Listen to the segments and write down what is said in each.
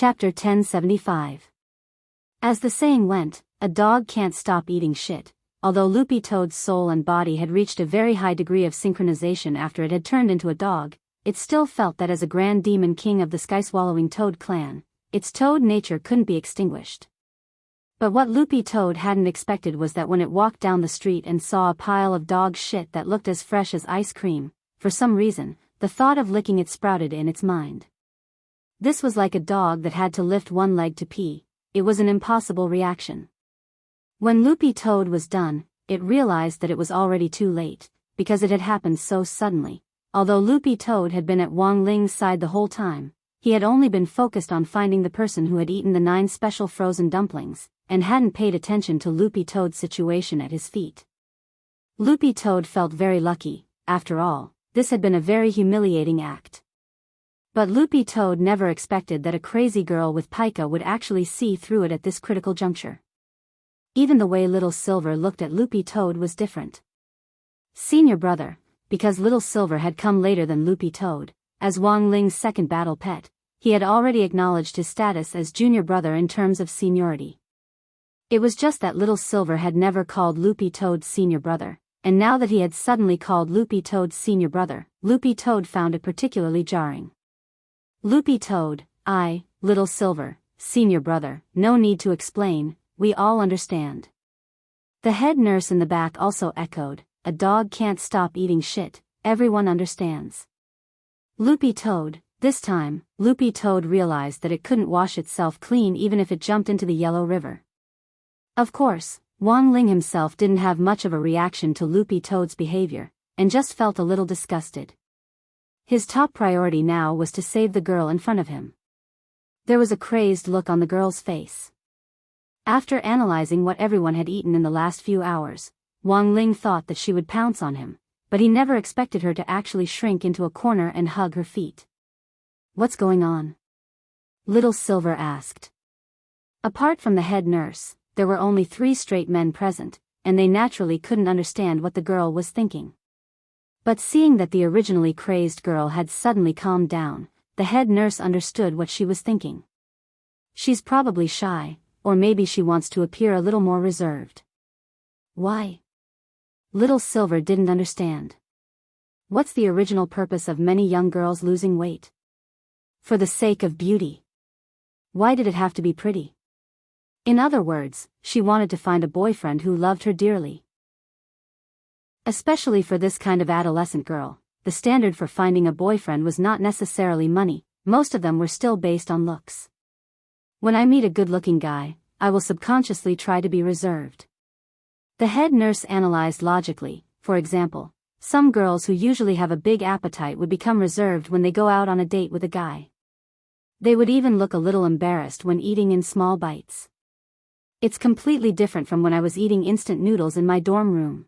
Chapter 1075. As the saying went, a dog can't stop eating shit. Although Loopy Toad's soul and body had reached a very high degree of synchronization after it had turned into a dog, it still felt that as a grand demon king of the sky-swallowing Toad clan, its toad nature couldn't be extinguished. But what Loopy Toad hadn't expected was that when it walked down the street and saw a pile of dog shit that looked as fresh as ice cream, for some reason, the thought of licking it sprouted in its mind. This was like a dog that had to lift one leg to pee. It was an impossible reaction. When Loopy Toad was done, it realized that it was already too late, because it had happened so suddenly. Although Loopy Toad had been at Wang Ling's side the whole time, he had only been focused on finding the person who had eaten the 9 special frozen dumplings, and hadn't paid attention to Loopy Toad's situation at his feet. Loopy Toad felt very lucky. After all, this had been a very humiliating act. But Loopy Toad never expected that a crazy girl with pica would actually see through it at this critical juncture. Even the way Little Silver looked at Loopy Toad was different. Senior brother, because Little Silver had come later than Loopy Toad, as Wang Ling's second battle pet, he had already acknowledged his status as junior brother in terms of seniority. It was just that Little Silver had never called Loopy Toad senior brother, and now that he had suddenly called Loopy Toad senior brother, Loopy Toad found it particularly jarring. Loopy Toad, Little Silver, senior brother, no need to explain, we all understand. The head nurse in the back also echoed, a dog can't stop eating shit, everyone understands. Loopy Toad, this time, Loopy Toad realized that it couldn't wash itself clean even if it jumped into the Yellow River. Of course, Wang Ling himself didn't have much of a reaction to Loopy Toad's behavior, and just felt a little disgusted. His top priority now was to save the girl in front of him. There was a crazed look on the girl's face. After analyzing what everyone had eaten in the last few hours, Wang Ling thought that she would pounce on him, but he never expected her to actually shrink into a corner and hug her feet. What's going on? Little Silver asked. Apart from the head nurse, there were only 3 straight men present, and they naturally couldn't understand what the girl was thinking. But seeing that the originally crazed girl had suddenly calmed down, the head nurse understood what she was thinking. She's probably shy, or maybe she wants to appear a little more reserved. Why? Little Silver didn't understand. What's the original purpose of many young girls losing weight? For the sake of beauty. Why did it have to be pretty? In other words, she wanted to find a boyfriend who loved her dearly. Especially for this kind of adolescent girl, the standard for finding a boyfriend was not necessarily money, most of them were still based on looks. When I meet a good-looking guy, I will subconsciously try to be reserved. The head nurse analyzed logically. For example, some girls who usually have a big appetite would become reserved when they go out on a date with a guy. They would even look a little embarrassed when eating in small bites. It's completely different from when I was eating instant noodles in my dorm room.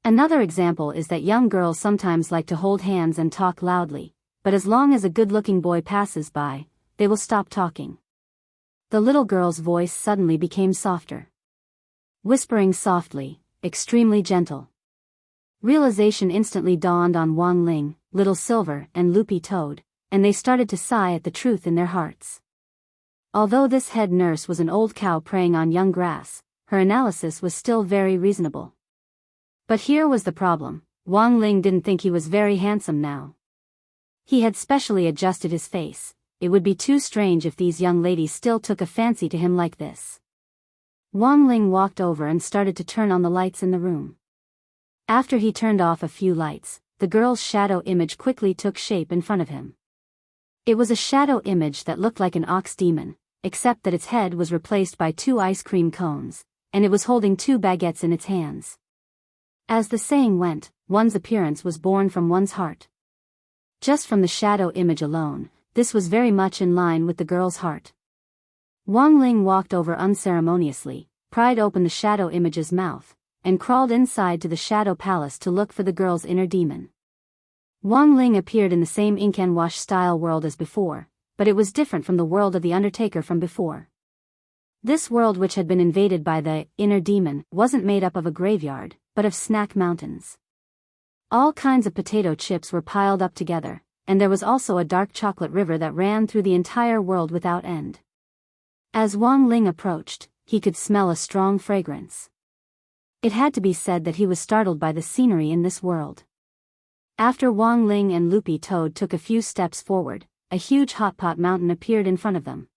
Another example is that young girls sometimes like to hold hands and talk loudly, but as long as a good-looking boy passes by, they will stop talking. The little girl's voice suddenly became softer. Whispering softly, extremely gentle. Realization instantly dawned on Wang Ling, Little Silver, and Loopy Toad, and they started to sigh at the truth in their hearts. Although this head nurse was an old cow preying on young grass, her analysis was still very reasonable. But here was the problem, Wang Ling didn't think he was very handsome now. He had specially adjusted his face. It would be too strange if these young ladies still took a fancy to him like this. Wang Ling walked over and started to turn on the lights in the room. After he turned off a few lights, the girl's shadow image quickly took shape in front of him. It was a shadow image that looked like an ox demon, except that its head was replaced by 2 ice cream cones, and it was holding 2 baguettes in its hands. As the saying went, one's appearance was born from one's heart. Just from the shadow image alone, this was very much in line with the girl's heart. Wang Ling walked over unceremoniously, pried open the shadow image's mouth, and crawled inside to the shadow palace to look for the girl's inner demon. Wang Ling appeared in the same ink and wash style world as before, but it was different from the world of the Undertaker from before. This world, which had been invaded by the inner demon, wasn't made up of a graveyard, but of snack mountains. All kinds of potato chips were piled up together, and there was also a dark chocolate river that ran through the entire world without end. As Wang Ling approached, he could smell a strong fragrance. It had to be said that he was startled by the scenery in this world. After Wang Ling and Loopy Toad took a few steps forward, a huge hot pot mountain appeared in front of them.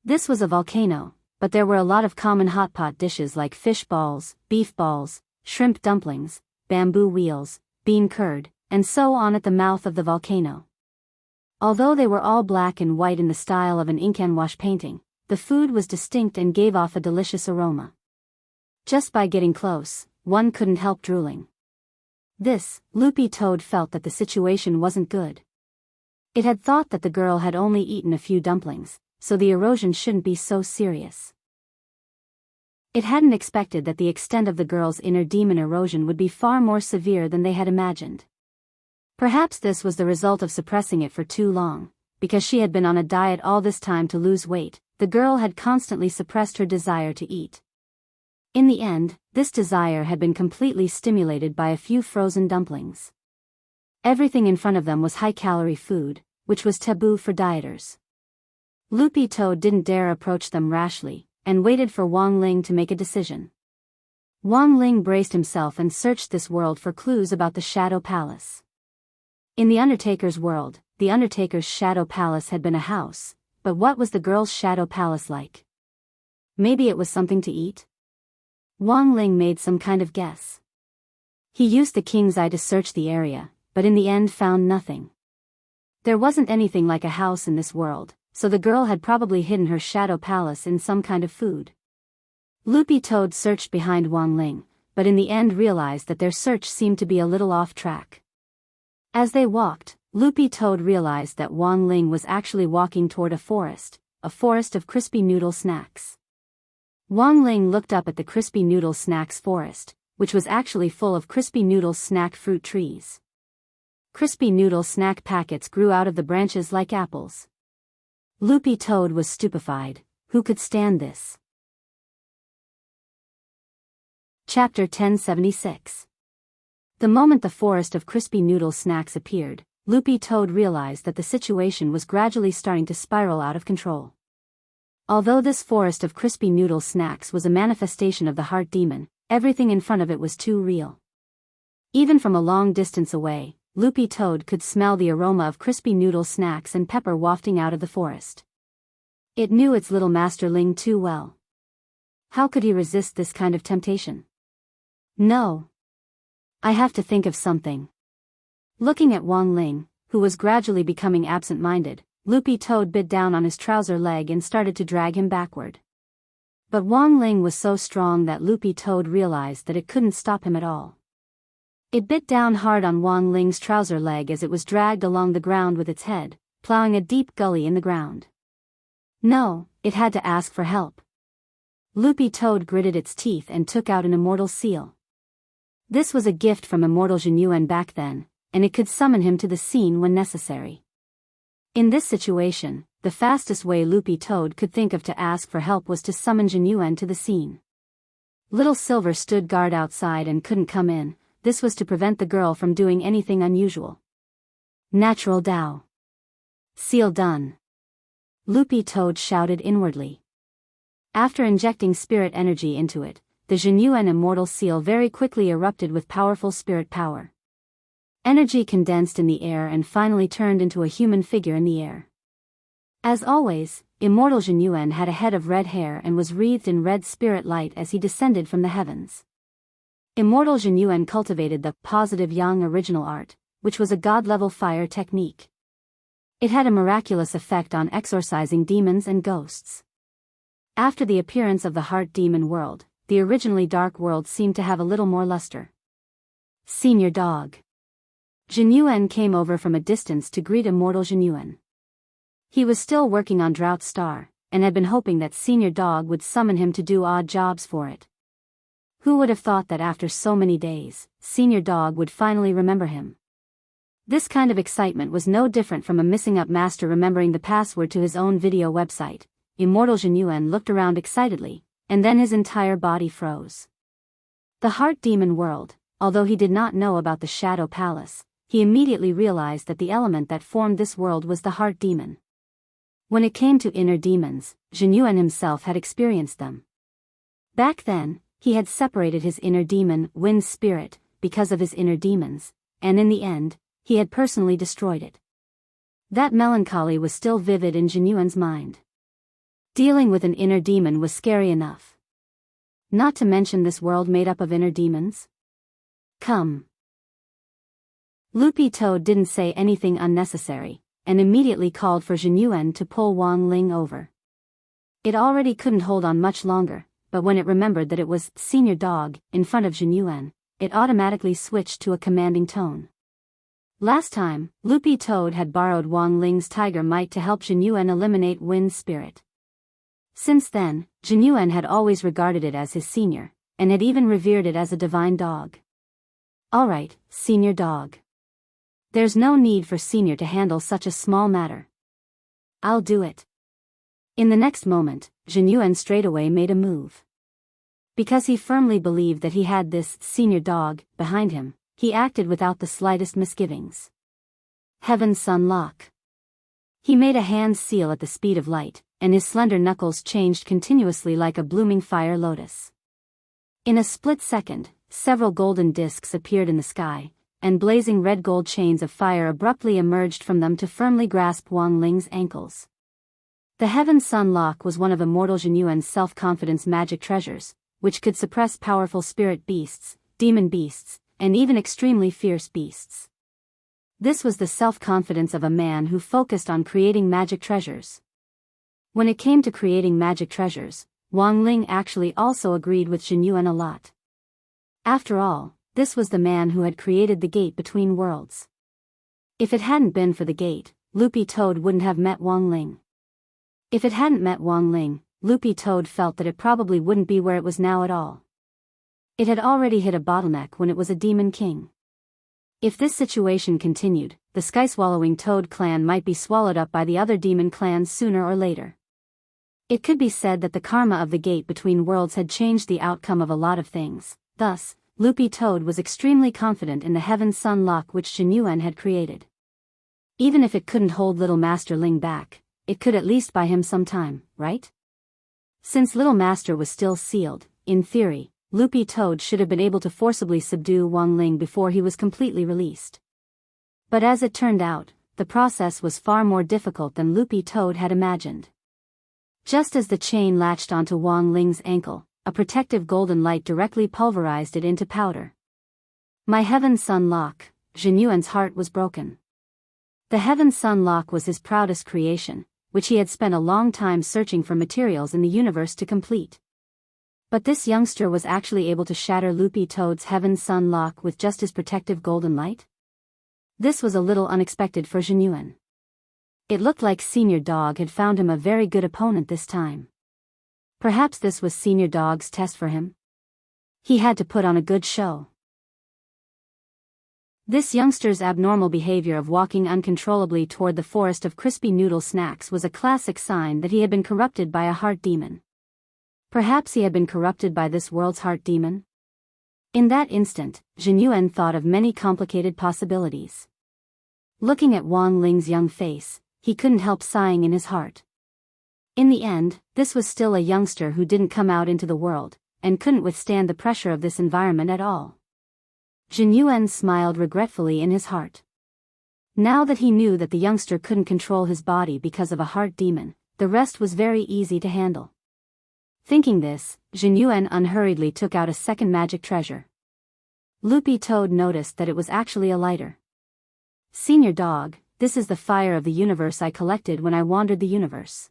This was a volcano, but there were a lot of common hot pot dishes like fish balls, beef balls, shrimp dumplings, bamboo wheels, bean curd, and so on at the mouth of the volcano. Although they were all black and white in the style of an ink and wash painting, the food was distinct and gave off a delicious aroma. Just by getting close, one couldn't help drooling. Loopy Toad felt that the situation wasn't good. It had thought that the girl had only eaten a few dumplings, so the erosion shouldn't be so serious. It hadn't expected that the extent of the girl's inner demon erosion would be far more severe than they had imagined. Perhaps this was the result of suppressing it for too long, because she had been on a diet all this time to lose weight. The girl had constantly suppressed her desire to eat. In the end, this desire had been completely stimulated by a few frozen dumplings. Everything in front of them was high-calorie food, which was taboo for dieters. Loopy Toad didn't dare approach them rashly, and waited for Wang Ling to make a decision. Wang Ling braced himself and searched this world for clues about the Shadow Palace. In the Undertaker's world, the Undertaker's Shadow Palace had been a house, but what was the girl's Shadow Palace like? Maybe it was something to eat? Wang Ling made some kind of guess. He used the king's eye to search the area, but in the end found nothing. There wasn't anything like a house in this world, so the girl had probably hidden her Shadow Palace in some kind of food. Loopy Toad searched behind Wang Ling, but in the end realized that their search seemed to be a little off track. As they walked, Loopy Toad realized that Wang Ling was actually walking toward a forest of crispy noodle snacks. Wang Ling looked up at the crispy noodle snacks forest, which was actually full of crispy noodle snack fruit trees. Crispy noodle snack packets grew out of the branches like apples. Loopy Toad was stupefied. Who could stand this? Chapter 1076. The moment the forest of crispy noodle snacks appeared, Loopy Toad realized that the situation was gradually starting to spiral out of control. Although this forest of crispy noodle snacks was a manifestation of the heart demon, everything in front of it was too real. Even from a long distance away, Loopy Toad could smell the aroma of crispy noodle snacks and pepper wafting out of the forest. It knew its little masterling too well. How could he resist this kind of temptation? No. I have to think of something. Looking at Wang Ling, who was gradually becoming absent-minded, Loopy Toad bit down on his trouser leg and started to drag him backward. But Wang Ling was so strong that Loopy Toad realized that it couldn't stop him at all. It bit down hard on Wang Ling's trouser leg as it was dragged along the ground with its head, plowing a deep gully in the ground. No, it had to ask for help. Loopy Toad gritted its teeth and took out an immortal seal. This was a gift from Immortal Jinyuan back then, and it could summon him to the scene when necessary. In this situation, the fastest way Loopy Toad could think of to ask for help was to summon Jinyuan to the scene. Little Silver stood guard outside and couldn't come in. This was to prevent the girl from doing anything unusual. Natural Dao. Seal done. Loopy Toad shouted inwardly. After injecting spirit energy into it, the Jinyuan immortal seal very quickly erupted with powerful spirit power. Energy condensed in the air and finally turned into a human figure in the air. As always, Immortal Jinyuan had a head of red hair and was wreathed in red spirit light as he descended from the heavens. Immortal Jinyuan cultivated the positive yang original art, which was a god-level fire technique. It had a miraculous effect on exorcising demons and ghosts. After the appearance of the heart demon world, the originally dark world seemed to have a little more luster. Senior Dog. Jinyuan came over from a distance to greet Immortal Jinyuan. He was still working on Drought Star, and had been hoping that Senior Dog would summon him to do odd jobs for it. Who would have thought that after so many days, Senior Dog would finally remember him? This kind of excitement was no different from a missing-up master remembering the password to his own video website. Immortal Jinyuan looked around excitedly, and then his entire body froze. The Heart Demon world, although he did not know about the Shadow Palace, he immediately realized that the element that formed this world was the heart demon. When it came to inner demons, Zhenyuan himself had experienced them. Back then, he had separated his inner demon, wind spirit, because of his inner demons, and in the end, he had personally destroyed it. That melancholy was still vivid in Zhenyuan's mind. Dealing with an inner demon was scary enough. Not to mention this world made up of inner demons. Come. Loopy Toad didn't say anything unnecessary, and immediately called for Zhenyuan to pull Wang Ling over. It already couldn't hold on much longer, but when it remembered that it was Senior Dog in front of Zhenyuan, it automatically switched to a commanding tone. Last time, Loopy Toad had borrowed Wang Ling's tiger might to help Zhenyuan eliminate Wind Spirit. Since then, Zhenyuan had always regarded it as his senior, and had even revered it as a divine dog. Alright, Senior Dog. There's no need for Senior to handle such a small matter. I'll do it. In the next moment, Zhenyuan straightaway made a move. Because he firmly believed that he had this Senior Dog behind him, he acted without the slightest misgivings. Heaven Sun Lock. He made a hand seal at the speed of light, and his slender knuckles changed continuously like a blooming fire lotus. In a split second, several golden discs appeared in the sky, and blazing red gold chains of fire abruptly emerged from them to firmly grasp Wang Ling's ankles. The Heaven Sun Lock was one of immortal Zhenyuan's self-confidence magic treasures, which could suppress powerful spirit beasts, demon beasts, and even extremely fierce beasts. This was the self-confidence of a man who focused on creating magic treasures. When it came to creating magic treasures, Wang Ling actually also agreed with Zhenyuan a lot. After all, this was the man who had created the gate between worlds. If it hadn't been for the gate, Loopy Toad wouldn't have met Wang Ling. If it hadn't met Wang Ling, Loopy Toad felt that it probably wouldn't be where it was now at all. It had already hit a bottleneck when it was a demon king. If this situation continued, the sky-swallowing Toad clan might be swallowed up by the other demon clans sooner or later. It could be said that the karma of the gate between worlds had changed the outcome of a lot of things. Thus, Loopy Toad was extremely confident in the Heaven Sun Lock which Zhenyuan had created. Even if it couldn't hold Little Master Ling back, it could at least buy him some time, right? Since Little Master was still sealed, in theory, Loopy Toad should have been able to forcibly subdue Wang Ling before he was completely released. But as it turned out, the process was far more difficult than Loopy Toad had imagined. Just as the chain latched onto Wang Ling's ankle, a protective golden light directly pulverized it into powder. My Heaven Sun Lock. Zhenyuan's heart was broken. The Heaven Sun Lock was his proudest creation, which he had spent a long time searching for materials in the universe to complete. But this youngster was actually able to shatter Loopy Toad's Heaven Sun Lock with just his protective golden light? This was a little unexpected for Zhenyuan. It looked like Senior Dog had found him a very good opponent this time. Perhaps this was Senior Dog's test for him? He had to put on a good show. This youngster's abnormal behavior of walking uncontrollably toward the forest of crispy noodle snacks was a classic sign that he had been corrupted by a heart demon. Perhaps he had been corrupted by this world's heart demon? In that instant, Zhenyuan thought of many complicated possibilities. Looking at Wang Ling's young face, he couldn't help sighing in his heart. In the end, this was still a youngster who didn't come out into the world, and couldn't withstand the pressure of this environment at all. Zhenyuan smiled regretfully in his heart. Now that he knew that the youngster couldn't control his body because of a heart demon, the rest was very easy to handle. Thinking this, Zhenyuan unhurriedly took out a second magic treasure. Loopy Toad noticed that it was actually a lighter. Senior Dog, this is the fire of the universe I collected when I wandered the universe.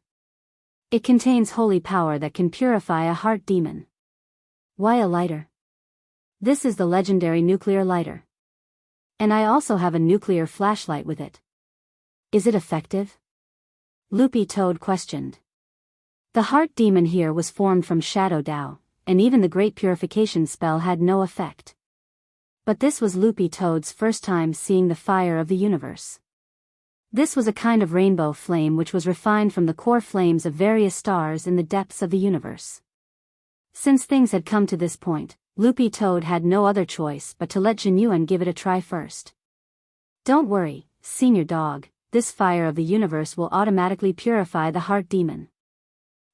It contains holy power that can purify a heart demon. Why a lighter? This is the legendary nuclear lighter. And I also have a nuclear flashlight with it. Is it effective? Loopy Toad questioned. The heart demon here was formed from Shadow Dao, and even the great purification spell had no effect. But this was Loopy Toad's first time seeing the fire of the universe. This was a kind of rainbow flame which was refined from the core flames of various stars in the depths of the universe. Since things had come to this point, Loopy Toad had no other choice but to let Zhenyuan give it a try first. Don't worry, Senior Dog, this fire of the universe will automatically purify the heart demon.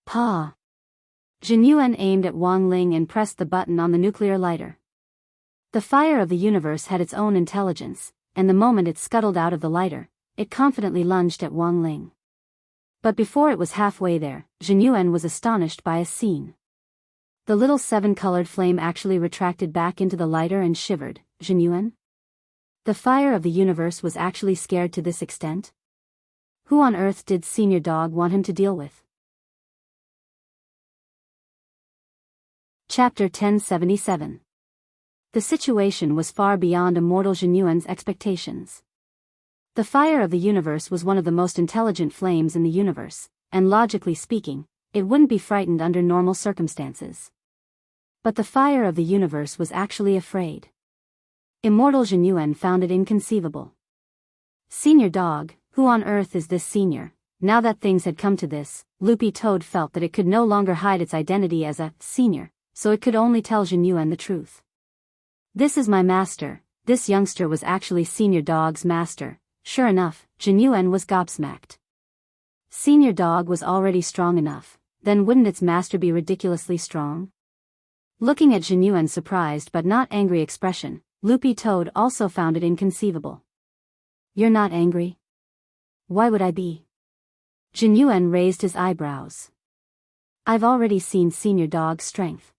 Pa. Jinyuan aimed at Wang Ling and pressed the button on the nuclear lighter. The fire of the universe had its own intelligence, and the moment it scuttled out of the lighter, it confidently lunged at Wang Ling. But before it was halfway there, Jinyuan was astonished by a scene. The little seven-colored flame actually retracted back into the lighter and shivered. Jinyuan? The fire of the universe was actually scared to this extent? Who on earth did Senior Dog want him to deal with? Chapter 1077. The situation was far beyond immortal Jinyuan's expectations. The fire of the universe was one of the most intelligent flames in the universe, and logically speaking, it wouldn't be frightened under normal circumstances. But the fire of the universe was actually afraid. Immortal Jinyuan found it inconceivable. Senior Dog, who on earth is this senior? Now that things had come to this, Loopy Toad felt that it could no longer hide its identity as a senior, so it could only tell Jinyuan the truth. This is my master. This youngster was actually Senior Dog's master. Sure enough, Jinyuan was gobsmacked. Senior Dog was already strong enough, then wouldn't its master be ridiculously strong? Looking at Jinyuan's surprised but not angry expression, Loopy Toad also found it inconceivable. You're not angry? Why would I be? Jinyuan raised his eyebrows. I've already seen Senior Dog's strength.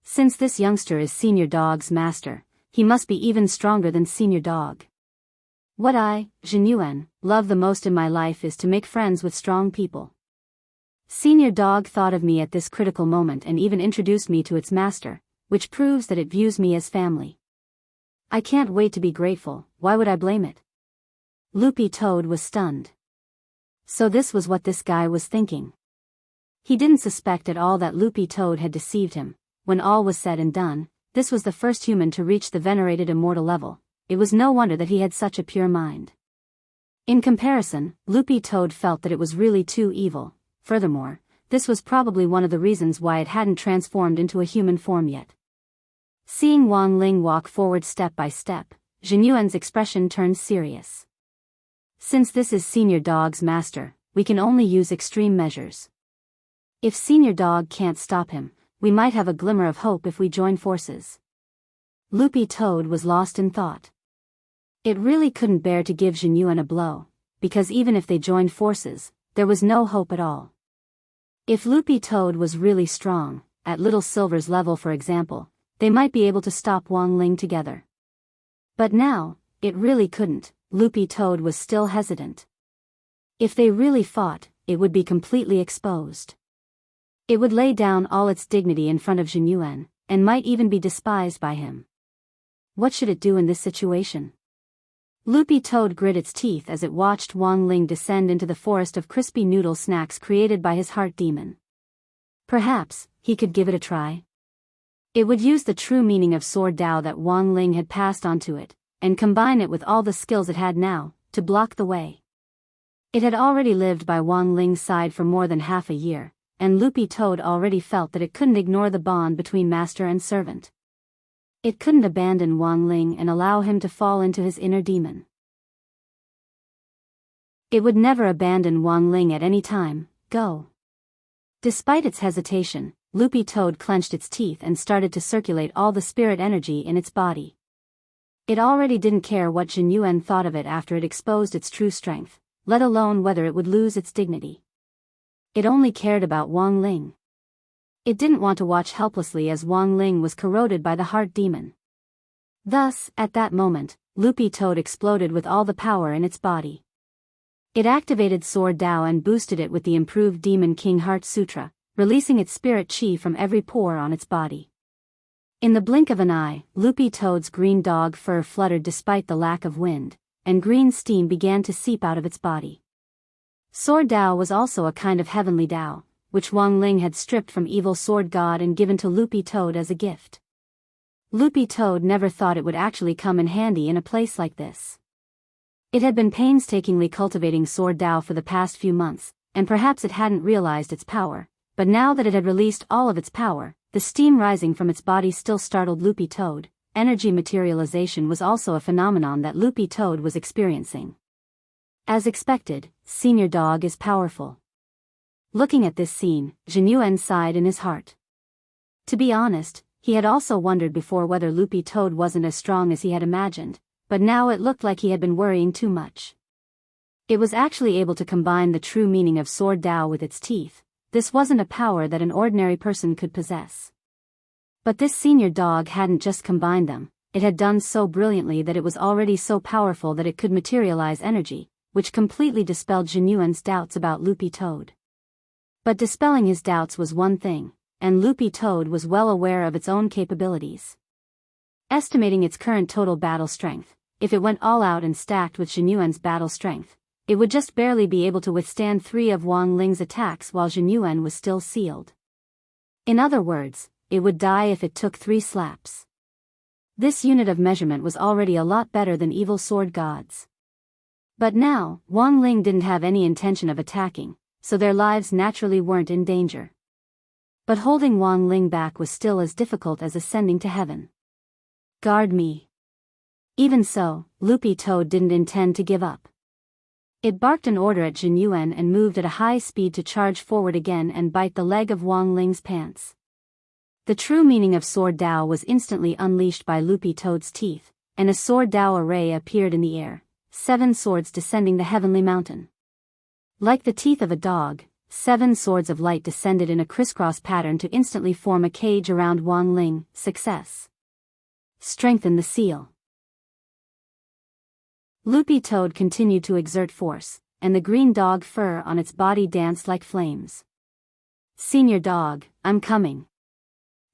Since this youngster is Senior Dog's master, he must be even stronger than Senior Dog. What I, Jinyuan, love the most in my life is to make friends with strong people. Senior Dog thought of me at this critical moment and even introduced me to its master, which proves that it views me as family. I can't wait to be grateful. Why would I blame it? Loopy Toad was stunned. So this was what this guy was thinking. He didn't suspect at all that Loopy Toad had deceived him. When all was said and done, this was the first human to reach the venerated immortal level. It was no wonder that he had such a pure mind. In comparison, Loopy Toad felt that it was really too evil. Furthermore, this was probably one of the reasons why it hadn't transformed into a human form yet. Seeing Wang Ling walk forward step by step, Jinyuan's expression turned serious. Since this is Senior Dog's master, we can only use extreme measures. If Senior Dog can't stop him, we might have a glimmer of hope if we join forces. Loopy Toad was lost in thought. It really couldn't bear to give Jinyuan a blow, because even if they joined forces, there was no hope at all. If Loopy Toad was really strong, at Little Silver's level for example, they might be able to stop Wang Ling together. But now, it really couldn't. Loopy Toad was still hesitant. If they really fought, it would be completely exposed. It would lay down all its dignity in front of Jinyuan, and might even be despised by him. What should it do in this situation? Loopy Toad grit its teeth as it watched Wang Ling descend into the forest of crispy noodle snacks created by his heart demon. Perhaps, he could give it a try. It would use the true meaning of Sword Dao that Wang Ling had passed on to it, and combine it with all the skills it had now, to block the way. It had already lived by Wang Ling's side for more than half a year, and Loopy Toad already felt that it couldn't ignore the bond between master and servant. It couldn't abandon Wang Ling and allow him to fall into his inner demon. It would never abandon Wang Ling at any time. Go. Despite its hesitation, Loopy Toad clenched its teeth and started to circulate all the spirit energy in its body. It already didn't care what Jinyuan thought of it after it exposed its true strength, let alone whether it would lose its dignity. It only cared about Wang Ling. It didn't want to watch helplessly as Wang Ling was corroded by the heart demon. Thus, at that moment, Loopy Toad exploded with all the power in its body. It activated Sword Dao and boosted it with the improved Demon King Heart Sutra, releasing its spirit chi from every pore on its body. In the blink of an eye, Loopy Toad's green dog fur fluttered despite the lack of wind, and green steam began to seep out of its body. Sword Dao was also a kind of heavenly Dao, which Wang Ling had stripped from evil Sword God and given to Loopy Toad as a gift. Loopy Toad never thought it would actually come in handy in a place like this. It had been painstakingly cultivating Sword Dao for the past few months, and perhaps it hadn't realized its power, but now that it had released all of its power, the steam rising from its body still startled Loopy Toad, energy materialization was also a phenomenon that Loopy Toad was experiencing. As expected, Senior Dog is powerful. Looking at this scene, Jinyuan sighed in his heart. To be honest, he had also wondered before whether Loopy Toad wasn't as strong as he had imagined, but now it looked like he had been worrying too much. It was actually able to combine the true meaning of Sword Dao with its teeth. This wasn't a power that an ordinary person could possess. But this Senior Dog hadn't just combined them, it had done so brilliantly that it was already so powerful that it could materialize energy, which completely dispelled Jinyuan's doubts about Loopy Toad. But dispelling his doubts was one thing, and Loopy Toad was well aware of its own capabilities. Estimating its current total battle strength, if it went all out and stacked with Jinyuan's battle strength, it would just barely be able to withstand 3 of Wang Ling's attacks while Jinyuan was still sealed. In other words, it would die if it took 3 slaps. This unit of measurement was already a lot better than evil sword gods. But now, Wang Ling didn't have any intention of attacking, so their lives naturally weren't in danger. But holding Wang Ling back was still as difficult as ascending to heaven. Guard me. Even so, Loopy Toad didn't intend to give up. It barked an order at Jinyuan and moved at a high speed to charge forward again and bite the leg of Wang Ling's pants. The true meaning of Sword Dao was instantly unleashed by Loopy Toad's teeth, and a Sword Dao array appeared in the air, 7 swords descending the heavenly mountain. Like the teeth of a dog, 7 swords of light descended in a crisscross pattern to instantly form a cage around Wang Ling. Success. Strengthen the seal. Loopy Toad continued to exert force, and the green dog fur on its body danced like flames. Senior Dog, I'm coming.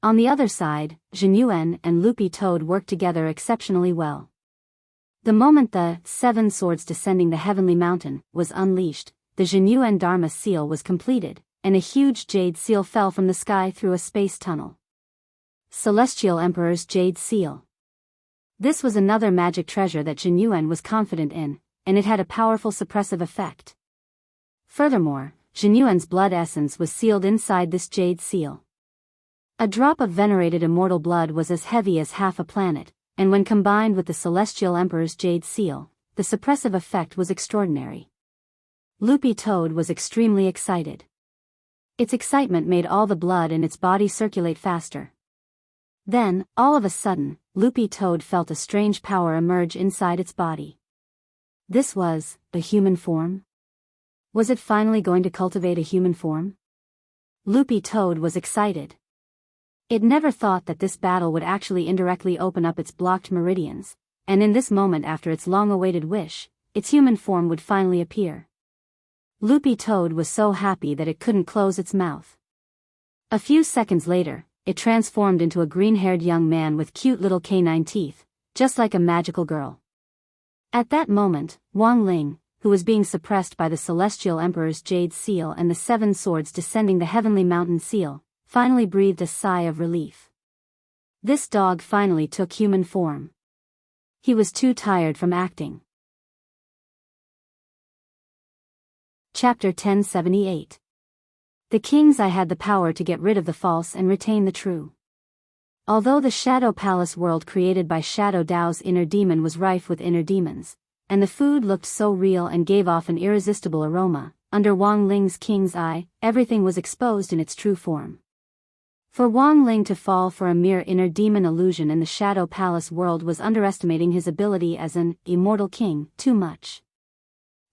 On the other side, Jinyuan and Loopy Toad worked together exceptionally well. The moment the 7 swords descending the heavenly mountain was unleashed, the Jinyuan Dharma seal was completed, and a huge jade seal fell from the sky through a space tunnel. Celestial Emperor's Jade Seal. This was another magic treasure that Jinyuan was confident in, and it had a powerful suppressive effect. Furthermore, Jinyuan's blood essence was sealed inside this jade seal. A drop of venerated immortal blood was as heavy as half a planet, and when combined with the Celestial Emperor's Jade Seal, the suppressive effect was extraordinary. Loopy Toad was extremely excited. Its excitement made all the blood in its body circulate faster. Then, all of a sudden, Loopy Toad felt a strange power emerge inside its body. This was a human form? Was it finally going to cultivate a human form? Loopy Toad was excited. It never thought that this battle would actually indirectly open up its blocked meridians, and in this moment after its long-awaited wish, its human form would finally appear. Loopy Toad was so happy that it couldn't close its mouth. A few seconds later, it transformed into a green-haired young man with cute little canine teeth, just like a magical girl. At that moment, Wang Ling, who was being suppressed by the Celestial Emperor's Jade Seal and the 7 swords descending the Heavenly Mountain Seal, finally breathed a sigh of relief. This dog finally took human form. He was too tired from acting. Chapter 1078. The King's Eye had the power to get rid of the false and retain the true. Although the Shadow Palace world created by Shadow Dao's inner demon was rife with inner demons, and the food looked so real and gave off an irresistible aroma, under Wang Ling's King's Eye, everything was exposed in its true form. For Wang Ling to fall for a mere inner demon illusion in the Shadow Palace world was underestimating his ability as an immortal king too much.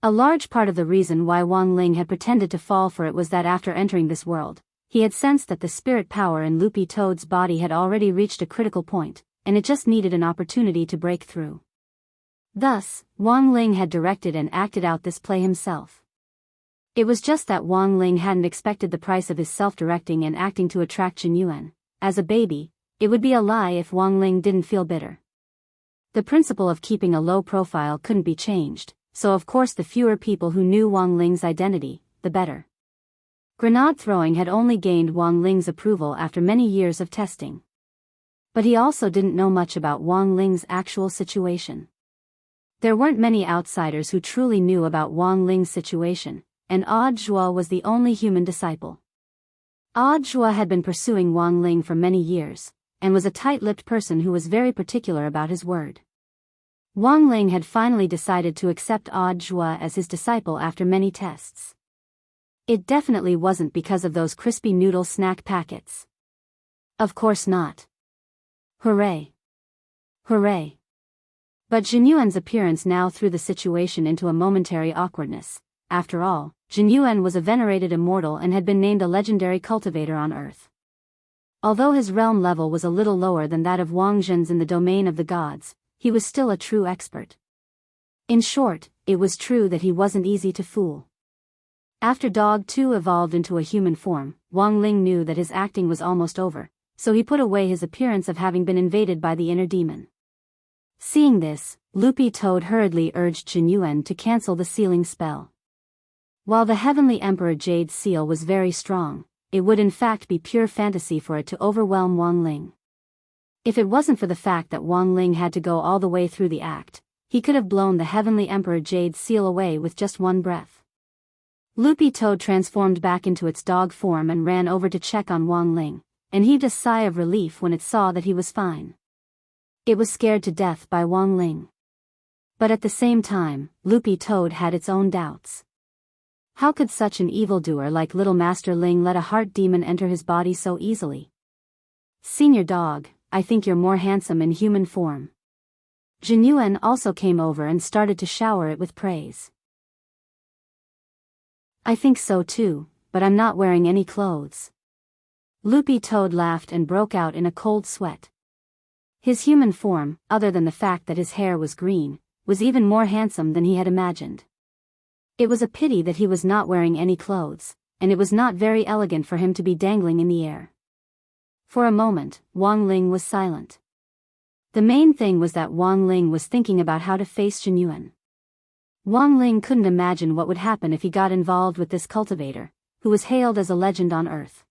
A large part of the reason why Wang Ling had pretended to fall for it was that after entering this world, he had sensed that the spirit power in Loopy Toad's body had already reached a critical point, and it just needed an opportunity to break through. Thus, Wang Ling had directed and acted out this play himself. It was just that Wang Ling hadn't expected the price of his self-directing and acting to attract Jinyuan. As a baby, it would be a lie if Wang Ling didn't feel bitter. The principle of keeping a low profile couldn't be changed, so of course the fewer people who knew Wang Ling's identity, the better. Grenade throwing had only gained Wang Ling's approval after many years of testing. But he also didn't know much about Wang Ling's actual situation. There weren't many outsiders who truly knew about Wang Ling's situation, and Odd Zhuo was the only human disciple. Odd Zhuo had been pursuing Wang Ling for many years, and was a tight-lipped person who was very particular about his word. Wang Ling had finally decided to accept Odd Zhua as his disciple after many tests. It definitely wasn't because of those crispy noodle snack packets. Of course not. Hooray! Hooray! But Jinyuan's appearance now threw the situation into a momentary awkwardness. After all, Jinyuan was a venerated immortal and had been named a legendary cultivator on Earth. Although his realm level was a little lower than that of Wang Zhen's in the domain of the gods, he was still a true expert. In short, it was true that he wasn't easy to fool. After Dog 2 evolved into a human form, Wang Ling knew that his acting was almost over, so he put away his appearance of having been invaded by the inner demon. Seeing this, Loopy Toad hurriedly urged Jinyuan to cancel the sealing spell. While the Heavenly Emperor Jade's seal was very strong, it would in fact be pure fantasy for it to overwhelm Wang Ling. If it wasn't for the fact that Wang Ling had to go all the way through the act, he could have blown the Heavenly Emperor Jade's seal away with just one breath. Loopy Toad transformed back into its dog form and ran over to check on Wang Ling, and heaved a sigh of relief when it saw that he was fine. It was scared to death by Wang Ling. But at the same time, Loopy Toad had its own doubts. How could such an evildoer like Little Master Ling let a heart demon enter his body so easily? Senior Dog, I think you're more handsome in human form. Jinyuan also came over and started to shower it with praise. I think so too, but I'm not wearing any clothes. Loopy Toad laughed and broke out in a cold sweat. His human form, other than the fact that his hair was green, was even more handsome than he had imagined. It was a pity that he was not wearing any clothes, and it was not very elegant for him to be dangling in the air. For a moment, Wang Ling was silent. The main thing was that Wang Ling was thinking about how to face Jinyuan. Wang Ling couldn't imagine what would happen if he got involved with this cultivator, who was hailed as a legend on Earth.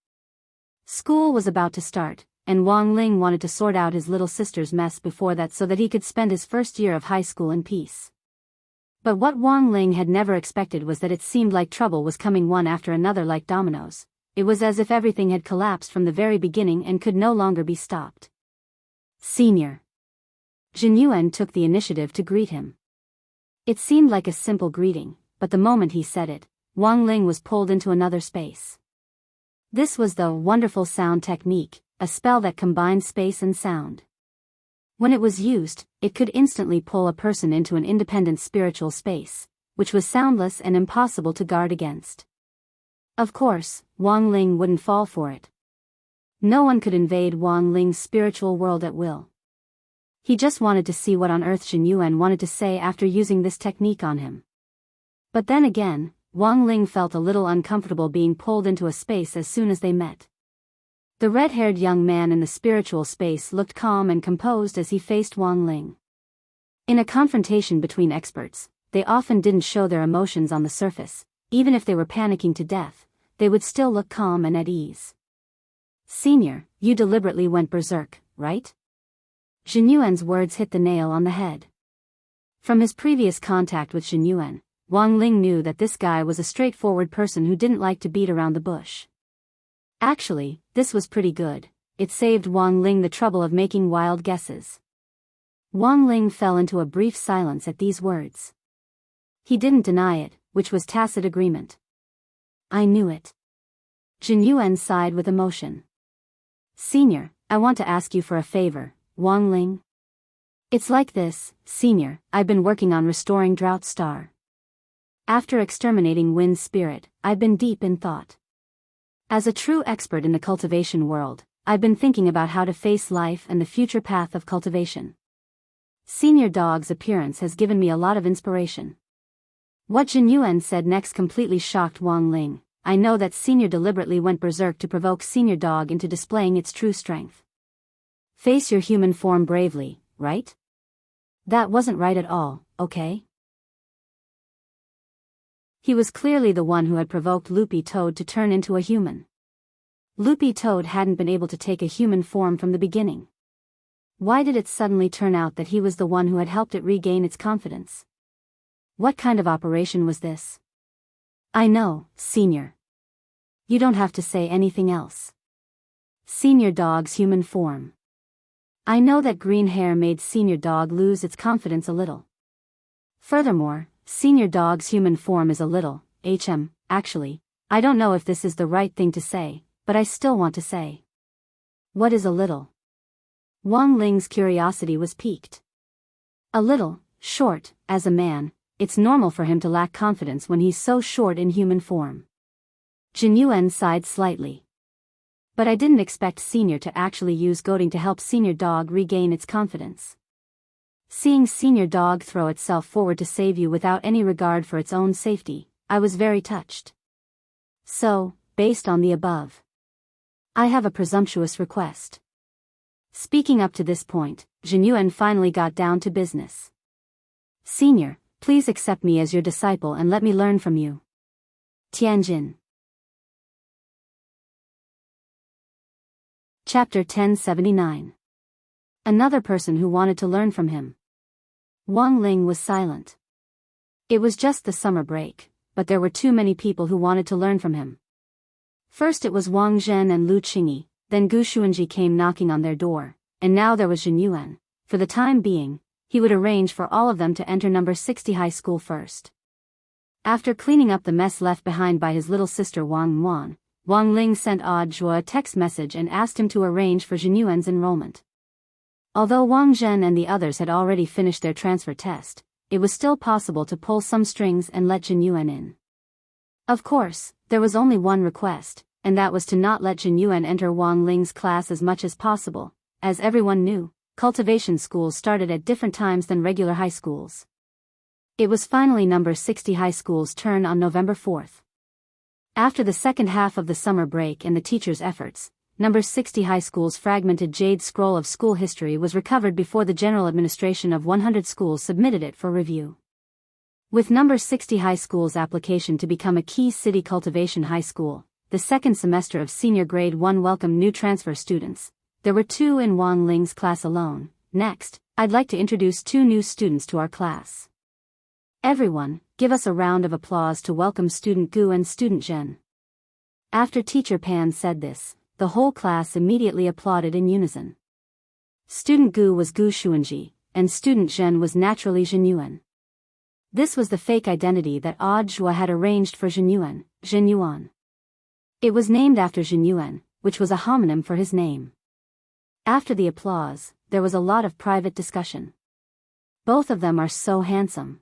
School was about to start, and Wang Ling wanted to sort out his little sister's mess before that so that he could spend his first year of high school in peace. But what Wang Ling had never expected was that it seemed like trouble was coming one after another like dominoes. It was as if everything had collapsed from the very beginning and could no longer be stopped. Senior. Jinyuan took the initiative to greet him. It seemed like a simple greeting, but the moment he said it, Wang Ling was pulled into another space. This was the wonderful sound technique, a spell that combined space and sound. When it was used, it could instantly pull a person into an independent spiritual space, which was soundless and impossible to guard against. Of course, Wang Ling wouldn't fall for it. No one could invade Wang Ling's spiritual world at will. He just wanted to see what on earth Jinyuan wanted to say after using this technique on him. But then again, Wang Ling felt a little uncomfortable being pulled into a space as soon as they met. The red-haired young man in the spiritual space looked calm and composed as he faced Wang Ling. In a confrontation between experts, they often didn't show their emotions on the surface. Even if they were panicking to death, they would still look calm and at ease. Senior, you deliberately went berserk, right? Jinyuan's words hit the nail on the head. From his previous contact with Jinyuan, Wang Ling knew that this guy was a straightforward person who didn't like to beat around the bush. Actually, this was pretty good. It saved Wang Ling the trouble of making wild guesses. Wang Ling fell into a brief silence at these words. He didn't deny it, which was tacit agreement. I knew it. Jinyuan sighed with emotion. Senior, I want to ask you for a favor, Wang Ling. It's like this, Senior, I've been working on restoring Drought Star. After exterminating Wind Spirit, I've been deep in thought. As a true expert in the cultivation world, I've been thinking about how to face life and the future path of cultivation. Senior Dog's appearance has given me a lot of inspiration. What Jinyuan said next completely shocked Wang Ling. I know that Senior deliberately went berserk to provoke Senior Dog into displaying its true strength. Face your human form bravely, right? That wasn't right at all, okay? He was clearly the one who had provoked Loopy Toad to turn into a human. Loopy Toad hadn't been able to take a human form from the beginning. Why did it suddenly turn out that he was the one who had helped it regain its confidence? What kind of operation was this? I know, Senior. You don't have to say anything else. Senior Dog's human form. I know that green hair made Senior Dog lose its confidence a little. Furthermore, Senior Dog's human form is a little, actually, I don't know if this is the right thing to say, but I still want to say. What is a little? Wang Ling's curiosity was piqued. A little, short, as a man, it's normal for him to lack confidence when he's so short in human form. Jin Yuan sighed slightly. But I didn't expect Senior to actually use goading to help Senior Dog regain its confidence. Seeing Senior Dog throw itself forward to save you without any regard for its own safety, I was very touched. So, based on the above, I have a presumptuous request. Speaking up to this point, Jin Yuan finally got down to business. Senior, please accept me as your disciple and let me learn from you. Tianjin. Chapter 1079. Another person who wanted to learn from him. Wang Ling was silent. It was just the summer break, but there were too many people who wanted to learn from him. First it was Wang Zhen and Lu Qingyi, then Gu Xuanji came knocking on their door, and now there was Jin Yuan. For the time being, he would arrange for all of them to enter number 60 high school first. After cleaning up the mess left behind by his little sister Wang Wan, Wang Ling sent Zhuo a text message and asked him to arrange for Jin Yuan's enrollment. Although Wang Zhen and the others had already finished their transfer test, it was still possible to pull some strings and let Jin Yuan in. Of course, there was only one request, and that was to not let Jin Yuan enter Wang Ling's class as much as possible. As everyone knew, cultivation schools started at different times than regular high schools. It was finally number 60 high school's turn on November 4th. After the second half of the summer break and the teachers' efforts, number 60 high school's fragmented jade scroll of school history was recovered before the general administration of 100 schools submitted it for review. With number 60 high school's application to become a key city cultivation high school, the second semester of senior grade 1 welcomed new transfer students. There were 2 in Wang Ling's class alone. Next, I'd like to introduce 2 new students to our class. Everyone, give us a round of applause to welcome Student Gu and Student Zhen. After Teacher Pan said this, the whole class immediately applauded in unison. Student Gu was Gu Xuanji, and Student Zhen was naturally Jin Yuan. This was the fake identity that Zhuo had arranged for Jin Yuan, Jin Yuan. It was named after Jin Yuan, which was a homonym for his name. After the applause, there was a lot of private discussion. Both of them are so handsome.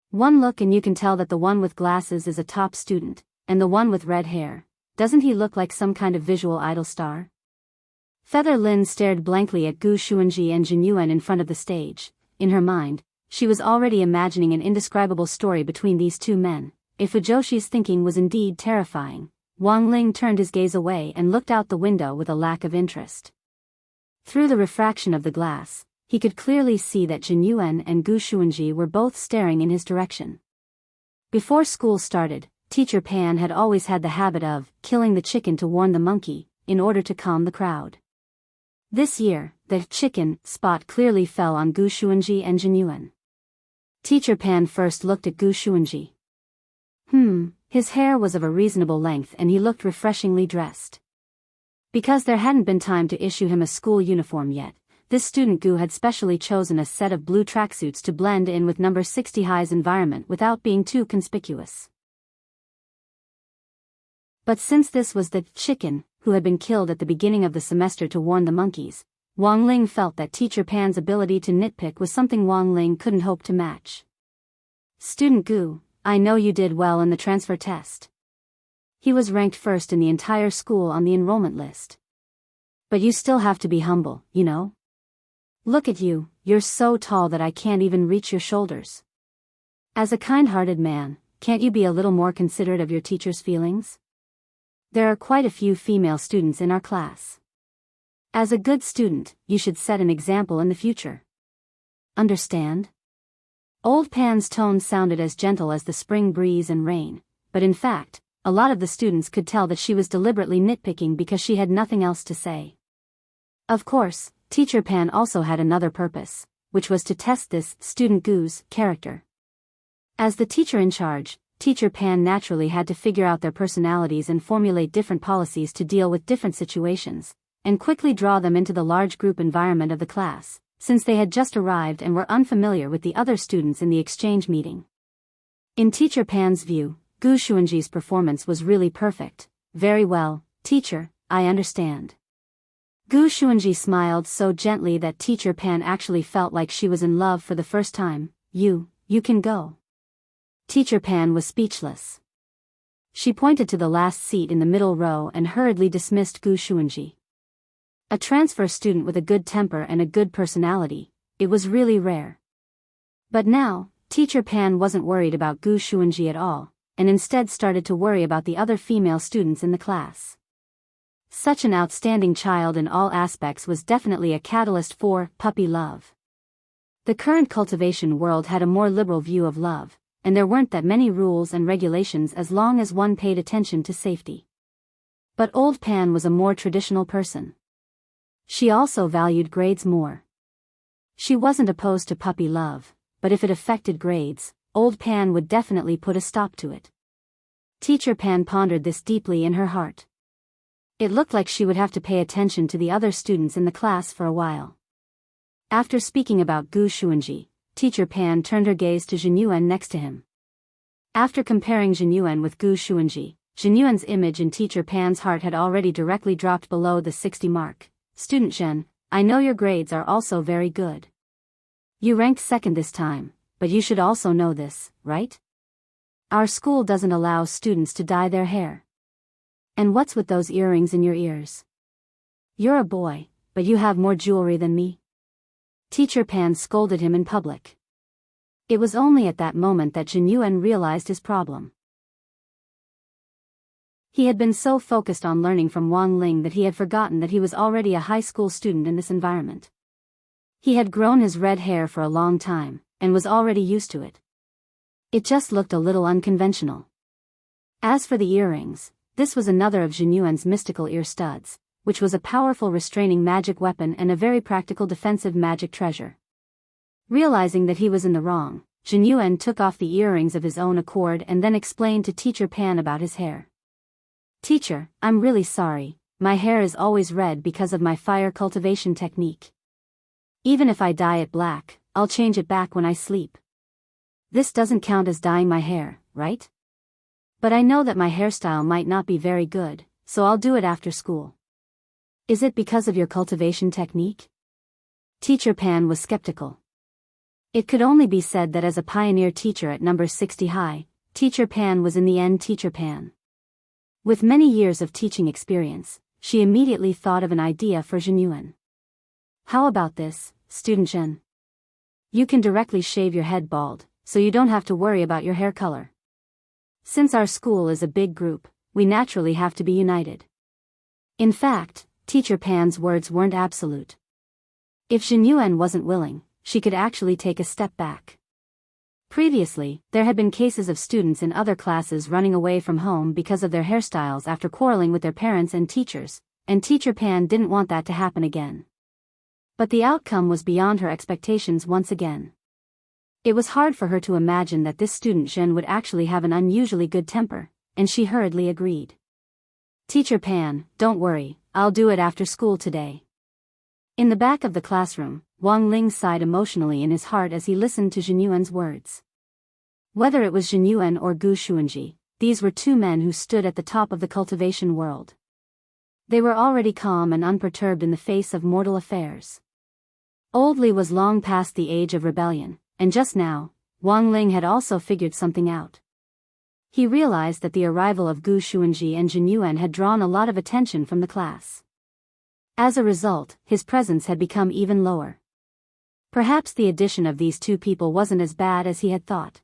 One look and you can tell that the one with glasses is a top student, and the one with red hair, doesn't he look like some kind of visual idol star? Feather Lin stared blankly at Gu Xuanji and Jin Yuan in front of the stage. In her mind, she was already imagining an indescribable story between these 2 men. If Fujoshi's thinking was indeed terrifying, Wang Ling turned his gaze away and looked out the window with a lack of interest. Through the refraction of the glass, he could clearly see that Jin Yuan and Gu Xuanji were both staring in his direction. Before school started, Teacher Pan had always had the habit of killing the chicken to warn the monkey, in order to calm the crowd. This year, the chicken spot clearly fell on Gu Xuanji and Jin Yuan. Teacher Pan first looked at Gu Xuanji. His hair was of a reasonable length and he looked refreshingly dressed. Because there hadn't been time to issue him a school uniform yet, this student Gu had specially chosen a set of blue tracksuits to blend in with number 60 high's environment without being too conspicuous. But since this was the chicken who had been killed at the beginning of the semester to warn the monkeys, Wang Ling felt that Teacher Pan's ability to nitpick was something Wang Ling couldn't hope to match. Student Gu, I know you did well in the transfer test. He was ranked first in the entire school on the enrollment list. But you still have to be humble, you know? Look at you, you're so tall that I can't even reach your shoulders. As a kind-hearted man, can't you be a little more considerate of your teacher's feelings? There are quite a few female students in our class. As a good student, you should set an example in the future. Understand? Old Pan's tone sounded as gentle as the spring breeze and rain, but in fact, a lot of the students could tell that she was deliberately nitpicking because she had nothing else to say. Of course, Teacher Pan also had another purpose, which was to test this student Gu's character. As the teacher in charge, Teacher Pan naturally had to figure out their personalities and formulate different policies to deal with different situations, and quickly draw them into the large group environment of the class, since they had just arrived and were unfamiliar with the other students in the exchange meeting. In Teacher Pan's view, Gu Xuanji's performance was really perfect. Very well, teacher, I understand. Gu Xuanji smiled so gently that Teacher Pan actually felt like she was in love for the first time. You can go. Teacher Pan was speechless. She pointed to the last seat in the middle row and hurriedly dismissed Gu Xuanji. A transfer student with a good temper and a good personality, it was really rare. But now, Teacher Pan wasn't worried about Gu Xuanji at all, and instead started to worry about the other female students in the class. Such an outstanding child in all aspects was definitely a catalyst for puppy love. The current cultivation world had a more liberal view of love, and there weren't that many rules and regulations as long as one paid attention to safety. But Old Pan was a more traditional person. She also valued grades more. She wasn't opposed to puppy love, but if it affected grades, Old Pan would definitely put a stop to it. Teacher Pan pondered this deeply in her heart. It looked like she would have to pay attention to the other students in the class for a while. After speaking about Gu Xuanji, Teacher Pan turned her gaze to Jin Yuan next to him. After comparing Jin Yuan with Gu Xuanji, Jin Yuan's image in Teacher Pan's heart had already directly dropped below the 60 mark. Student Zhen, I know your grades are also very good. You ranked second this time, but you should also know this, right? Our school doesn't allow students to dye their hair. And what's with those earrings in your ears? You're a boy, but you have more jewelry than me. Teacher Pan scolded him in public. It was only at that moment that Jin Yuan realized his problem. He had been so focused on learning from Wang Ling that he had forgotten that he was already a high school student in this environment. He had grown his red hair for a long time, and was already used to it. It just looked a little unconventional. As for the earrings, this was another of Jin Yuan's mystical ear studs, which was a powerful restraining magic weapon and a very practical defensive magic treasure. Realizing that he was in the wrong, Jin Yuan took off the earrings of his own accord and then explained to Teacher Pan about his hair. Teacher, I'm really sorry, my hair is always red because of my fire cultivation technique. Even if I dye it black, I'll change it back when I sleep. This doesn't count as dyeing my hair, right? But I know that my hairstyle might not be very good, so I'll do it after school. Is it because of your cultivation technique? Teacher Pan was skeptical. It could only be said that as a pioneer teacher at number 60 high, Teacher Pan was in the end Teacher Pan. With many years of teaching experience, she immediately thought of an idea for Jin Yuan. How about this, Student Zhen? You can directly shave your head bald, so you don't have to worry about your hair color. Since our school is a big group, we naturally have to be united. In fact, Teacher Pan's words weren't absolute. If Jin Yuan wasn't willing, she could actually take a step back. Previously, there had been cases of students in other classes running away from home because of their hairstyles after quarreling with their parents and teachers, and Teacher Pan didn't want that to happen again. But the outcome was beyond her expectations once again. It was hard for her to imagine that this student Zhen would actually have an unusually good temper, and she hurriedly agreed. Teacher Pan, don't worry, I'll do it after school today. In the back of the classroom, Wang Ling sighed emotionally in his heart as he listened to Jin Yuan's words. Whether it was Jin Yuan or Gu Xuanji, these were two men who stood at the top of the cultivation world. They were already calm and unperturbed in the face of mortal affairs. Old Li was long past the age of rebellion, and just now, Wang Ling had also figured something out. He realized that the arrival of Gu Xuanji and Jin Yuan had drawn a lot of attention from the class. As a result, his presence had become even lower. Perhaps the addition of these two people wasn't as bad as he had thought.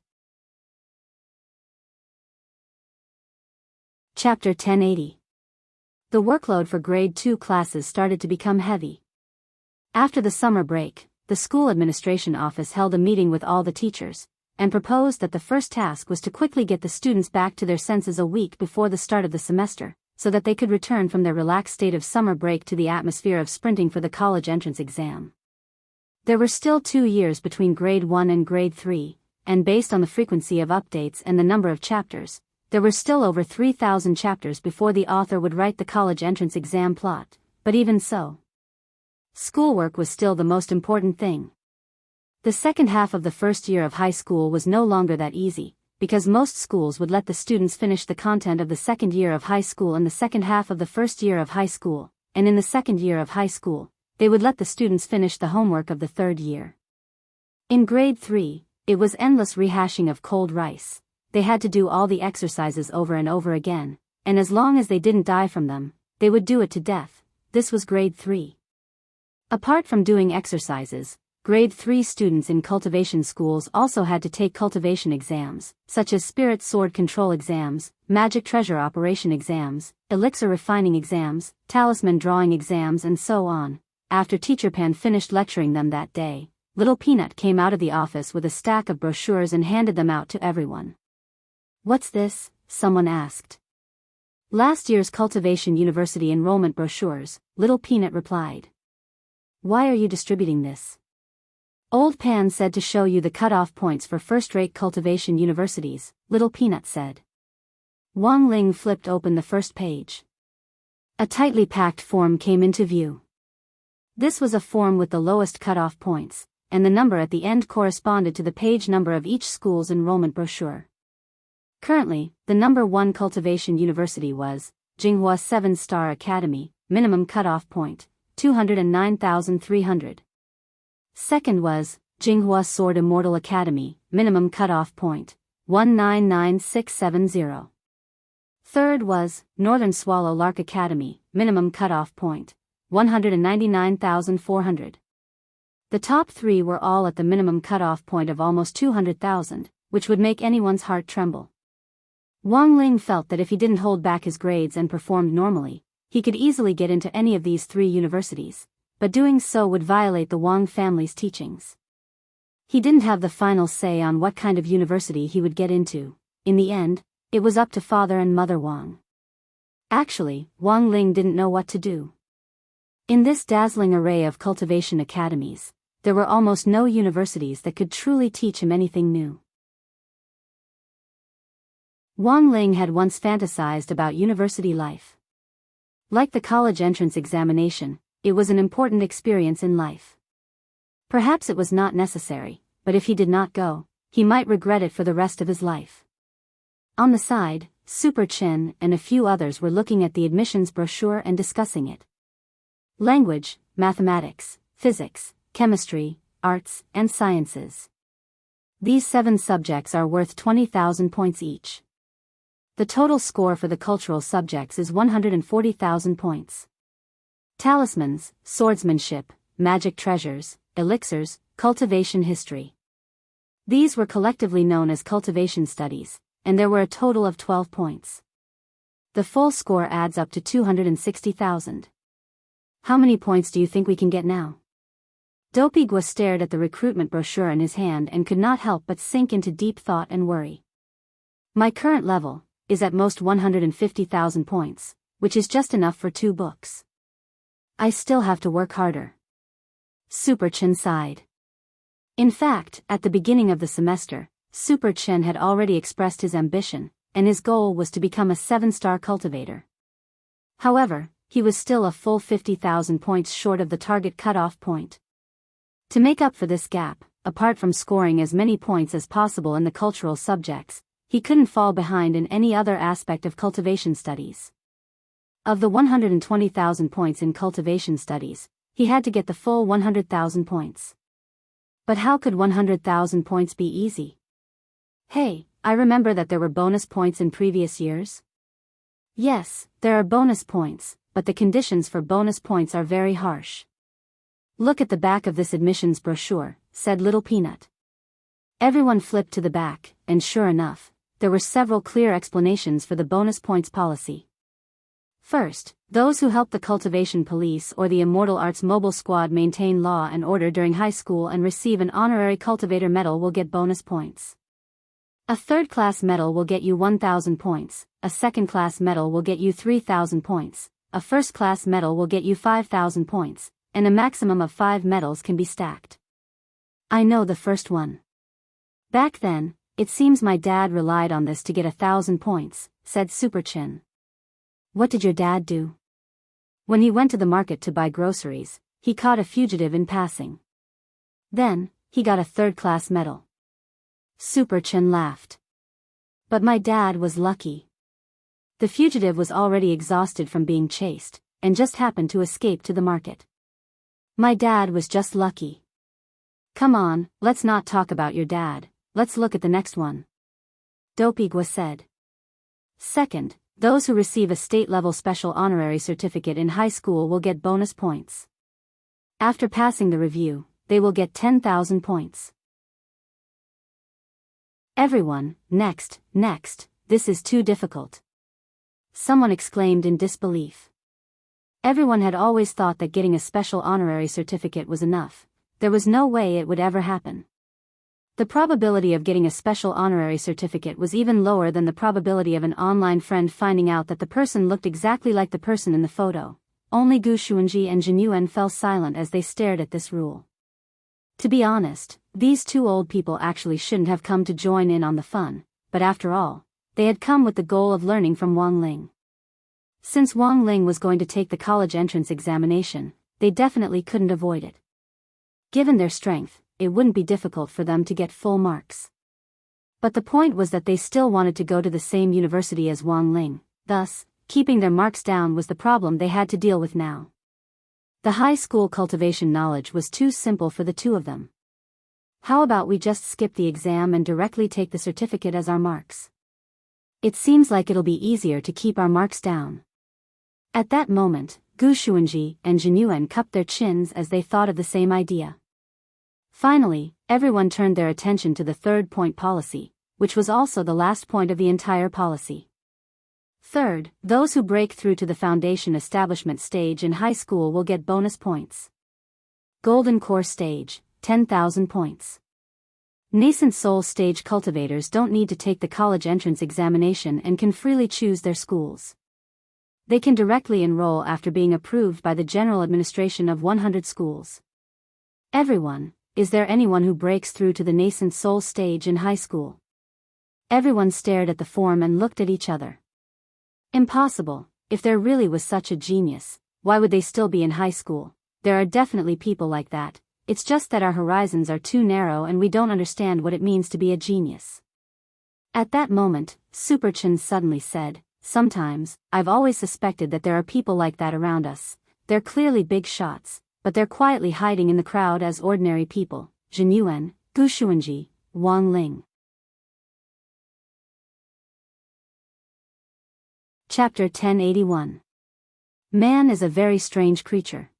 Chapter 1080. The workload for grade 2 classes started to become heavy. After the summer break, the school administration office held a meeting with all the teachers, and proposed that the first task was to quickly get the students back to their senses a week before the start of the semester, so that they could return from their relaxed state of summer break to the atmosphere of sprinting for the college entrance exam. There were still 2 years between grade 1 and grade 3, and based on the frequency of updates and the number of chapters, there were still over 3,000 chapters before the author would write the college entrance exam plot. But even so, schoolwork was still the most important thing. The second half of the first year of high school was no longer that easy, because most schools would let the students finish the content of the second year of high school in the second half of the first year of high school, and in the second year of high school, they would let the students finish the homework of the third year. In grade 3, it was endless rehashing of cold rice. They had to do all the exercises over and over again, and as long as they didn't die from them, they would do it to death. This was grade 3. Apart from doing exercises, grade 3 students in cultivation schools also had to take cultivation exams, such as spirit sword control exams, magic treasure operation exams, elixir refining exams, talisman drawing exams, and so on. After Teacher Pan finished lecturing them that day, Little Peanut came out of the office with a stack of brochures and handed them out to everyone. "What's this?" someone asked. "Last year's Cultivation University enrollment brochures," Little Peanut replied. "Why are you distributing this?" "Old Pan said to show you the cutoff points for first-rate cultivation universities," Little Peanut said. Wang Ling flipped open the first page. A tightly packed form came into view. This was a form with the lowest cutoff points, and the number at the end corresponded to the page number of each school's enrollment brochure. Currently, the number 1 cultivation university was Jinghua 7-Star Academy, minimum cutoff point, 209,300. Second was Jinghua Sword Immortal Academy, minimum cutoff point, 199670. Third was Northern Swallow Lark Academy, minimum cutoff point, 199,400. The top 3 were all at the minimum cutoff point of almost 200,000, which would make anyone's heart tremble. Wang Ling felt that if he didn't hold back his grades and performed normally, he could easily get into any of these 3 universities, but doing so would violate the Wang family's teachings. He didn't have the final say on what kind of university he would get into. In the end, it was up to Father and Mother Wang. Actually, Wang Ling didn't know what to do. In this dazzling array of cultivation academies, there were almost no universities that could truly teach him anything new. Wang Ling had once fantasized about university life. Like the college entrance examination, it was an important experience in life. Perhaps it was not necessary, but if he did not go, he might regret it for the rest of his life. On the side, Super Chin and a few others were looking at the admissions brochure and discussing it. Language, mathematics, physics, chemistry, arts, and sciences. These 7 subjects are worth 20,000 points each. The total score for the cultural subjects is 140,000 points. Talismans, swordsmanship, magic treasures, elixirs, cultivation history. These were collectively known as cultivation studies, and there were a total of 12 points. The full score adds up to 260,000. "How many points do you think we can get now?" Dopey Gua stared at the recruitment brochure in his hand and could not help but sink into deep thought and worry. "My current level is at most 150,000 points, which is just enough for 2 books. I still have to work harder." Super Chin sighed. In fact, at the beginning of the semester, Super Chin had already expressed his ambition, and his goal was to become a 7-star cultivator. However, he was still a full 50,000 points short of the target cutoff point. To make up for this gap, apart from scoring as many points as possible in the cultural subjects, he couldn't fall behind in any other aspect of cultivation studies. Of the 120,000 points in cultivation studies, he had to get the full 100,000 points. But how could 100,000 points be easy? "Hey, I remember that there were bonus points in previous years." "Yes, there are bonus points, but the conditions for bonus points are very harsh." "Look at the back of this admissions brochure," said Little Peanut. Everyone flipped to the back, and sure enough, there were several clear explanations for the bonus points policy. First, those who help the cultivation police or the Immortal Arts Mobile Squad maintain law and order during high school and receive an honorary cultivator medal will get bonus points. A third-class medal will get you 1,000 points, a second-class medal will get you 3,000 points, a first-class medal will get you 5,000 points, and a maximum of 5 medals can be stacked. I know the first one. Back then, it seems my dad relied on this to get 1,000 points, said Super Chin. What did your dad do? When he went to the market to buy groceries, he caught a fugitive in passing. Then, he got a third-class medal. Super Chin laughed. But my dad was lucky. The fugitive was already exhausted from being chased, and just happened to escape to the market. My dad was just lucky. Come on, let's not talk about your dad, let's look at the next one. Dopigwa said. Second, those who receive a state-level special honorary certificate in high school will get bonus points. After passing the review, they will get 10,000 points. Everyone, next, this is too difficult. Someone exclaimed in disbelief. Everyone had always thought that getting a special honorary certificate was enough. There was no way it would ever happen. The probability of getting a special honorary certificate was even lower than the probability of an online friend finding out that the person looked exactly like the person in the photo. Only Gu Xuanji and Jin Yuan fell silent as they stared at this rule. To be honest, these two old people actually shouldn't have come to join in on the fun, but after all, they had come with the goal of learning from Wang Ling. Since Wang Ling was going to take the college entrance examination, they definitely couldn't avoid it. Given their strength, it wouldn't be difficult for them to get full marks. But the point was that they still wanted to go to the same university as Wang Ling, thus, keeping their marks down was the problem they had to deal with now. The high school cultivation knowledge was too simple for the two of them. How about we just skip the exam and directly take the certificate as our marks? It seems like it'll be easier to keep our marks down. At that moment, Gu Xuanji and Jin Yuan cupped their chins as they thought of the same idea. Finally, everyone turned their attention to the third-point policy, which was also the last point of the entire policy. Third, those who break through to the foundation establishment stage in high school will get bonus points. Golden Core Stage, 10,000 points. Nascent Soul Stage cultivators don't need to take the college entrance examination and can freely choose their schools. They can directly enroll after being approved by the General Administration of 100 schools. Everyone. Is there anyone who breaks through to the nascent soul stage in high school? Everyone stared at the form and looked at each other. Impossible. If there really was such a genius, why would they still be in high school? There are definitely people like that, it's just that our horizons are too narrow and we don't understand what it means to be a genius. At that moment, Super Chin suddenly said, sometimes, I've always suspected that there are people like that around us. They're clearly big shots, but they're quietly hiding in the crowd as ordinary people. Jin Yuan, Gu Xuanji, Wang Ling. Chapter 1081. Man is a very strange creature.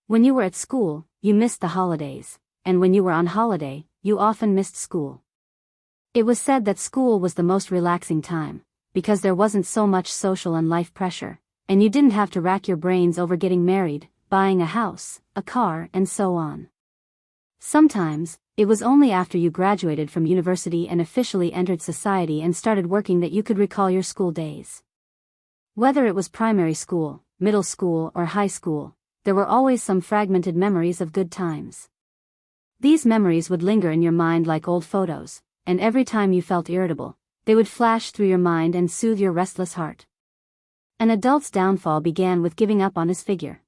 When you were at school, you missed the holidays, and when you were on holiday, you often missed school. It was said that school was the most relaxing time, because there wasn't so much social and life pressure, and you didn't have to rack your brains over getting married, buying a house, a car, and so on. Sometimes, it was only after you graduated from university and officially entered society and started working that you could recall your school days. Whether it was primary school, middle school, or high school, there were always some fragmented memories of good times. These memories would linger in your mind like old photos, and every time you felt irritable, they would flash through your mind and soothe your restless heart. An adult's downfall began with giving up on his figure.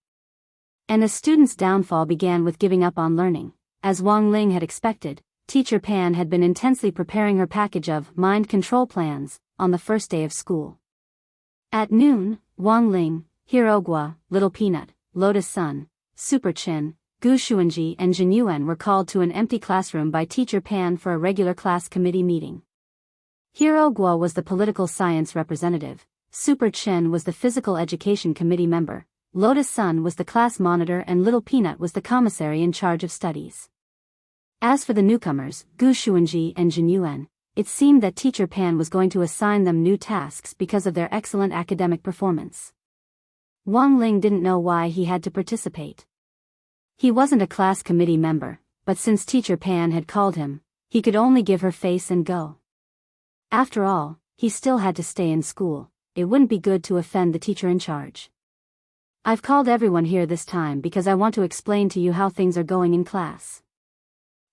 And a student's downfall began with giving up on learning. As Wang Ling had expected, Teacher Pan had been intensely preparing her package of mind control plans on the first day of school. At noon, Wang Ling, Hirogwa, Little Peanut, Lotus Sun, Super Chin, Gu Xuanji and Jin Yuan were called to an empty classroom by Teacher Pan for a regular class committee meeting. Hirogwa was the political science representative, Super Chin was the physical education committee member, Lotus Sun was the class monitor and Little Peanut was the commissary in charge of studies. As for the newcomers, Gu Xuanji and Jin Yuan, it seemed that Teacher Pan was going to assign them new tasks because of their excellent academic performance. Wang Ling didn't know why he had to participate. He wasn't a class committee member, but since Teacher Pan had called him, he could only give her face and go. After all, he still had to stay in school. It wouldn't be good to offend the teacher in charge. I've called everyone here this time because I want to explain to you how things are going in class.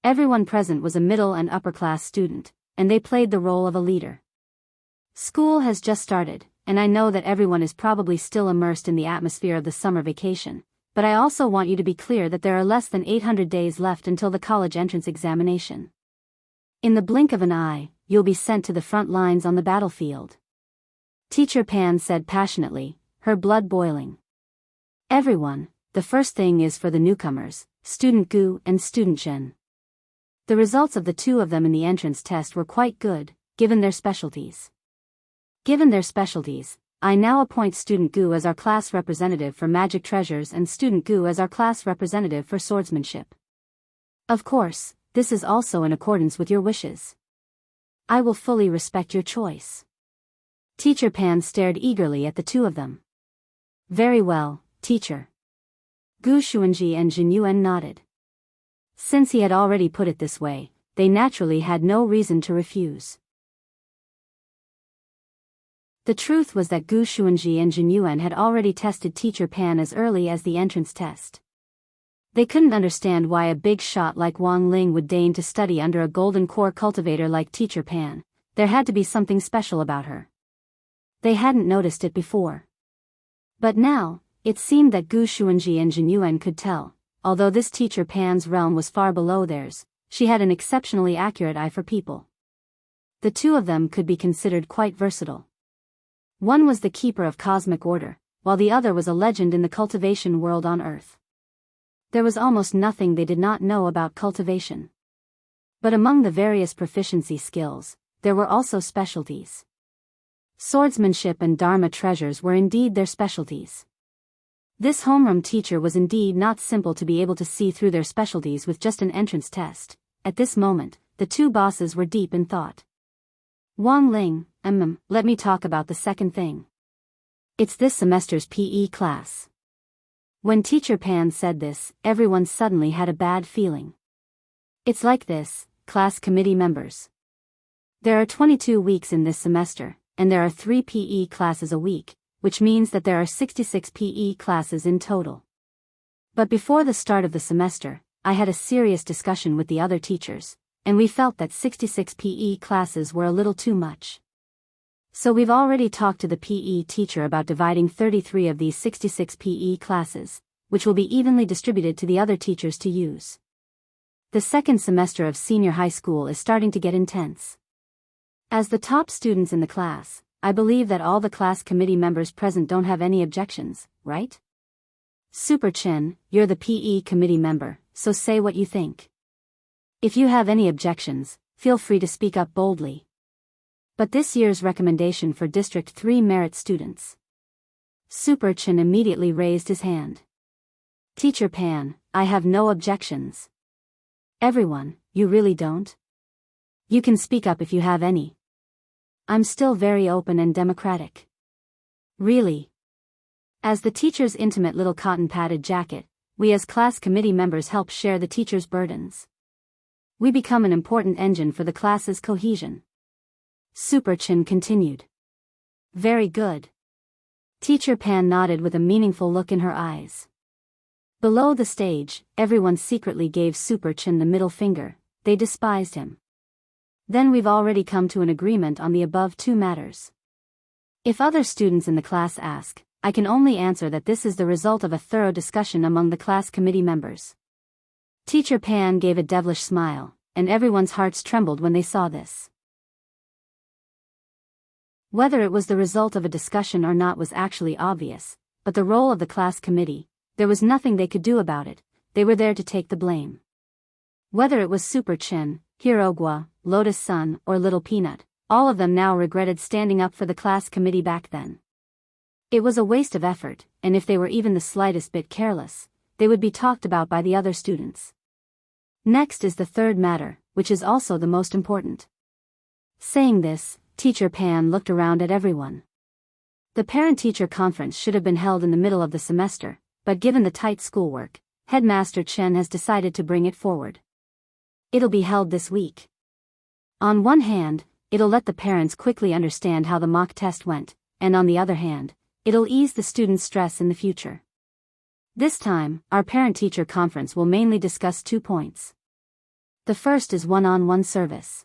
Everyone present was a middle and upper class student, and they played the role of a leader. School has just started, and I know that everyone is probably still immersed in the atmosphere of the summer vacation, but I also want you to be clear that there are less than 800 days left until the college entrance examination. In the blink of an eye, you'll be sent to the front lines on the battlefield. Teacher Pan said passionately, her blood boiling. Everyone, the first thing is for the newcomers, Student Gu and Student Chen. The results of the two of them in the entrance test were quite good, given their specialties. I now appoint Student Gu as our class representative for Magic Treasures and Student Gu as our class representative for Swordsmanship. Of course, this is also in accordance with your wishes. I will fully respect your choice. Teacher Pan stared eagerly at the two of them. Very well, teacher. Gu Xuanji and Jin Yuan nodded. Since he had already put it this way, they naturally had no reason to refuse. The truth was that Gu Xuanji and Jin Yuan had already tested Teacher Pan as early as the entrance test. They couldn't understand why a big shot like Wang Ling would deign to study under a golden core cultivator like Teacher Pan. There had to be something special about her. They hadn't noticed it before. But now, it seemed that Gu Xuanji and Jin Yuan could tell. Although this Teacher Pan's realm was far below theirs, she had an exceptionally accurate eye for people. The two of them could be considered quite versatile. One was the keeper of cosmic order, while the other was a legend in the cultivation world on Earth. There was almost nothing they did not know about cultivation. But among the various proficiency skills, there were also specialties. Swordsmanship and Dharma treasures were indeed their specialties. This homeroom teacher was indeed not simple to be able to see through their specialties with just an entrance test. At this moment, the two bosses were deep in thought. Wang Ling, let me talk about the second thing. It's this semester's PE class. When Teacher Pan said this, everyone suddenly had a bad feeling. It's like this, class committee members. There are 22 weeks in this semester, and there are 3 PE classes a week, which means that there are 66 PE classes in total. But before the start of the semester, I had a serious discussion with the other teachers, and we felt that 66 PE classes were a little too much. So we've already talked to the PE teacher about dividing 33 of these 66 PE classes, which will be evenly distributed to the other teachers to use. The second semester of senior high school is starting to get intense. As the top students in the class, I believe that all the class committee members present don't have any objections, right? Super Chen, you're the PE committee member, so say what you think. If you have any objections, feel free to speak up boldly. But this year's recommendation for District 3 merit students. Super Chen immediately raised his hand. Teacher Pan, I have no objections. Everyone, you really don't? You can speak up if you have any. I'm still very open and democratic. Really? As the teacher's intimate little cotton-padded jacket, we as class committee members help share the teacher's burdens. We become an important engine for the class's cohesion. Super Chen continued. Very good. Teacher Pan nodded with a meaningful look in her eyes. Below the stage, everyone secretly gave Super Chen the middle finger. They despised him. Then we've already come to an agreement on the above two matters. If other students in the class ask, I can only answer that this is the result of a thorough discussion among the class committee members. Teacher Pan gave a devilish smile, and everyone's hearts trembled when they saw this. Whether it was the result of a discussion or not was actually obvious, but the role of the class committee, there was nothing they could do about it. They were there to take the blame. Whether it was Super Chen, Hirogwa, Lotus Sun, or Little Peanut, all of them now regretted standing up for the class committee back then. It was a waste of effort, and if they were even the slightest bit careless, they would be talked about by the other students. Next is the third matter, which is also the most important. Saying this, Teacher Pan looked around at everyone. The parent-teacher conference should have been held in the middle of the semester, but given the tight schoolwork, Headmaster Chen has decided to bring it forward. It'll be held this week. On one hand, it'll let the parents quickly understand how the mock test went, and on the other hand, it'll ease the students' stress in the future. This time, our parent-teacher conference will mainly discuss 2 points. The first is one-on-one service.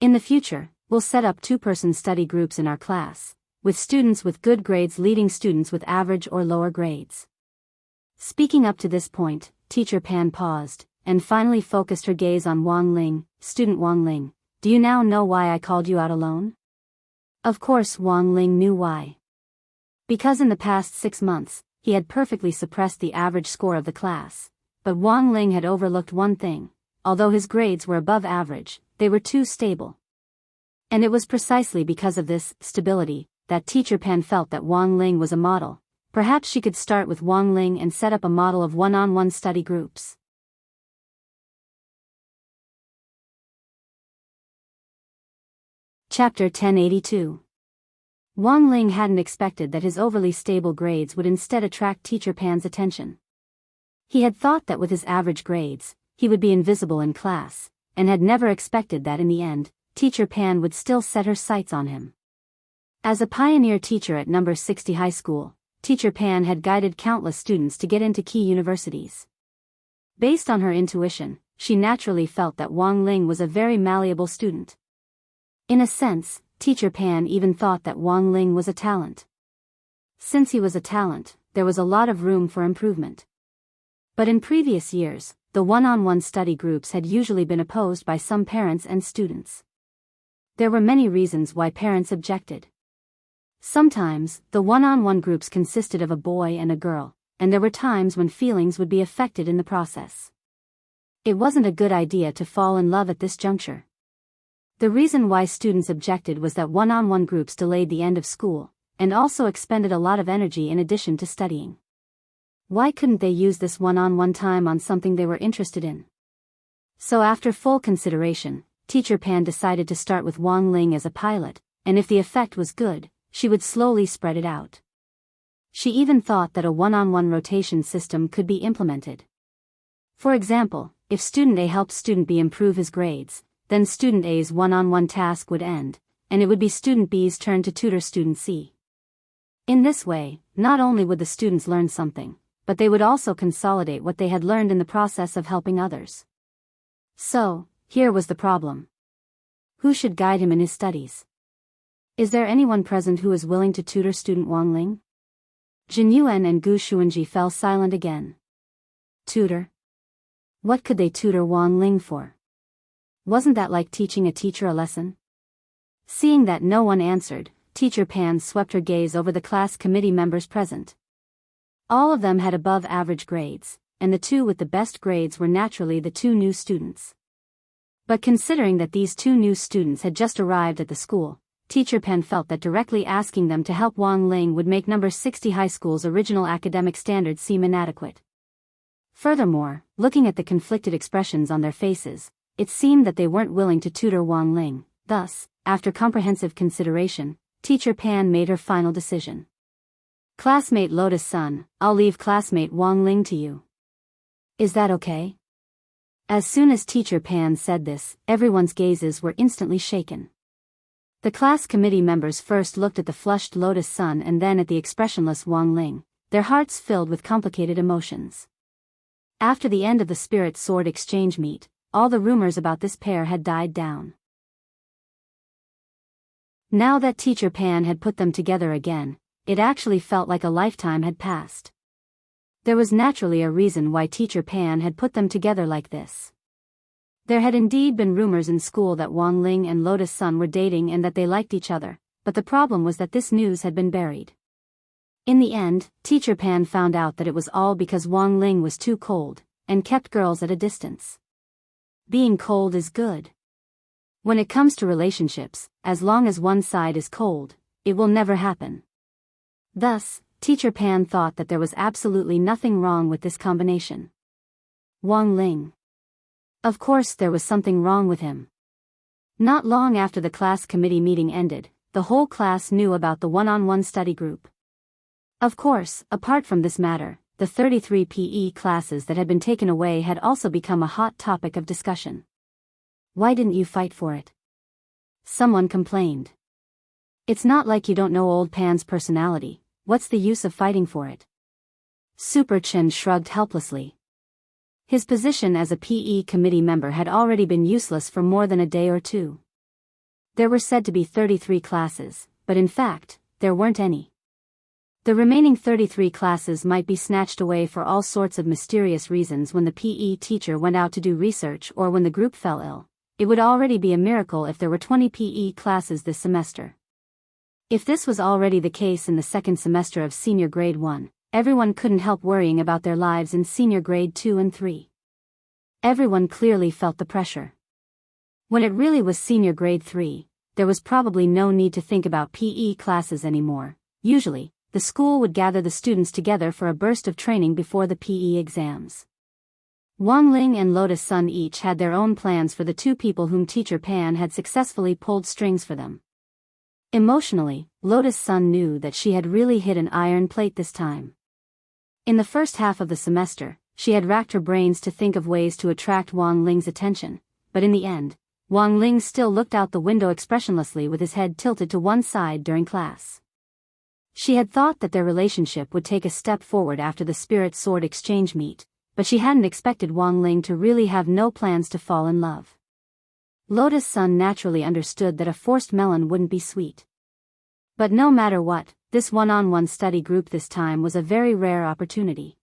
In the future, we'll set up 2-person study groups in our class, with students with good grades leading students with average or lower grades. Speaking up to this point, Teacher Pan paused, and finally focused her gaze on Wang Ling. Student Wang Ling, do you now know why I called you out alone? Of course Wang Ling knew why. Because in the past 6 months, he had perfectly suppressed the average score of the class. But Wang Ling had overlooked one thing: although his grades were above average, they were too stable. And it was precisely because of this stability that Teacher Pan felt that Wang Ling was a model. Perhaps she could start with Wang Ling and set up a model of one-on-one study groups. Chapter 1082. Wang Ling hadn't expected that his overly stable grades would instead attract Teacher Pan's attention. He had thought that with his average grades, he would be invisible in class, and had never expected that in the end, Teacher Pan would still set her sights on him. As a pioneer teacher at number 60 high school, Teacher Pan had guided countless students to get into key universities. Based on her intuition, she naturally felt that Wang Ling was a very malleable student. In a sense, Teacher Pan even thought that Wang Ling was a talent. Since he was a talent, there was a lot of room for improvement. But in previous years, the one-on-one study groups had usually been opposed by some parents and students. There were many reasons why parents objected. Sometimes, the one-on-one groups consisted of a boy and a girl, and there were times when feelings would be affected in the process. It wasn't a good idea to fall in love at this juncture. The reason why students objected was that one-on-one groups delayed the end of school, and also expended a lot of energy in addition to studying. Why couldn't they use this one-on-one time on something they were interested in? So after full consideration, Teacher Pan decided to start with Wang Ling as a pilot, and if the effect was good, she would slowly spread it out. She even thought that a one-on-one rotation system could be implemented. For example, if student A helped student B improve his grades, then student A's one-on-one task would end, and it would be student B's turn to tutor student C. In this way, not only would the students learn something, but they would also consolidate what they had learned in the process of helping others. So, here was the problem. Who should guide him in his studies? Is there anyone present who is willing to tutor student Wang Ling? Jin Yuan and Gu Xuanji fell silent again. Tutor? What could they tutor Wang Ling for? Wasn't that like teaching a teacher a lesson? Seeing that no one answered, Teacher Pan swept her gaze over the class committee members present. All of them had above average grades, and the two with the best grades were naturally the two new students. But considering that these two new students had just arrived at the school, Teacher Pan felt that directly asking them to help Wang Ling would make number 60 high school's original academic standards seem inadequate. Furthermore, looking at the conflicted expressions on their faces, it seemed that they weren't willing to tutor Wang Ling. Thus, after comprehensive consideration, Teacher Pan made her final decision. Classmate Lotus Sun, I'll leave classmate Wang Ling to you. Is that okay? As soon as Teacher Pan said this, everyone's gazes were instantly shaken. The class committee members first looked at the flushed Lotus Sun and then at the expressionless Wang Ling, their hearts filled with complicated emotions. After the end of the Spirit Sword exchange meet, all the rumors about this pair had died down. Now that Teacher Pan had put them together again, it actually felt like a lifetime had passed. There was naturally a reason why Teacher Pan had put them together like this. There had indeed been rumors in school that Wang Ling and Lotus Sun were dating and that they liked each other, but the problem was that this news had been buried. In the end, Teacher Pan found out that it was all because Wang Ling was too cold, and kept girls at a distance. Being cold is good. When it comes to relationships, as long as one side is cold, it will never happen. Thus, Teacher Pan thought that there was absolutely nothing wrong with this combination. Wang Ling. Of course there was something wrong with him. Not long after the class committee meeting ended, the whole class knew about the one-on-one study group. Of course, apart from this matter, the 33 PE classes that had been taken away had also become a hot topic of discussion. Why didn't you fight for it? Someone complained. It's not like you don't know old Pan's personality, what's the use of fighting for it? Super Chen shrugged helplessly. His position as a PE committee member had already been useless for more than a day or two. There were said to be 33 classes, but in fact, there weren't any. The remaining 33 classes might be snatched away for all sorts of mysterious reasons when the PE teacher went out to do research or when the group fell ill. It would already be a miracle if there were 20 PE classes this semester. If this was already the case in the second semester of senior grade 1, everyone couldn't help worrying about their lives in senior grade 2 and 3. Everyone clearly felt the pressure. When it really was senior grade 3, there was probably no need to think about PE classes anymore. Usually, the school would gather the students together for a burst of training before the PE exams. Wang Ling and Lotus Sun each had their own plans for the two people whom Teacher Pan had successfully pulled strings for them. Emotionally, Lotus Sun knew that she had really hit an iron plate this time. In the first half of the semester, she had racked her brains to think of ways to attract Wang Ling's attention, but in the end, Wang Ling still looked out the window expressionlessly with his head tilted to one side during class. She had thought that their relationship would take a step forward after the Spirit Sword exchange meet, but she hadn't expected Wang Ling to really have no plans to fall in love. Lotus Sun naturally understood that a forced melon wouldn't be sweet. But no matter what, this one-on-one study group this time was a very rare opportunity.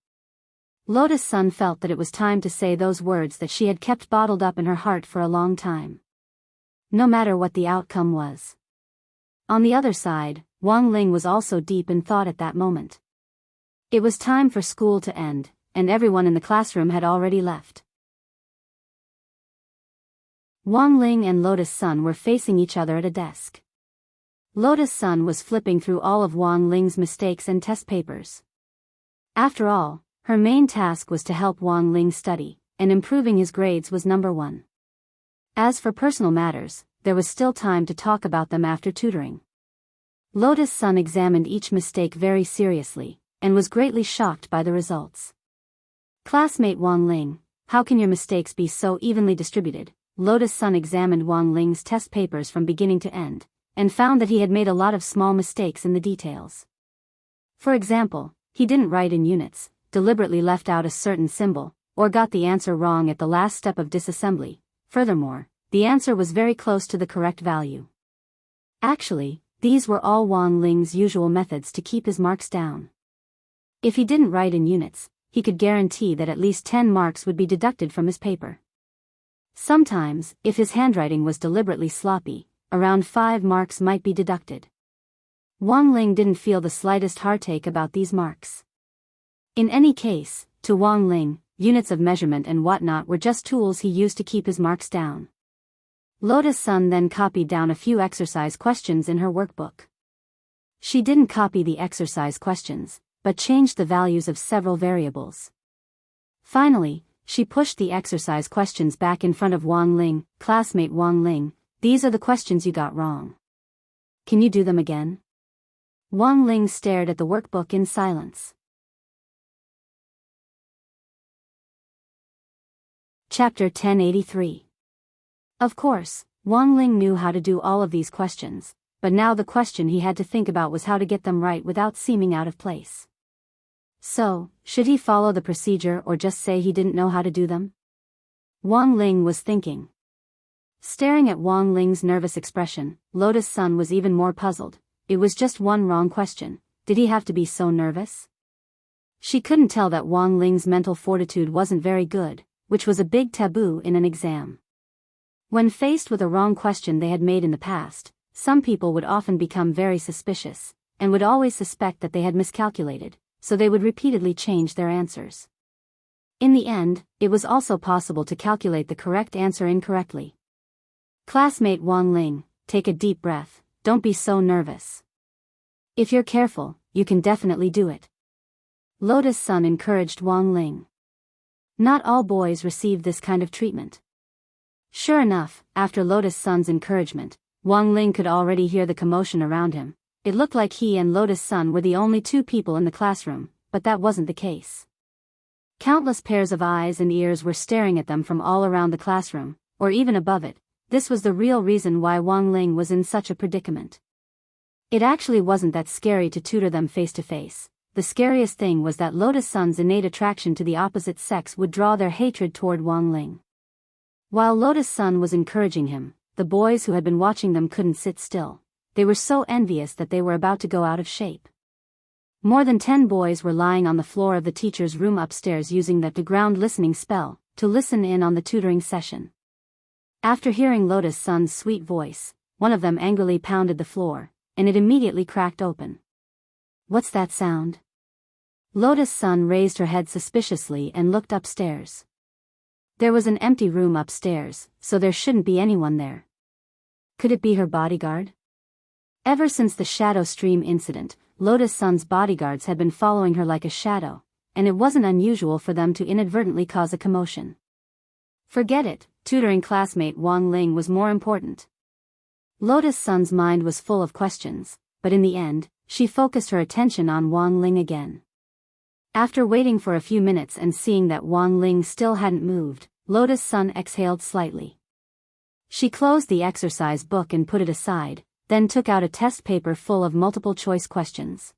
Lotus Sun felt that it was time to say those words that she had kept bottled up in her heart for a long time. No matter what the outcome was. On the other side, Wang Ling was also deep in thought at that moment. It was time for school to end, and everyone in the classroom had already left. Wang Ling and Lotus Sun were facing each other at a desk. Lotus Sun was flipping through all of Wang Ling's mistakes and test papers. After all, her main task was to help Wang Ling study, and improving his grades was number one. As for personal matters, there was still time to talk about them after tutoring. Lotus Sun examined each mistake very seriously, and was greatly shocked by the results. Classmate Wang Ling, how can your mistakes be so evenly distributed? Lotus Sun examined Wang Ling's test papers from beginning to end, and found that he had made a lot of small mistakes in the details. For example, he didn't write in units, deliberately left out a certain symbol, or got the answer wrong at the last step of disassembly. Furthermore, the answer was very close to the correct value. Actually, these were all Wang Ling's usual methods to keep his marks down. If he didn't write in units, he could guarantee that at least 10 marks would be deducted from his paper. Sometimes, if his handwriting was deliberately sloppy, around 5 marks might be deducted. Wang Ling didn't feel the slightest heartache about these marks. In any case, to Wang Ling, units of measurement and whatnot were just tools he used to keep his marks down. Lotus Sun then copied down a few exercise questions in her workbook. She didn't copy the exercise questions, but changed the values of several variables. Finally, she pushed the exercise questions back in front of Wang Ling. Classmate Wang Ling, these are the questions you got wrong. Can you do them again? Wang Ling stared at the workbook in silence. Chapter 1083. Of course, Wang Ling knew how to do all of these questions, but now the question he had to think about was how to get them right without seeming out of place. So, should he follow the procedure or just say he didn't know how to do them? Wang Ling was thinking. Staring at Wang Ling's nervous expression, Lotus Sun was even more puzzled. It was just one wrong question. Did he have to be so nervous? She couldn't tell that Wang Ling's mental fortitude wasn't very good, which was a big taboo in an exam. When faced with a wrong question they had made in the past, some people would often become very suspicious, and would always suspect that they had miscalculated, so they would repeatedly change their answers. In the end, it was also possible to calculate the correct answer incorrectly. Classmate Wang Ling, take a deep breath, don't be so nervous. If you're careful, you can definitely do it. Lotus Sun encouraged Wang Ling. Not all boys received this kind of treatment. Sure enough, after Lotus Sun's encouragement, Wang Ling could already hear the commotion around him. It looked like he and Lotus Sun were the only two people in the classroom, but that wasn't the case. Countless pairs of eyes and ears were staring at them from all around the classroom, or even above it. This was the real reason why Wang Ling was in such a predicament. It actually wasn't that scary to tutor them face to face. The scariest thing was that Lotus Sun's innate attraction to the opposite sex would draw their hatred toward Wang Ling. While Lotus Sun was encouraging him, the boys who had been watching them couldn't sit still. they were so envious that they were about to go out of shape. More than 10 boys were lying on the floor of the teacher's room upstairs using the ground listening spell to listen in on the tutoring session. After hearing Lotus Sun's sweet voice, one of them angrily pounded the floor, and it immediately cracked open. "What's that sound?" Lotus Sun raised her head suspiciously and looked upstairs. There was an empty room upstairs, so there shouldn't be anyone there. Could it be her bodyguard? Ever since the Shadow Stream incident, Lotus Sun's bodyguards had been following her like a shadow, and it wasn't unusual for them to inadvertently cause a commotion. Forget it, tutoring classmate Wang Ling was more important. Lotus Sun's mind was full of questions, but in the end, she focused her attention on Wang Ling again. After waiting for a few minutes and seeing that Wang Ling still hadn't moved, Lotus Sun exhaled slightly. She closed the exercise book and put it aside, then took out a test paper full of multiple-choice questions.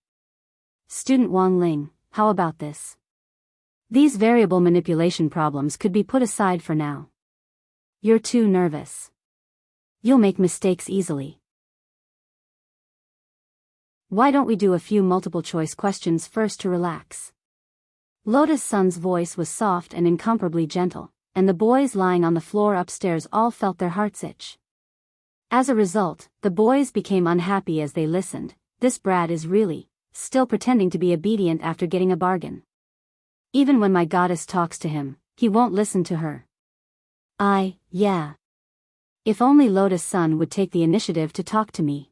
"Student Wang Ling, how about this? These variable manipulation problems could be put aside for now. You're too nervous. You'll make mistakes easily. Why don't we do a few multiple-choice questions first to relax?" Lotus Sun's voice was soft and incomparably gentle, and the boys lying on the floor upstairs all felt their hearts itch. As a result, the boys became unhappy as they listened. This brat is really still pretending to be obedient after getting a bargain. Even when my goddess talks to him, he won't listen to her. Yeah. If only Lotus Sun would take the initiative to talk to me.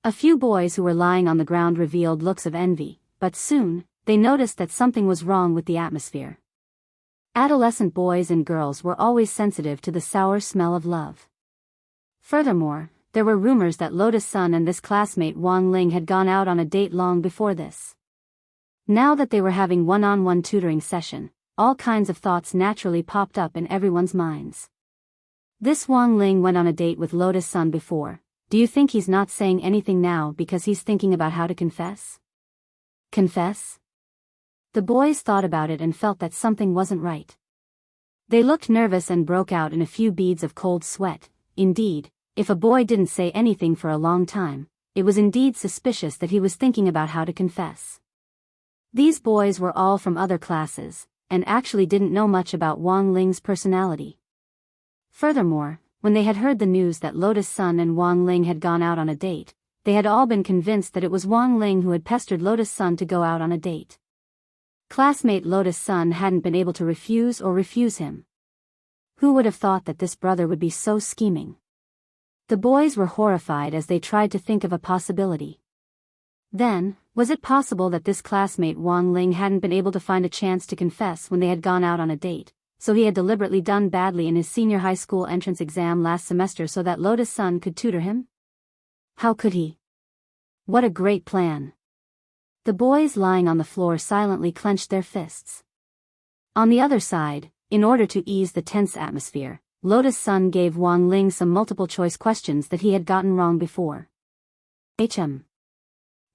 A few boys who were lying on the ground revealed looks of envy, but soon, they noticed that something was wrong with the atmosphere. Adolescent boys and girls were always sensitive to the sour smell of love. Furthermore, there were rumors that Lotus Sun and this classmate Wang Ling had gone out on a date long before this. Now that they were having one-on-one tutoring session, all kinds of thoughts naturally popped up in everyone's minds. This Wang Ling went on a date with Lotus Sun before. Do you think he's not saying anything now because he's thinking about how to confess? Confess? The boys thought about it and felt that something wasn't right. They looked nervous and broke out in a few beads of cold sweat. Indeed, if a boy didn't say anything for a long time, it was indeed suspicious that he was thinking about how to confess. These boys were all from other classes, and actually didn't know much about Wang Ling's personality. Furthermore, when they had heard the news that Lotus Sun and Wang Ling had gone out on a date, they had all been convinced that it was Wang Ling who had pestered Lotus Sun to go out on a date. Classmate Lotus Sun hadn't been able to refuse him. Who would have thought that this brother would be so scheming? The boys were horrified as they tried to think of a possibility. Then, was it possible that this classmate Wang Ling hadn't been able to find a chance to confess when they had gone out on a date, so he had deliberately done badly in his senior high school entrance exam last semester so that Lotus Sun could tutor him? How could he? What a great plan! The boys lying on the floor silently clenched their fists. On the other side, in order to ease the tense atmosphere, Lotus Sun gave Wang Ling some multiple-choice questions that he had gotten wrong before.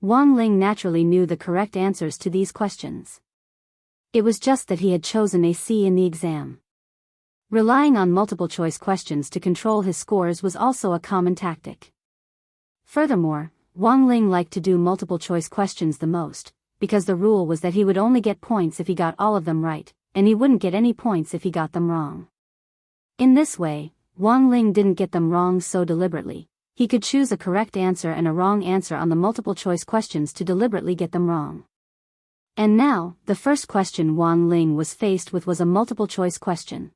Wang Ling naturally knew the correct answers to these questions. It was just that he had chosen a C in the exam. Relying on multiple-choice questions to control his scores was also a common tactic. Furthermore, Wang Ling liked to do multiple-choice questions the most, because the rule was that he would only get points if he got all of them right, and he wouldn't get any points if he got them wrong. In this way, Wang Ling didn't get them wrong so deliberately. He could choose a correct answer and a wrong answer on the multiple-choice questions to deliberately get them wrong. And now, the first question Wang Ling was faced with was a multiple-choice question.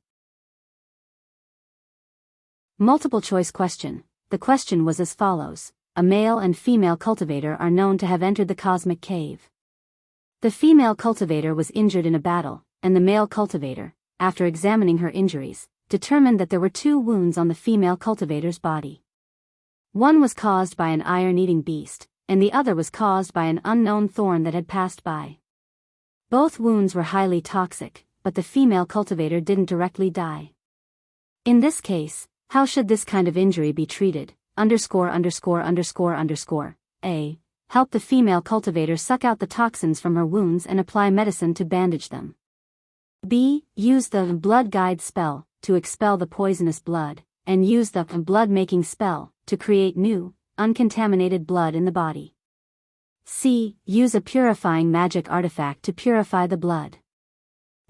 Multiple-choice question. The question was as follows. A male and female cultivator are known to have entered the cosmic cave. The female cultivator was injured in a battle, and the male cultivator, after examining her injuries, determined that there were 2 wounds on the female cultivator's body. One was caused by an iron-eating beast, and the other was caused by an unknown thorn that had passed by. Both wounds were highly toxic, but the female cultivator didn't directly die. In this case, how should this kind of injury be treated? A. Help the female cultivator suck out the toxins from her wounds and apply medicine to bandage them. B. Use the blood guide spell to expel the poisonous blood, and use the blood-making spell to create new, uncontaminated blood in the body. C. Use a purifying magic artifact to purify the blood.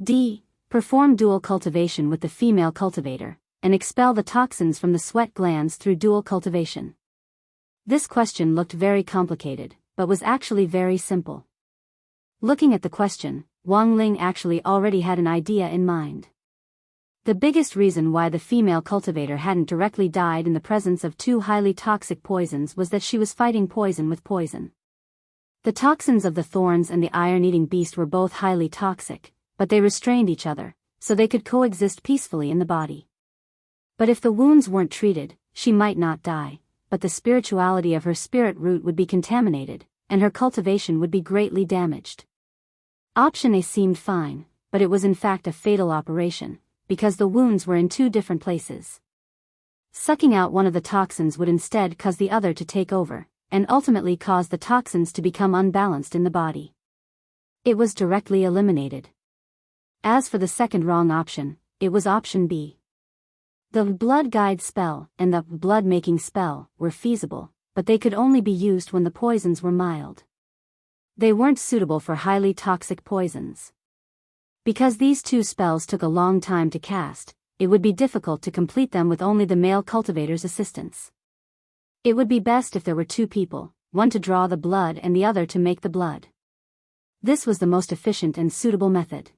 D. Perform dual cultivation with the female cultivator, and expel the toxins from the sweat glands through dual cultivation. This question looked very complicated, but was actually very simple. Looking at the question, Wang Ling actually already had an idea in mind. The biggest reason why the female cultivator hadn't directly died in the presence of two highly toxic poisons was that she was fighting poison with poison. The toxins of the thorns and the iron-eating beast were both highly toxic, but they restrained each other, so they could coexist peacefully in the body. But if the wounds weren't treated, she might not die, but the spirituality of her spirit root would be contaminated, and her cultivation would be greatly damaged. Option A seemed fine, but it was in fact a fatal operation, because the wounds were in two different places. Sucking out one of the toxins would instead cause the other to take over, and ultimately cause the toxins to become unbalanced in the body. It was directly eliminated. As for the second wrong option, it was option B. The blood guide spell and the blood-making spell were feasible, but they could only be used when the poisons were mild. They weren't suitable for highly toxic poisons. Because these two spells took a long time to cast, it would be difficult to complete them with only the male cultivator's assistance. It would be best if there were two people, one to draw the blood and the other to make the blood. This was the most efficient and suitable method.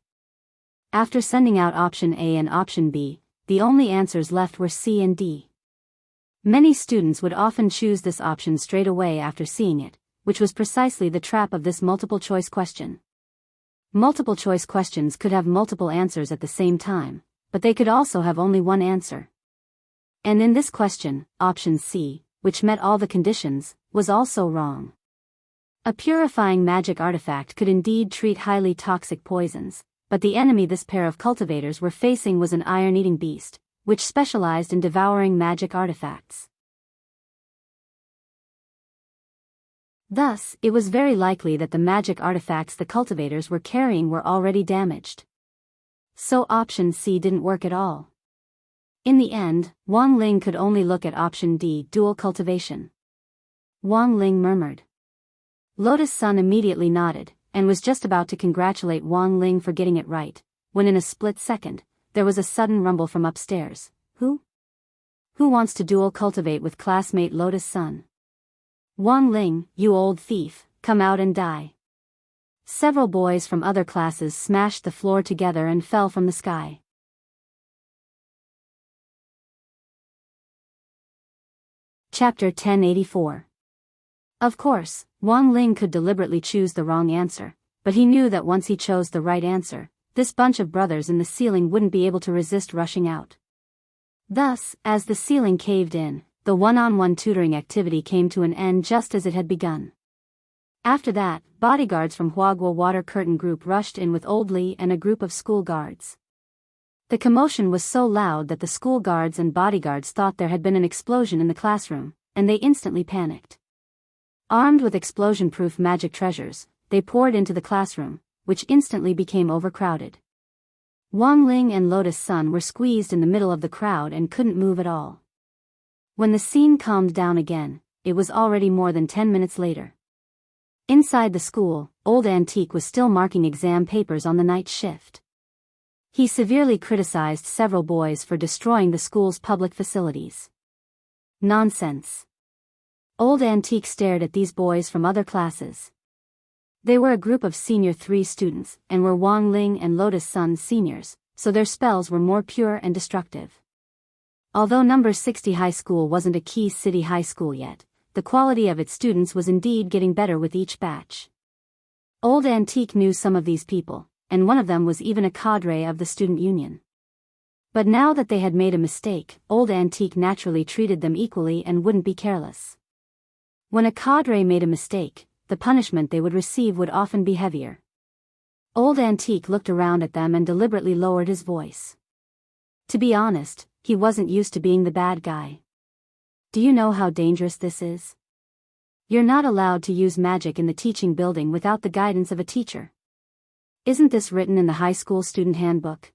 After sending out option A and option B, the only answers left were C and D. Many students would often choose this option straight away after seeing it, which was precisely the trap of this multiple-choice question. Multiple-choice questions could have multiple answers at the same time, but they could also have only one answer. And in this question, option C, which met all the conditions, was also wrong. A purifying magic artifact could indeed treat highly toxic poisons, but the enemy this pair of cultivators were facing was an iron-eating beast, which specialized in devouring magic artifacts. Thus, it was very likely that the magic artifacts the cultivators were carrying were already damaged. So option C didn't work at all. In the end, Wang Ling could only look at option D, dual cultivation. Wang Ling murmured. Lotus Sun immediately nodded, and was just about to congratulate Wang Ling for getting it right, when in a split second, there was a sudden rumble from upstairs. Who? Who wants to dual cultivate with classmate Lotus Sun? Wang Ling, you old thief, come out and die. Several boys from other classes smashed the floor together and fell from the sky. Chapter 1084. Of course, Wang Ling could deliberately choose the wrong answer, but he knew that once he chose the right answer, this bunch of brothers in the ceiling wouldn't be able to resist rushing out. Thus, as the ceiling caved in, the one-on-one tutoring activity came to an end just as it had begun. After that, bodyguards from Huagua Water Curtain Group rushed in with Old Li and a group of school guards. The commotion was so loud that the school guards and bodyguards thought there had been an explosion in the classroom, and they instantly panicked. Armed with explosion-proof magic treasures, they poured into the classroom, which instantly became overcrowded. Wang Ling and Lotus Sun were squeezed in the middle of the crowd and couldn't move at all. When the scene calmed down again, it was already more than 10 minutes later. Inside the school, Old Antique was still marking exam papers on the night shift. He severely criticized several boys for destroying the school's public facilities. Nonsense. Old Antique stared at these boys from other classes. They were a group of Senior 3 students, and were Wang Ling and Lotus Sun's seniors, so their spells were more pure and destructive. Although number 60 high school wasn't a key city high school yet, the quality of its students was indeed getting better with each batch. Old Antique knew some of these people, and one of them was even a cadre of the student union. But now that they had made a mistake, Old Antique naturally treated them equally and wouldn't be careless. When a cadre made a mistake, the punishment they would receive would often be heavier. Old Antique looked around at them and deliberately lowered his voice. To be honest, he wasn't used to being the bad guy. Do you know how dangerous this is? You're not allowed to use magic in the teaching building without the guidance of a teacher. Isn't this written in the high school student handbook?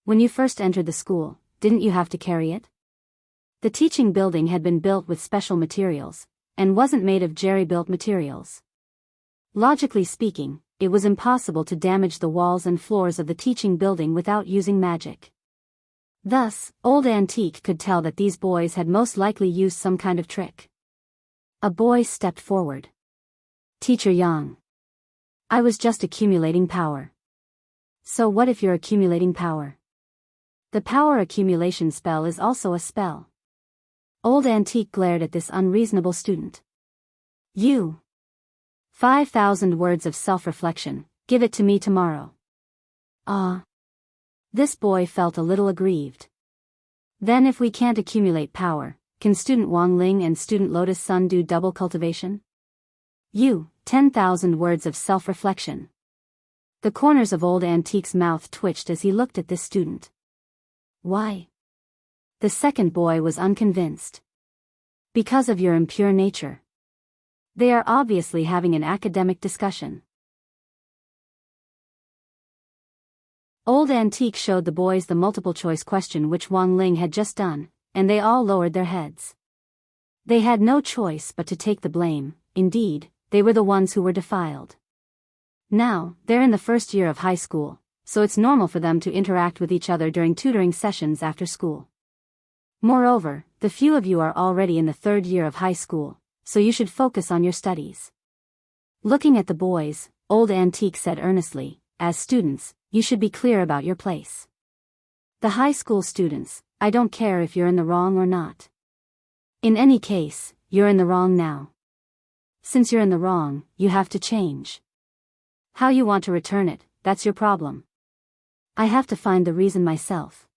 When you first entered the school, didn't you have to carry it? The teaching building had been built with special materials, and wasn't made of jerry-built materials. Logically speaking, it was impossible to damage the walls and floors of the teaching building without using magic. Thus, Old Antique could tell that these boys had most likely used some kind of trick. A boy stepped forward. "Teacher Yang. I was just accumulating power." "So what if you're accumulating power?" "The power accumulation spell is also a spell." Old Antique glared at this unreasonable student. "You. 5,000 words of self-reflection, give it to me tomorrow." "Ah." This boy felt a little aggrieved. "Then if we can't accumulate power, can student Wang Ling and student Lotus Sun do double cultivation?" "You, 10,000 words of self-reflection." The corners of Old Antique's mouth twitched as he looked at this student. "Why?" The second boy was unconvinced. "Because of your impure nature." They are obviously having an academic discussion. Old Antique showed the boys the multiple-choice question which Wang Ling had just done, and they all lowered their heads. They had no choice but to take the blame. Indeed, they were the ones who were defiled. Now, they're in the first year of high school, so it's normal for them to interact with each other during tutoring sessions after school. Moreover, the few of you are already in the third year of high school, so you should focus on your studies. Looking at the boys, Old Antique said earnestly, "As students, you should be clear about your place. The high school students, I don't care if you're in the wrong or not. In any case, you're in the wrong now. Since you're in the wrong, you have to change. How you want to return it, that's your problem. I have to find the reason myself."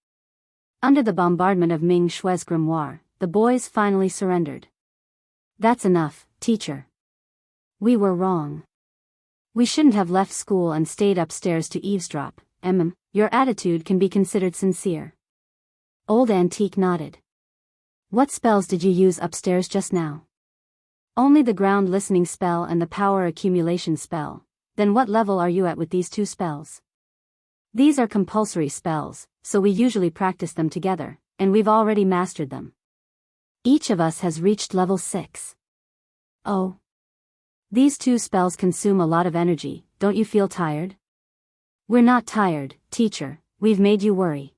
Under the bombardment of Ming Shui's grimoire, the boys finally surrendered. "That's enough, teacher. We were wrong. We shouldn't have left school and stayed upstairs to eavesdrop. Your attitude can be considered sincere." Old Antique nodded. "What spells did you use upstairs just now?" "Only the ground listening spell and the power accumulation spell." "Then what level are you at with these two spells?" "These are compulsory spells, so we usually practice them together, and we've already mastered them. Each of us has reached level 6. "Oh. These two spells consume a lot of energy, don't you feel tired?" "We're not tired, teacher, we've made you worry.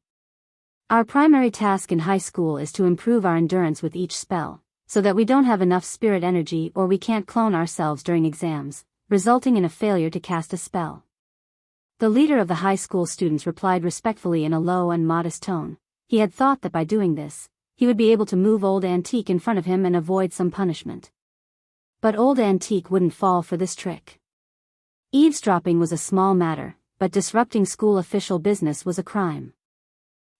Our primary task in high school is to improve our endurance with each spell, so that we don't have enough spirit energy or we can't clone ourselves during exams, resulting in a failure to cast a spell." The leader of the high school students replied respectfully in a low and modest tone. He had thought that by doing this, he would be able to move Old Antique in front of him and avoid some punishment. But Old Antique wouldn't fall for this trick. Eavesdropping was a small matter, but disrupting school official business was a crime.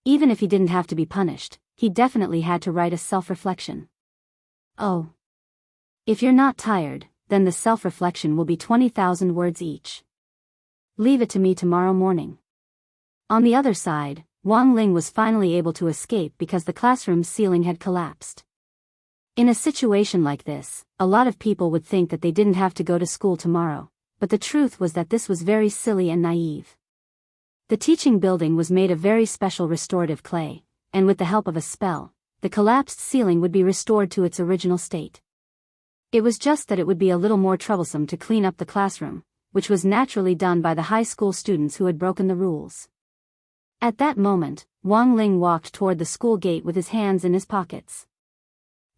Even if he didn't have to be punished, he definitely had to write a self-reflection. "Oh. If you're not tired, then the self-reflection will be 20,000 words each. Leave it to me tomorrow morning." On the other side, Wang Ling was finally able to escape because the classroom's ceiling had collapsed. In a situation like this, a lot of people would think that they didn't have to go to school tomorrow, but the truth was that this was very silly and naive. The teaching building was made of very special restorative clay, and with the help of a spell, the collapsed ceiling would be restored to its original state. It was just that it would be a little more troublesome to clean up the classroom, which was naturally done by the high school students who had broken the rules. At that moment, Wang Ling walked toward the school gate with his hands in his pockets.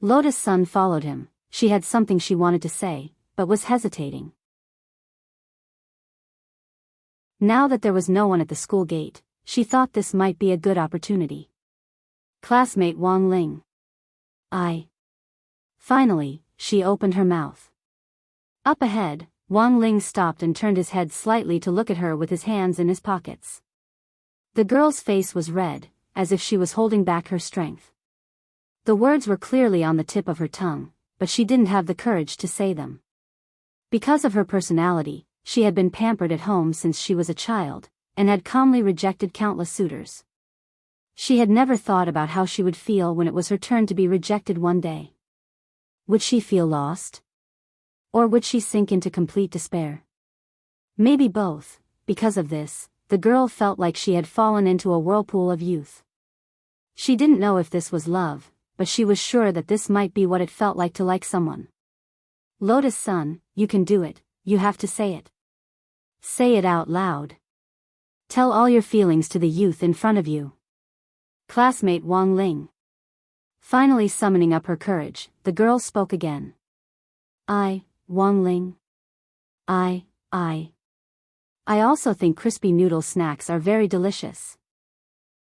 Lotus Sun followed him. She had something she wanted to say, but was hesitating. Now that there was no one at the school gate, she thought this might be a good opportunity. "Classmate Wang Ling." Finally, she opened her mouth. Up ahead, Wang Ling stopped and turned his head slightly to look at her with his hands in his pockets. The girl's face was red, as if she was holding back her strength. The words were clearly on the tip of her tongue, but she didn't have the courage to say them. Because of her personality, she had been pampered at home since she was a child, and had calmly rejected countless suitors. She had never thought about how she would feel when it was her turn to be rejected one day. Would she feel lost? Or would she sink into complete despair? Maybe both. Because of this, the girl felt like she had fallen into a whirlpool of youth. She didn't know if this was love, but she was sure that this might be what it felt like to like someone. Lotus-san, you can do it, you have to say it. Say it out loud. Tell all your feelings to the youth in front of you. Classmate Wang Ling. Finally summoning up her courage, the girl spoke again. Wang Ling. I also think crispy noodle snacks are very delicious.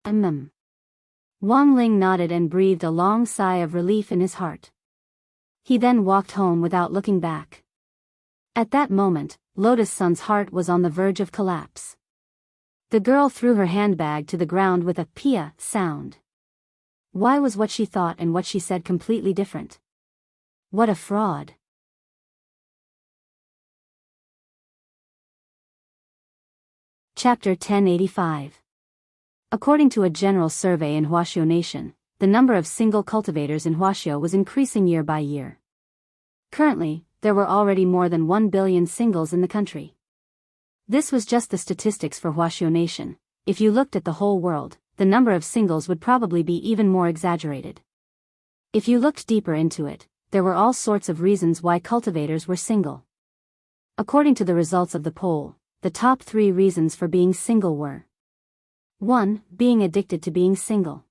Wang Ling nodded and breathed a long sigh of relief in his heart. He then walked home without looking back. At that moment, Lotus-san's heart was on the verge of collapse. The girl threw her handbag to the ground with a pia sound. Why was what she thought and what she said completely different? What a fraud. Chapter 1085. According to a general survey in Huaxiao Nation, the number of single cultivators in Huaxiao was increasing year by year. Currently, there were already more than 1 billion singles in the country. This was just the statistics for Huaxiao Nation. If you looked at the whole world, the number of singles would probably be even more exaggerated. If you looked deeper into it, there were all sorts of reasons why cultivators were single. According to the results of the poll, the top 3 reasons for being single were: 1. Being addicted to being single.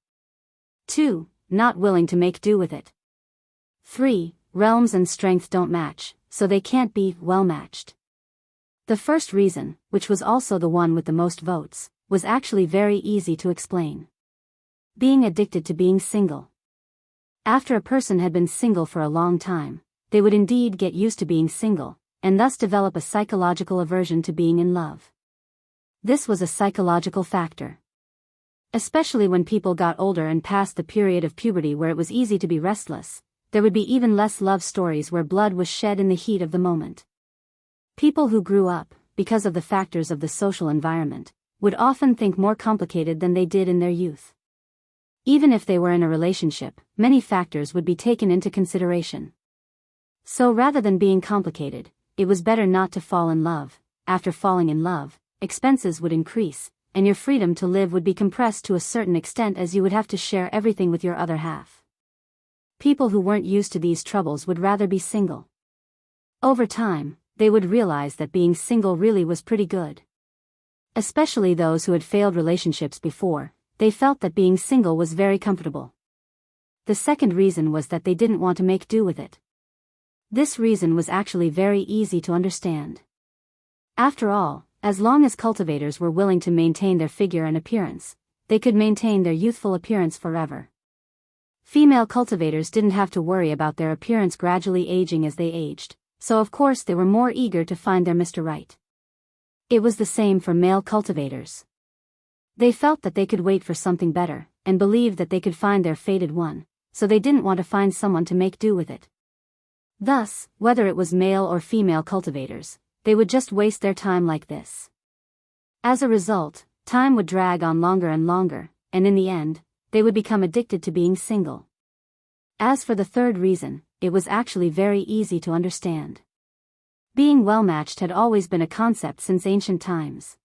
2. Not willing to make do with it. 3. Realms and strength don't match, so they can't be well matched. The first reason, which was also the one with the most votes, was actually very easy to explain. Being addicted to being single. After a person had been single for a long time, they would indeed get used to being single, and thus develop a psychological aversion to being in love. This was a psychological factor. Especially when people got older and past the period of puberty where it was easy to be restless, there would be even less love stories where blood was shed in the heat of the moment. People who grew up, because of the factors of the social environment, would often think more complicated than they did in their youth. Even if they were in a relationship, many factors would be taken into consideration. So rather than being complicated, it was better not to fall in love. After falling in love, expenses would increase, and your freedom to live would be compressed to a certain extent as you would have to share everything with your other half. People who weren't used to these troubles would rather be single. Over time, they would realize that being single really was pretty good. Especially those who had failed relationships before, they felt that being single was very comfortable. The second reason was that they didn't want to make do with it. This reason was actually very easy to understand. After all, as long as cultivators were willing to maintain their figure and appearance, they could maintain their youthful appearance forever. Female cultivators didn't have to worry about their appearance gradually aging as they aged, so of course they were more eager to find their Mr. Right. It was the same for male cultivators. They felt that they could wait for something better, and believed that they could find their fated one, so they didn't want to find someone to make do with it. Thus, whether it was male or female cultivators, they would just waste their time like this. As a result, time would drag on longer and longer, and in the end, they would become addicted to being single. As for the third reason, it was actually very easy to understand. Being well-matched had always been a concept since ancient times.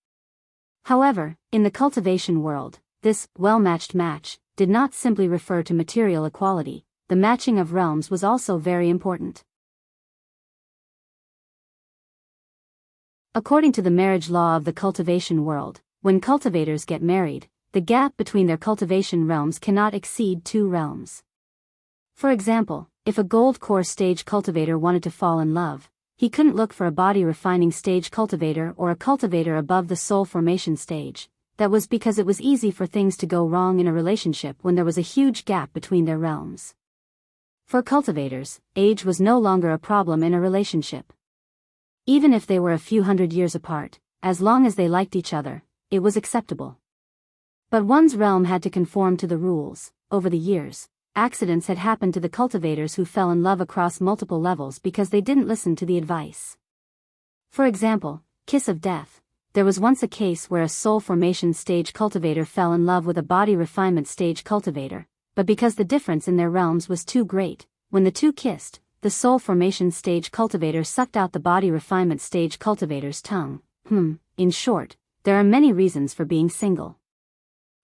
However, in the cultivation world, this well-matched match did not simply refer to material equality. The matching of realms was also very important. According to the marriage law of the cultivation world, when cultivators get married, the gap between their cultivation realms cannot exceed 2 realms. For example, if a gold core stage cultivator wanted to fall in love, he couldn't look for a body refining stage cultivator or a cultivator above the soul formation stage. That was because it was easy for things to go wrong in a relationship when there was a huge gap between their realms. For cultivators, age was no longer a problem in a relationship. Even if they were a few hundred years apart, as long as they liked each other, it was acceptable. But one's realm had to conform to the rules. Over the years, accidents had happened to the cultivators who fell in love across multiple levels because they didn't listen to the advice. For example, kiss of death. There was once a case where a soul formation stage cultivator fell in love with a body refinement stage cultivator, but because the difference in their realms was too great, when the two kissed, the soul formation stage cultivator sucked out the body refinement stage cultivator's tongue. In short, there are many reasons for being single.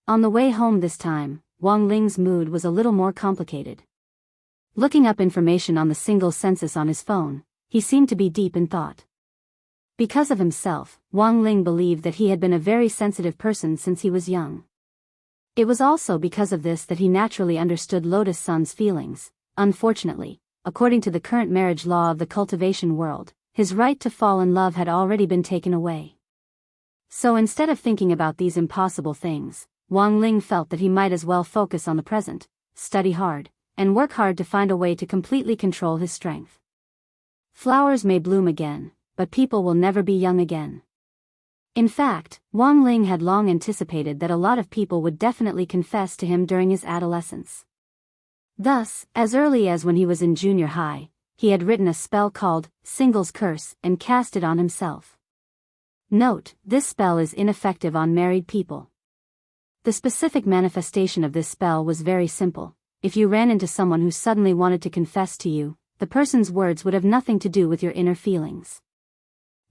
On the way home this time, Wang Ling's mood was a little more complicated. Looking up information on the singles census on his phone, he seemed to be deep in thought. Because of himself, Wang Ling believed that he had been a very sensitive person since he was young. It was also because of this that he naturally understood Lotus Sun's feelings. Unfortunately, according to the current marriage law of the cultivation world, his right to fall in love had already been taken away. So instead of thinking about these impossible things, Wang Ling felt that he might as well focus on the present, study hard, and work hard to find a way to completely control his strength. Flowers may bloom again, but people will never be young again. In fact, Wang Ling had long anticipated that a lot of people would definitely confess to him during his adolescence. Thus, as early as when he was in junior high, he had written a spell called Singles Curse and cast it on himself. Note, this spell is ineffective on married people. The specific manifestation of this spell was very simple. If you ran into someone who suddenly wanted to confess to you, the person's words would have nothing to do with your inner feelings.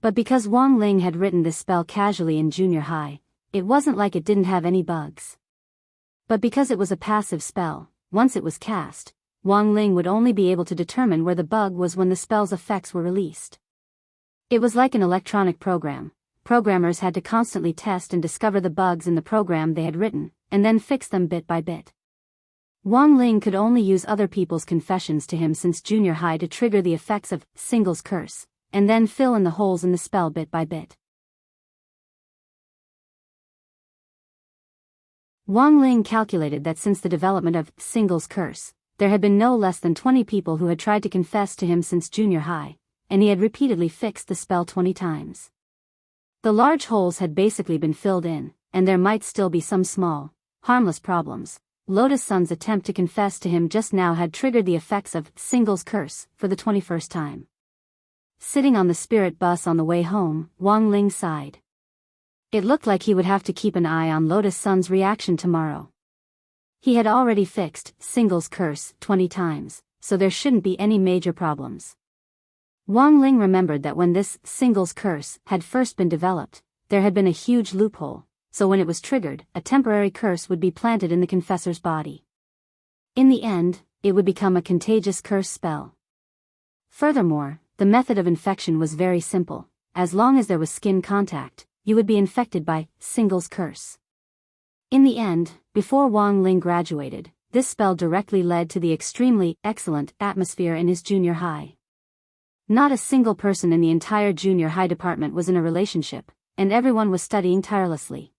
But because Wang Ling had written this spell casually in junior high, it wasn't like it didn't have any bugs. But because it was a passive spell, once it was cast, Wang Ling would only be able to determine where the bug was when the spell's effects were released. It was like an electronic program. Programmers had to constantly test and discover the bugs in the program they had written, and then fix them bit by bit. Wang Ling could only use other people's confessions to him since junior high to trigger the effects of Singles Curse, and then fill in the holes in the spell bit by bit. Wang Ling calculated that since the development of Singles Curse, there had been no less than 20 people who had tried to confess to him since junior high, and he had repeatedly fixed the spell 20 times. The large holes had basically been filled in, and there might still be some small, harmless problems. Lotus Sun's attempt to confess to him just now had triggered the effects of Singles Curse for the 21st time. Sitting on the spirit bus on the way home, Wang Ling sighed. It looked like he would have to keep an eye on Lotus Sun's reaction tomorrow. He had already fixed Singles Curse 20 times, so there shouldn't be any major problems. Wang Ling remembered that when this Singles Curse had first been developed, there had been a huge loophole, so when it was triggered, a temporary curse would be planted in the confessor's body. In the end, it would become a contagious curse spell. Furthermore, the method of infection was very simple. As long as there was skin contact, you would be infected by Singles Curse. In the end, before Wang Ling graduated, this spell directly led to the extremely excellent atmosphere in his junior high. Not a single person in the entire junior high department was in a relationship, and everyone was studying tirelessly.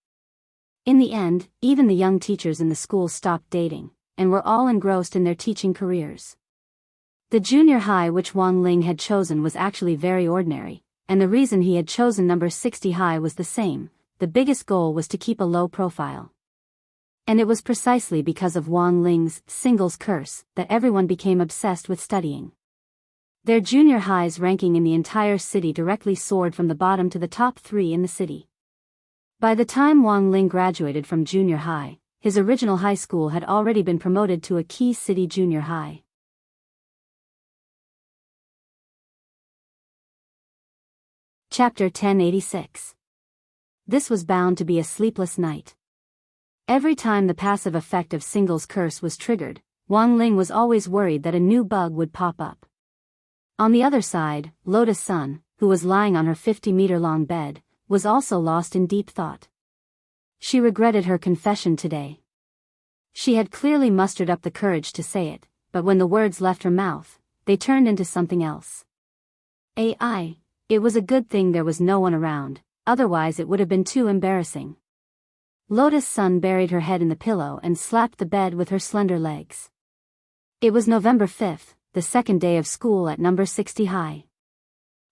In the end, even the young teachers in the school stopped dating, and were all engrossed in their teaching careers. The junior high which Wang Ling had chosen was actually very ordinary, and the reason he had chosen number 60 high was the same. The biggest goal was to keep a low profile. And it was precisely because of Wang Ling's Singles Curse that everyone became obsessed with studying. Their junior high's ranking in the entire city directly soared from the bottom to the top 3 in the city. By the time Wang Ling graduated from junior high, his original high school had already been promoted to a key city junior high. Chapter 1086. This was bound to be a sleepless night. Every time the passive effect of Singles Curse was triggered, Wang Ling was always worried that a new bug would pop up. On the other side, Lotus Sun, who was lying on her 50-meter-long bed, was also lost in deep thought. She regretted her confession today. She had clearly mustered up the courage to say it, but when the words left her mouth, they turned into something else. It was a good thing there was no one around, otherwise it would have been too embarrassing. Lotus Sun buried her head in the pillow and slapped the bed with her slender legs. It was November 5th, the second day of school at number 60 high.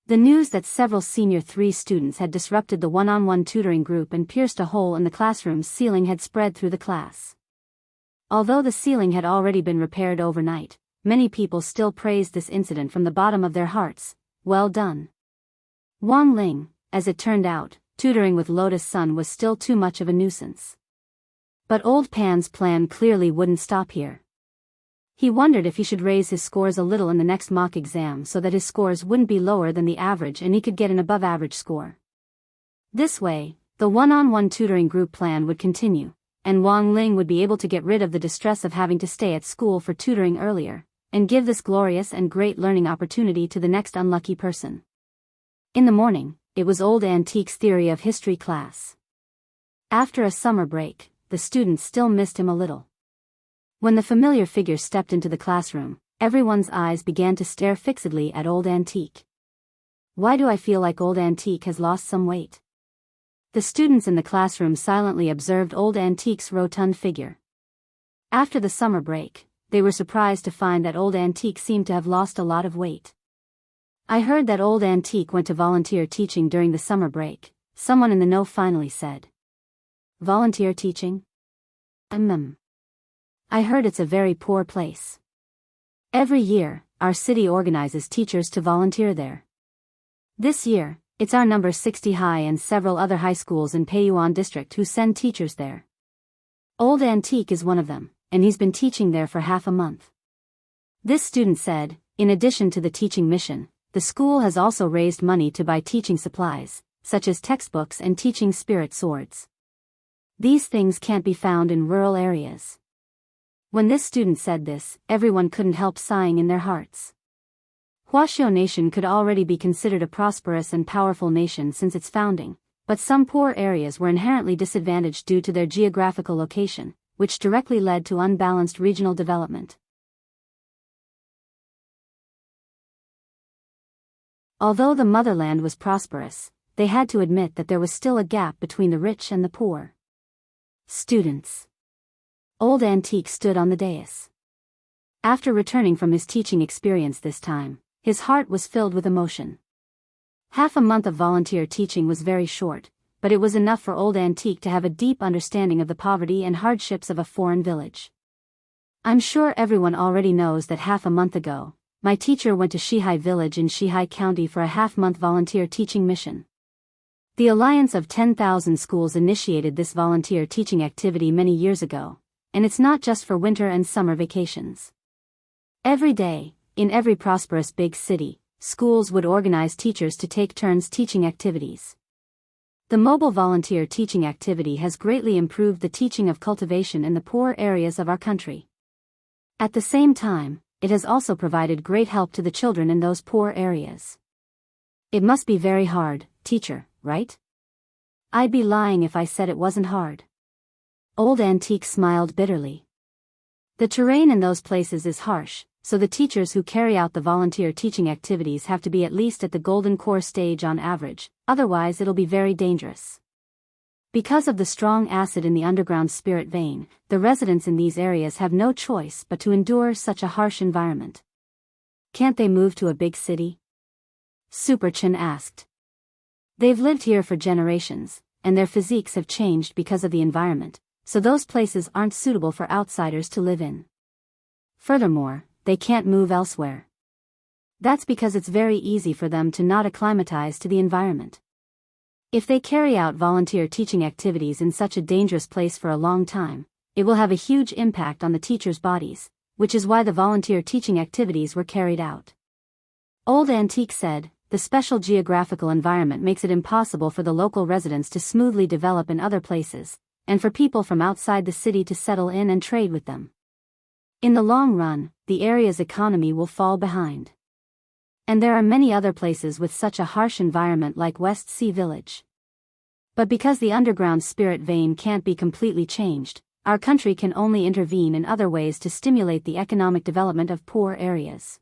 The news that several senior 3 students had disrupted the one-on-one tutoring group and pierced a hole in the classroom's ceiling had spread through the class. Although the ceiling had already been repaired overnight, many people still praised this incident from the bottom of their hearts. Well done. Wang Ling, as it turned out, tutoring with Lotus Sun was still too much of a nuisance. But Old Pan's plan clearly wouldn't stop here. He wondered if he should raise his scores a little in the next mock exam so that his scores wouldn't be lower than the average and he could get an above-average score. This way, the one-on-one tutoring group plan would continue, and Wang Ling would be able to get rid of the distress of having to stay at school for tutoring earlier, and give this glorious and great learning opportunity to the next unlucky person. In the morning, it was Old Antique's theory of history class. After a summer break, the students still missed him a little. When the familiar figure stepped into the classroom, everyone's eyes began to stare fixedly at Old Antique. Why do I feel like Old Antique has lost some weight? The students in the classroom silently observed Old Antique's rotund figure. After the summer break, they were surprised to find that Old Antique seemed to have lost a lot of weight. I heard that Old Antique went to volunteer teaching during the summer break, someone in the know finally said. Volunteer teaching? I heard it's a very poor place. Every year, our city organizes teachers to volunteer there. This year, it's our number 60 high and several other high schools in Peiyuan district who send teachers there. Old Antique is one of them, and he's been teaching there for half a month. This student said, in addition to the teaching mission, the school has also raised money to buy teaching supplies, such as textbooks and teaching spirit swords. These things can't be found in rural areas. When this student said this, everyone couldn't help sighing in their hearts. Huaxiao Nation could already be considered a prosperous and powerful nation since its founding, but some poor areas were inherently disadvantaged due to their geographical location, which directly led to unbalanced regional development. Although the motherland was prosperous, they had to admit that there was still a gap between the rich and the poor. Students. Old Antique stood on the dais. After returning from his teaching experience this time, his heart was filled with emotion. Half a month of volunteer teaching was very short, but it was enough for Old Antique to have a deep understanding of the poverty and hardships of a foreign village. I'm sure everyone already knows that half a month ago, my teacher went to Shihai village in Shihai County for a half-month volunteer teaching mission. The Alliance of 10,000 Schools initiated this volunteer teaching activity many years ago, and it's not just for winter and summer vacations. Every day, in every prosperous big city, schools would organize teachers to take turns teaching activities. The mobile volunteer teaching activity has greatly improved the teaching of cultivation in the poor areas of our country. At the same time, it has also provided great help to the children in those poor areas. It must be very hard, teacher, right? I'd be lying if I said it wasn't hard. Old Antique smiled bitterly. The terrain in those places is harsh, so the teachers who carry out the volunteer teaching activities have to be at least at the golden core stage on average, otherwise it'll be very dangerous. Because of the strong acid in the underground spirit vein, the residents in these areas have no choice but to endure such a harsh environment. Can't they move to a big city? Super Chen asked. They've lived here for generations, and their physiques have changed because of the environment, so those places aren't suitable for outsiders to live in. Furthermore, they can't move elsewhere. That's because it's very easy for them to not acclimatize to the environment. If they carry out volunteer teaching activities in such a dangerous place for a long time, it will have a huge impact on the teachers' bodies, which is why the volunteer teaching activities were carried out. Old Antique said, the special geographical environment makes it impossible for the local residents to smoothly develop in other places, and for people from outside the city to settle in and trade with them. In the long run, the area's economy will fall behind. And there are many other places with such a harsh environment like West Sea Village. But because the underground spirit vein can't be completely changed, our country can only intervene in other ways to stimulate the economic development of poor areas.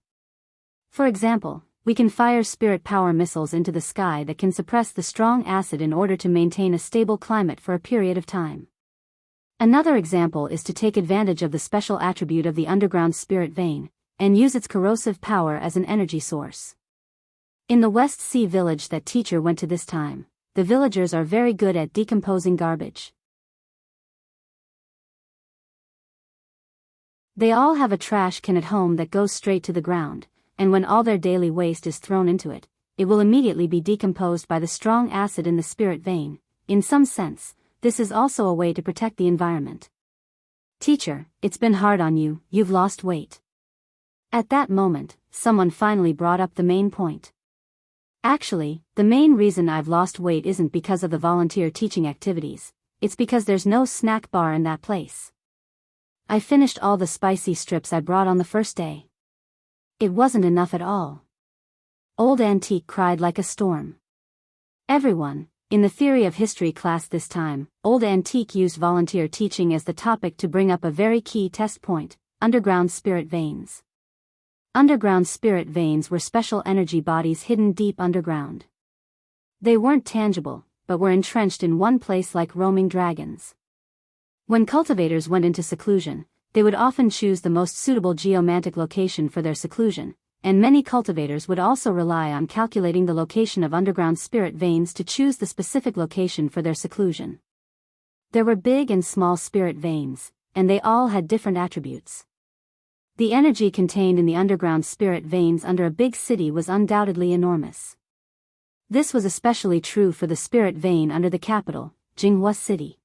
For example, we can fire spirit power missiles into the sky that can suppress the strong acid in order to maintain a stable climate for a period of time. Another example is to take advantage of the special attribute of the underground spirit vein, and use its corrosive power as an energy source. In the West Sea Village that teacher went to this time, the villagers are very good at decomposing garbage. They all have a trash can at home that goes straight to the ground, and when all their daily waste is thrown into it, it will immediately be decomposed by the strong acid in the spirit vein. In some sense, this is also a way to protect the environment. Teacher, it's been hard on you, you've lost weight. At that moment, someone finally brought up the main point. Actually, the main reason I've lost weight isn't because of the volunteer teaching activities, it's because there's no snack bar in that place. I finished all the spicy strips I brought on the first day. It wasn't enough at all. Old Antique cried like a storm. Everyone, in the theory of history class this time, Old Antique used volunteer teaching as the topic to bring up a very key test point: underground spirit veins. Underground spirit veins were special energy bodies hidden deep underground. They weren't tangible, but were entrenched in one place like roaming dragons. When cultivators went into seclusion, they would often choose the most suitable geomantic location for their seclusion, and many cultivators would also rely on calculating the location of underground spirit veins to choose the specific location for their seclusion. There were big and small spirit veins, and they all had different attributes. The energy contained in the underground spirit veins under a big city was undoubtedly enormous. This was especially true for the spirit vein under the capital, Jinghua City.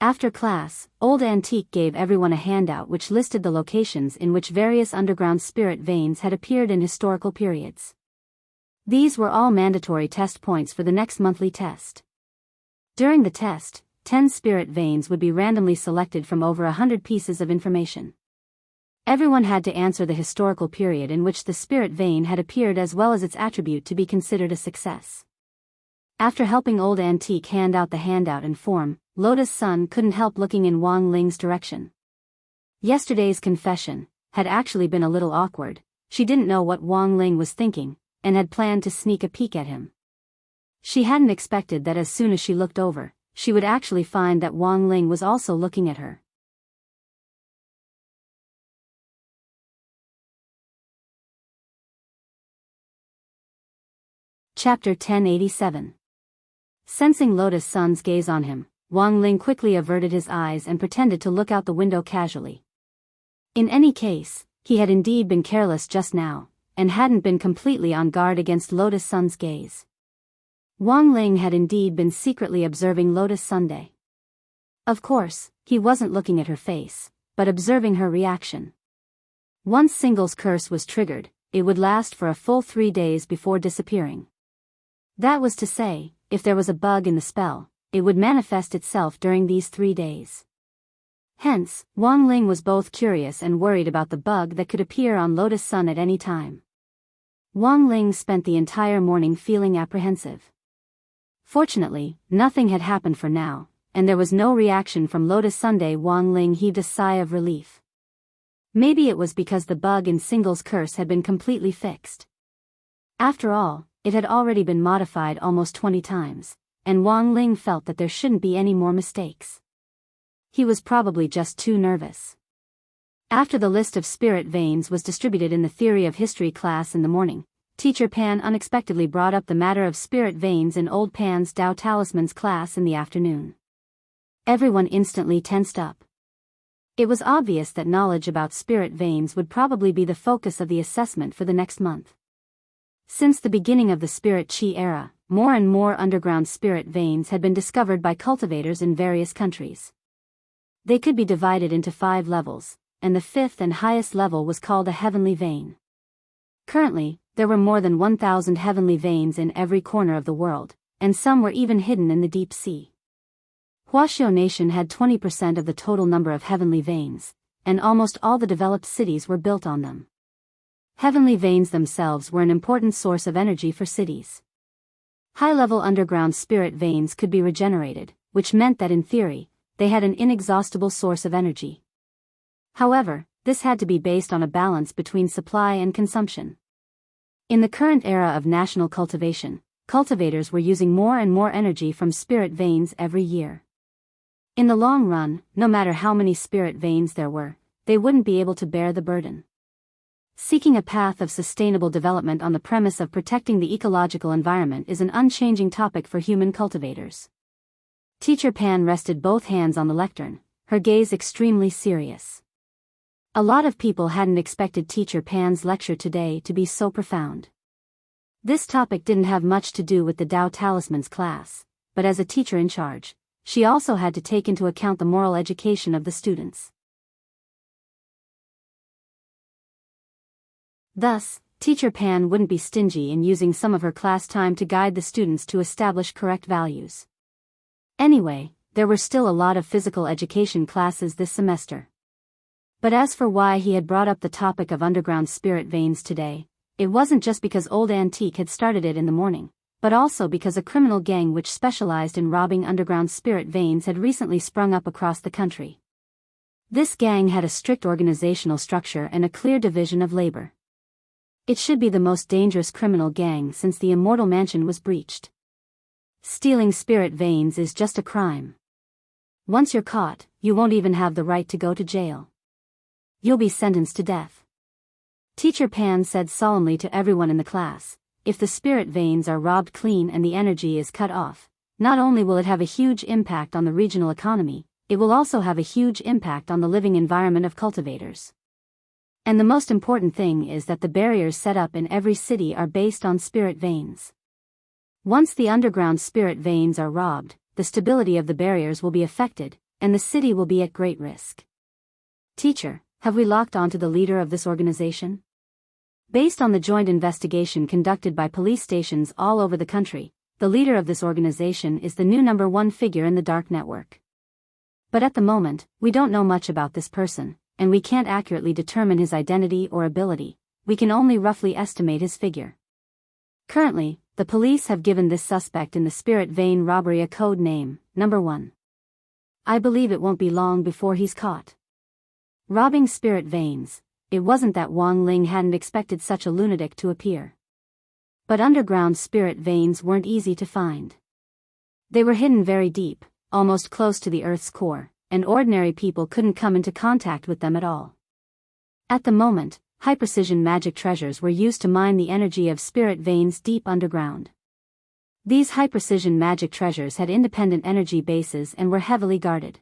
After class, Old Antique gave everyone a handout which listed the locations in which various underground spirit veins had appeared in historical periods. These were all mandatory test points for the next monthly test. During the test, 10 spirit veins would be randomly selected from over 100 pieces of information. Everyone had to answer the historical period in which the spirit vein had appeared as well as its attribute to be considered a success. After helping Old Antique hand out the handout and form, Lotus Sun couldn't help looking in Wang Ling's direction. Yesterday's confession had actually been a little awkward. She didn't know what Wang Ling was thinking, and had planned to sneak a peek at him. She hadn't expected that as soon as she looked over, she would actually find that Wang Ling was also looking at her. Chapter 1087. Sensing Lotus Sun's gaze on him, Wang Ling quickly averted his eyes and pretended to look out the window casually. In any case, he had indeed been careless just now, and hadn't been completely on guard against Lotus Sun's gaze. Wang Ling had indeed been secretly observing Lotus Sunday. Of course, he wasn't looking at her face, but observing her reaction. Once Single's curse was triggered, it would last for a full 3 days before disappearing. That was to say, if there was a bug in the spell, it would manifest itself during these 3 days. Hence, Wang Ling was both curious and worried about the bug that could appear on Lotus Sun at any time. Wang Ling spent the entire morning feeling apprehensive. Fortunately, nothing had happened for now, and there was no reaction from Lotus Sunday. Wang Ling heaved a sigh of relief. Maybe it was because the bug in Single's curse had been completely fixed. After all, it had already been modified almost 20 times, and Wang Ling felt that there shouldn't be any more mistakes. He was probably just too nervous. After the list of spirit veins was distributed in the theory of history class in the morning, Teacher Pan unexpectedly brought up the matter of spirit veins in Old Pan's Tao Talismans class in the afternoon. Everyone instantly tensed up. It was obvious that knowledge about spirit veins would probably be the focus of the assessment for the next month. Since the beginning of the Spirit Qi era, more and more underground spirit veins had been discovered by cultivators in various countries. They could be divided into 5 levels, and the 5th and highest level was called a heavenly vein. Currently, there were more than 1,000 heavenly veins in every corner of the world, and some were even hidden in the deep sea. Huaxiao Nation had 20% of the total number of heavenly veins, and almost all the developed cities were built on them. Heavenly veins themselves were an important source of energy for cities. High-level underground spirit veins could be regenerated, which meant that in theory, they had an inexhaustible source of energy. However, this had to be based on a balance between supply and consumption. In the current era of national cultivation, cultivators were using more and more energy from spirit veins every year. In the long run, no matter how many spirit veins there were, they wouldn't be able to bear the burden. Seeking a path of sustainable development on the premise of protecting the ecological environment is an unchanging topic for human cultivators. Teacher Pan rested both hands on the lectern, her gaze extremely serious. A lot of people hadn't expected Teacher Pan's lecture today to be so profound. This topic didn't have much to do with the Tao Talismans class, but as a teacher in charge, she also had to take into account the moral education of the students. Thus, Teacher Pan wouldn't be stingy in using some of her class time to guide the students to establish correct values. Anyway, there were still a lot of physical education classes this semester. But as for why he had brought up the topic of underground spirit veins today, it wasn't just because old Antique had started it in the morning, but also because a criminal gang which specialized in robbing underground spirit veins had recently sprung up across the country. This gang had a strict organizational structure and a clear division of labor. It should be the most dangerous criminal gang since the Immortal Mansion was breached. Stealing spirit veins is just a crime. Once you're caught, you won't even have the right to go to jail. You'll be sentenced to death. Teacher Pan said solemnly to everyone in the class, if the spirit veins are robbed clean and the energy is cut off, not only will it have a huge impact on the regional economy, it will also have a huge impact on the living environment of cultivators. And the most important thing is that the barriers set up in every city are based on spirit veins. Once the underground spirit veins are robbed, the stability of the barriers will be affected, and the city will be at great risk. Teacher, have we locked onto the leader of this organization? Based on the joint investigation conducted by police stations all over the country, the leader of this organization is the new #1 figure in the dark network. But at the moment, we don't know much about this person, and we can't accurately determine his identity or ability. We can only roughly estimate his figure. Currently, the police have given this suspect in the spirit vein robbery a code name, #1. I believe it won't be long before he's caught. Robbing spirit veins, it wasn't that Wang Ling hadn't expected such a lunatic to appear. But underground spirit veins weren't easy to find. They were hidden very deep, almost close to the Earth's core, and ordinary people couldn't come into contact with them at all. At the moment, high-precision magic treasures were used to mine the energy of spirit veins deep underground. These high-precision magic treasures had independent energy bases and were heavily guarded.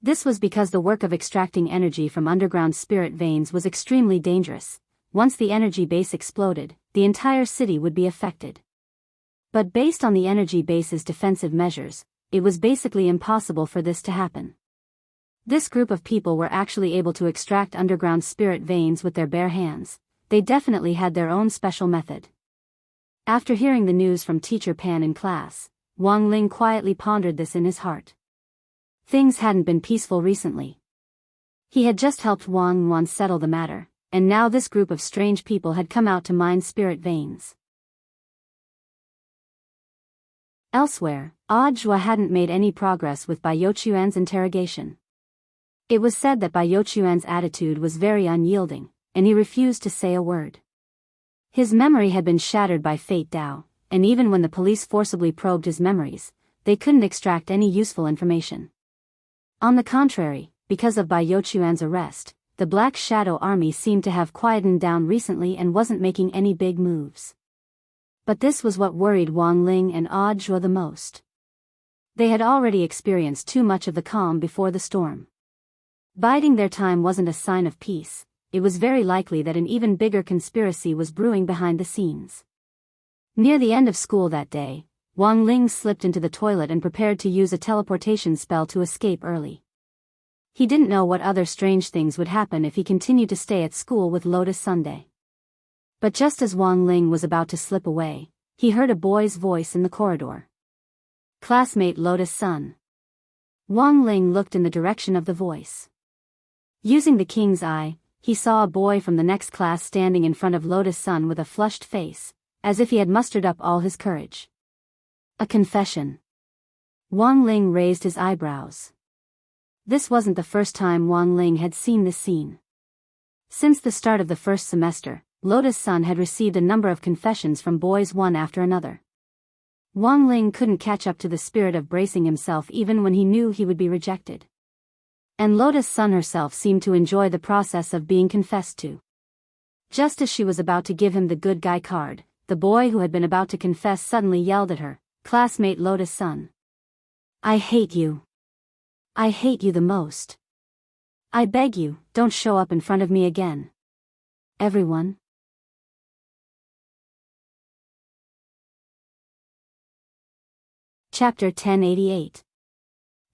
This was because the work of extracting energy from underground spirit veins was extremely dangerous. Once the energy base exploded, the entire city would be affected. But based on the energy base's defensive measures, it was basically impossible for this to happen. This group of people were actually able to extract underground spirit veins with their bare hands. They definitely had their own special method. After hearing the news from Teacher Pan in class, Wang Ling quietly pondered this in his heart. Things hadn't been peaceful recently. He had just helped Wang Wan settle the matter, and now this group of strange people had come out to mine spirit veins. Elsewhere, Audiobook hadn't made any progress with Bai Youquan's interrogation. It was said that Bai Youquan's attitude was very unyielding, and he refused to say a word. His memory had been shattered by Fate Dao, and even when the police forcibly probed his memories, they couldn't extract any useful information. On the contrary, because of Bai Youquan's arrest, the Black Shadow Army seemed to have quietened down recently and wasn't making any big moves. But this was what worried Wang Ling and Audiobook the most. They had already experienced too much of the calm before the storm. Biding their time wasn't a sign of peace. It was very likely that an even bigger conspiracy was brewing behind the scenes. Near the end of school that day, Wang Ling slipped into the toilet and prepared to use a teleportation spell to escape early. He didn't know what other strange things would happen if he continued to stay at school with Lotus Sunday. But just as Wang Ling was about to slip away, he heard a boy's voice in the corridor. Classmate Lotus Sun. Wang Ling looked in the direction of the voice. Using the king's eye, he saw a boy from the next class standing in front of Lotus Sun with a flushed face, as if he had mustered up all his courage. A confession. Wang Ling raised his eyebrows. This wasn't the first time Wang Ling had seen this scene. Since the start of the first semester, Lotus Sun had received a number of confessions from boys one after another. Wang Ling couldn't catch up to the spirit of bracing himself even when he knew he would be rejected. And Lotus Sun herself seemed to enjoy the process of being confessed to. Just as she was about to give him the good guy card, the boy who had been about to confess suddenly yelled at her, "Classmate Lotus Sun. I hate you. I hate you the most. I beg you, don't show up in front of me again. Everyone." Chapter 1088.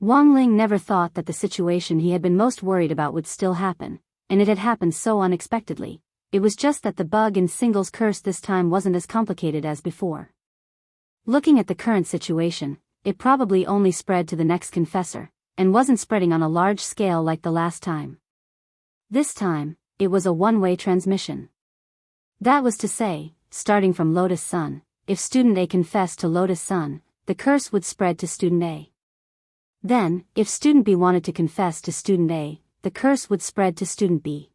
Wang Ling never thought that the situation he had been most worried about would still happen, and it had happened so unexpectedly. It was just that the bug in Single's curse this time wasn't as complicated as before. Looking at the current situation, it probably only spread to the next confessor, and wasn't spreading on a large scale like the last time. This time, it was a one-way transmission. That was to say, starting from Lotus Sun, if student A confessed to Lotus Sun, the curse would spread to student A. Then, if student B wanted to confess to student A, the curse would spread to student B.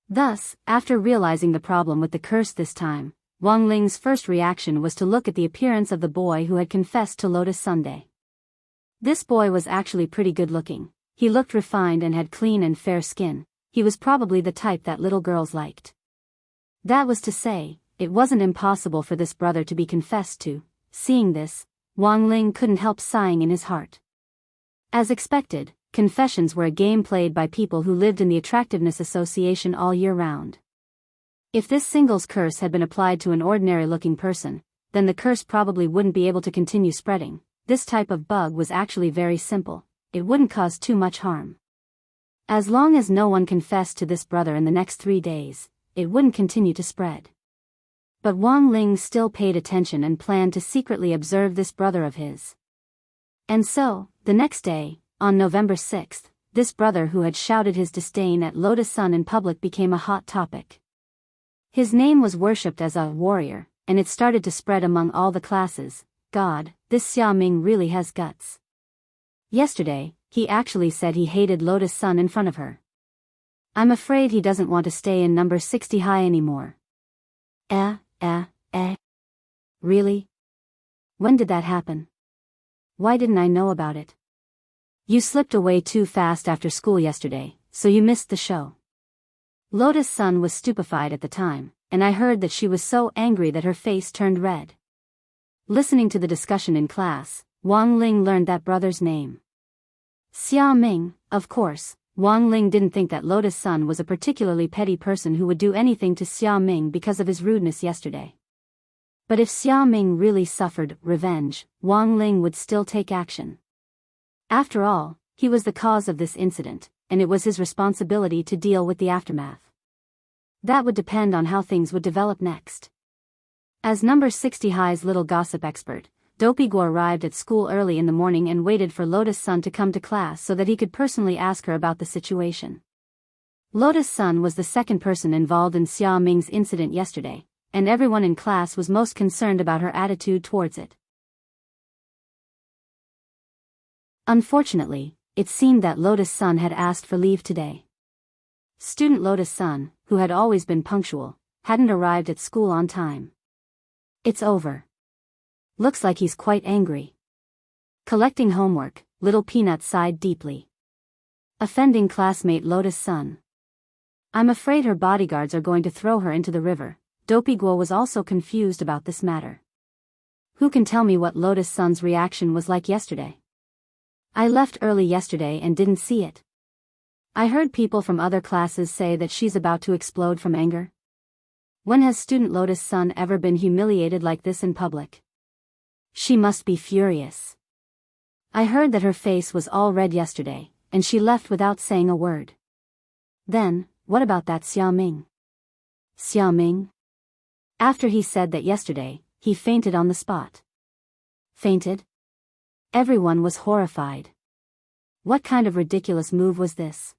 Thus, after realizing the problem with the curse this time, Wang Ling's first reaction was to look at the appearance of the boy who had confessed to Lotus Sunday. This boy was actually pretty good looking. He looked refined and had clean and fair skin. He was probably the type that little girls liked. That was to say, it wasn't impossible for this brother to be confessed to. Seeing this, Wang Ling couldn't help sighing in his heart. As expected, confessions were a game played by people who lived in the Attractiveness Association all year round. If this singles curse had been applied to an ordinary-looking person, then the curse probably wouldn't be able to continue spreading. This type of bug was actually very simple. It wouldn't cause too much harm. As long as no one confessed to this brother in the next 3 days, it wouldn't continue to spread. But Wang Ling still paid attention and planned to secretly observe this brother of his. And so, the next day, on November 6th, this brother who had shouted his disdain at Lotus Sun in public became a hot topic. His name was worshipped as a warrior, and it started to spread among all the classes. God, this Xia Ming really has guts. Yesterday, he actually said he hated Lotus Sun in front of her. I'm afraid he doesn't want to stay in number 60 high anymore. Really? When did that happen? Why didn't I know about it? You slipped away too fast after school yesterday, so you missed the show. Lotus Sun was stupefied at the time, and I heard that she was so angry that her face turned red. Listening to the discussion in class, Wang Ling learned that brother's name. Xia Ming. Of course, Wang Ling didn't think that Lotus Sun was a particularly petty person who would do anything to Xia Ming because of his rudeness yesterday. But if Xia Ming really suffered revenge, Wang Ling would still take action. After all, he was the cause of this incident, and it was his responsibility to deal with the aftermath. That would depend on how things would develop next. As number 60 high's little gossip expert, Dopey Guo arrived at school early in the morning and waited for Lotus Sun to come to class so that he could personally ask her about the situation. Lotus Sun was the second person involved in Xia Ming's incident yesterday, and everyone in class was most concerned about her attitude towards it. Unfortunately, it seemed that Lotus Sun had asked for leave today. Student Lotus Sun, who had always been punctual, hadn't arrived at school on time. It's over. Looks like he's quite angry. Collecting homework, Little Peanut sighed deeply. Offending classmate Lotus Sun. I'm afraid her bodyguards are going to throw her into the river. Dopey Guo was also confused about this matter. Who can tell me what Lotus Sun's reaction was like yesterday? I left early yesterday and didn't see it. I heard people from other classes say that she's about to explode from anger. When has student Lotus Sun ever been humiliated like this in public? She must be furious. I heard that her face was all red yesterday, and she left without saying a word. Then, what about that Xia Ming? Xia Ming? After he said that yesterday, he fainted on the spot. Fainted? Everyone was horrified. What kind of ridiculous move was this?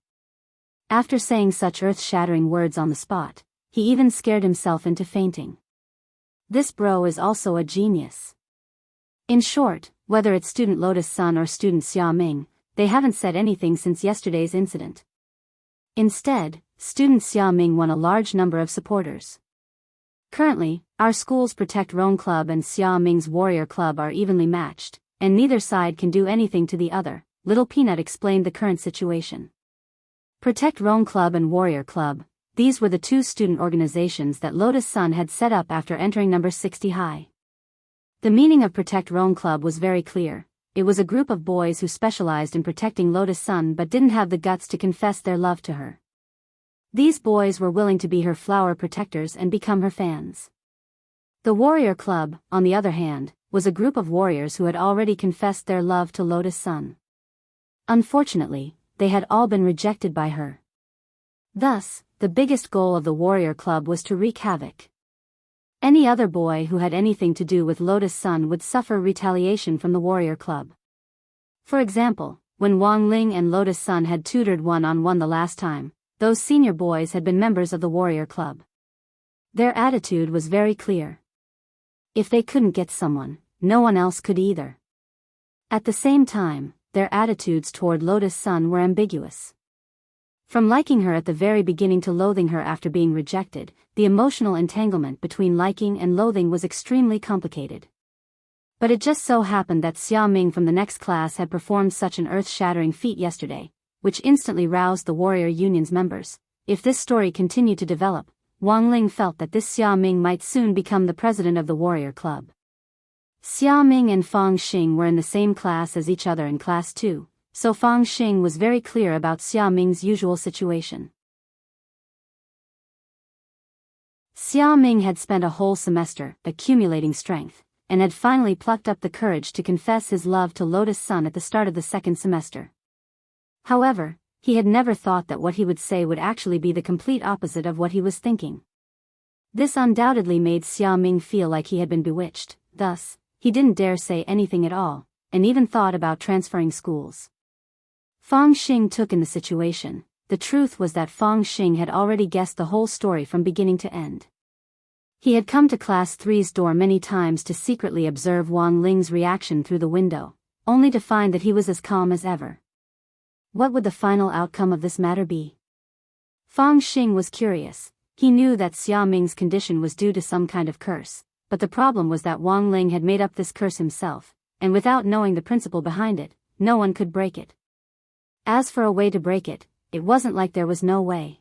After saying such earth-shattering words on the spot, he even scared himself into fainting. This bro is also a genius. In short, whether it's student Lotus Sun or student Xia Ming, they haven't said anything since yesterday's incident. Instead, student Xia Ming won a large number of supporters. Currently, our school's Protect Rome Club and Xia Ming's Warrior Club are evenly matched, and neither side can do anything to the other. Little Peanut explained the current situation. Protect Rome Club and Warrior Club, these were the two student organizations that Lotus Sun had set up after entering number 60 high. The meaning of Protect Rome Club was very clear. It was a group of boys who specialized in protecting Lotus Sun but didn't have the guts to confess their love to her. These boys were willing to be her flower protectors and become her fans. The Warrior Club, on the other hand, was a group of warriors who had already confessed their love to Lotus Sun. Unfortunately, they had all been rejected by her. Thus, the biggest goal of the Warrior Club was to wreak havoc. Any other boy who had anything to do with Lotus Sun would suffer retaliation from the warrior club. For example, when Wang Ling and Lotus Sun had tutored one-on-one the last time, those senior boys had been members of the warrior club. Their attitude was very clear. If they couldn't get someone, no one else could either. At the same time, their attitudes toward Lotus Sun were ambiguous. From liking her at the very beginning to loathing her after being rejected, the emotional entanglement between liking and loathing was extremely complicated. But it just so happened that Xia Ming from the next class had performed such an earth-shattering feat yesterday, which instantly roused the Warrior Union's members. If this story continued to develop, Wang Ling felt that this Xia Ming might soon become the president of the Warrior Club. Xia Ming and Fang Xing were in the same class as each other in class 2, so Fang Xing was very clear about Xia Ming's usual situation. Xia Ming had spent a whole semester accumulating strength, and had finally plucked up the courage to confess his love to Lotus Sun at the start of the second semester. However, he had never thought that what he would say would actually be the complete opposite of what he was thinking. This undoubtedly made Xia Ming feel like he had been bewitched. Thus, he didn't dare say anything at all, and even thought about transferring schools. Fang Xing took in the situation. The truth was that Fang Xing had already guessed the whole story from beginning to end. He had come to Class 3's door many times to secretly observe Wang Ling's reaction through the window, only to find that he was as calm as ever. What would the final outcome of this matter be? Fang Xing was curious. He knew that Xia Ming's condition was due to some kind of curse, but the problem was that Wang Ling had made up this curse himself, and without knowing the principle behind it, no one could break it. As for a way to break it, it wasn't like there was no way.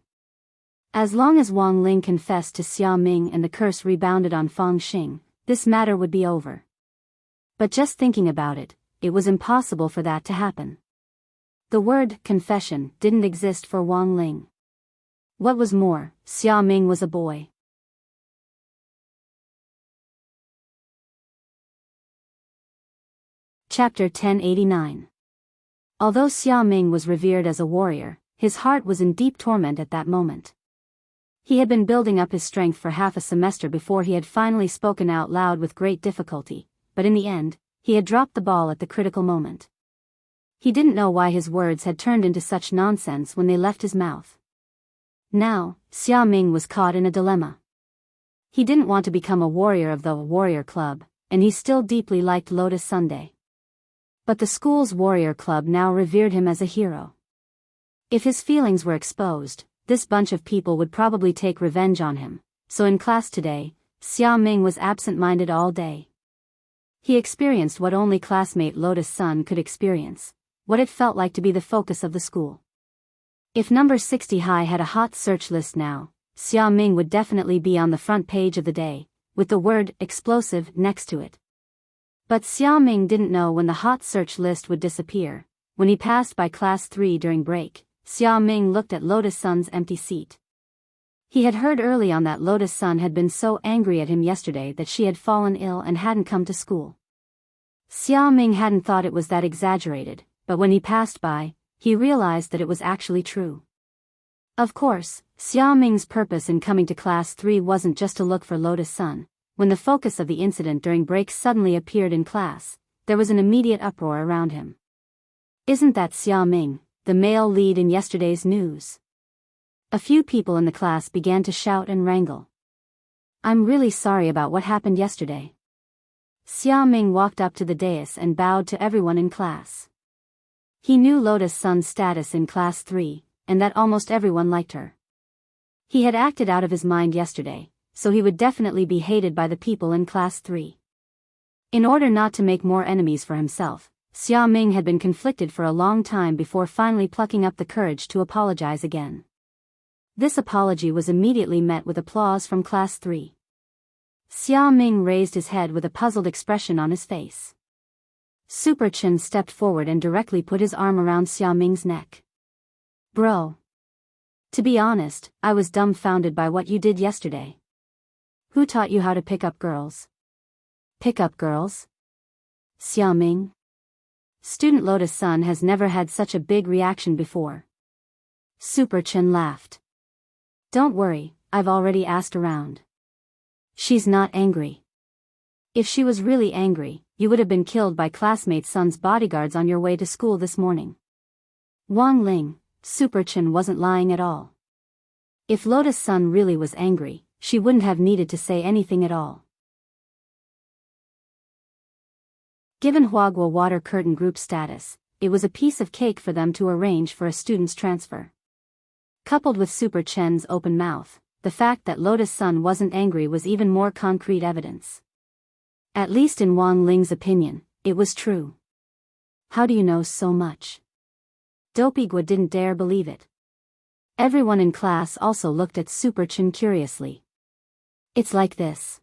As long as Wang Ling confessed to Xia Ming and the curse rebounded on Fang Xing, this matter would be over. But just thinking about it, it was impossible for that to happen. The word confession didn't exist for Wang Ling. What was more, Xia Ming was a boy. Chapter 1089. Although Xia Ming was revered as a warrior, his heart was in deep torment at that moment. He had been building up his strength for half a semester before he had finally spoken out loud with great difficulty, but in the end, he had dropped the ball at the critical moment. He didn't know why his words had turned into such nonsense when they left his mouth. Now, Xia Ming was caught in a dilemma. He didn't want to become a warrior of the Warrior Club, and he still deeply liked Lotus Sunday. But the school's Warrior Club now revered him as a hero. If his feelings were exposed, this bunch of people would probably take revenge on him, so in class today, Xia Ming was absent-minded all day. He experienced what only classmate Lotus Sun could experience, what it felt like to be the focus of the school. If number 60 High had a hot search list now, Xia Ming would definitely be on the front page of the day, with the word explosive next to it. But Xia Ming didn't know when the hot search list would disappear. When he passed by class 3 during break, Xia Ming looked at Lotus Sun's empty seat. He had heard early on that Lotus Sun had been so angry at him yesterday that she had fallen ill and hadn't come to school. Xia Ming hadn't thought it was that exaggerated, but when he passed by, he realized that it was actually true. Of course, Xia Ming's purpose in coming to class 3 wasn't just to look for Lotus Sun. When the focus of the incident during break suddenly appeared in class, there was an immediate uproar around him. Isn't that Xia Ming, the male lead in yesterday's news? A few people in the class began to shout and wrangle. I'm really sorry about what happened yesterday. Xia Ming walked up to the dais and bowed to everyone in class. He knew Lotus Sun's status in class 3, and that almost everyone liked her. He had acted out of his mind yesterday, so he would definitely be hated by the people in class 3. In order not to make more enemies for himself, Xia Ming had been conflicted for a long time before finally plucking up the courage to apologize again. This apology was immediately met with applause from class 3. Xia Ming raised his head with a puzzled expression on his face. Super Chen stepped forward and directly put his arm around Xia Ming's neck. Bro. To be honest, I was dumbfounded by what you did yesterday. Who taught you how to pick up girls? Pick up girls? Xia Ming? Student Lotus Sun has never had such a big reaction before. Super Chen laughed. Don't worry, I've already asked around. She's not angry. If she was really angry, you would have been killed by classmates' son's bodyguards on your way to school this morning. Wang Ling, Super Chen wasn't lying at all. If Lotus Sun really was angry, she wouldn't have needed to say anything at all. Given Huagua Water Curtain Group status, it was a piece of cake for them to arrange for a student's transfer. Coupled with Super Chen's open mouth, the fact that Lotus Sun wasn't angry was even more concrete evidence. At least in Wang Ling's opinion, it was true. How do you know so much? Dopigua didn't dare believe it. Everyone in class also looked at Super Chen curiously. It's like this.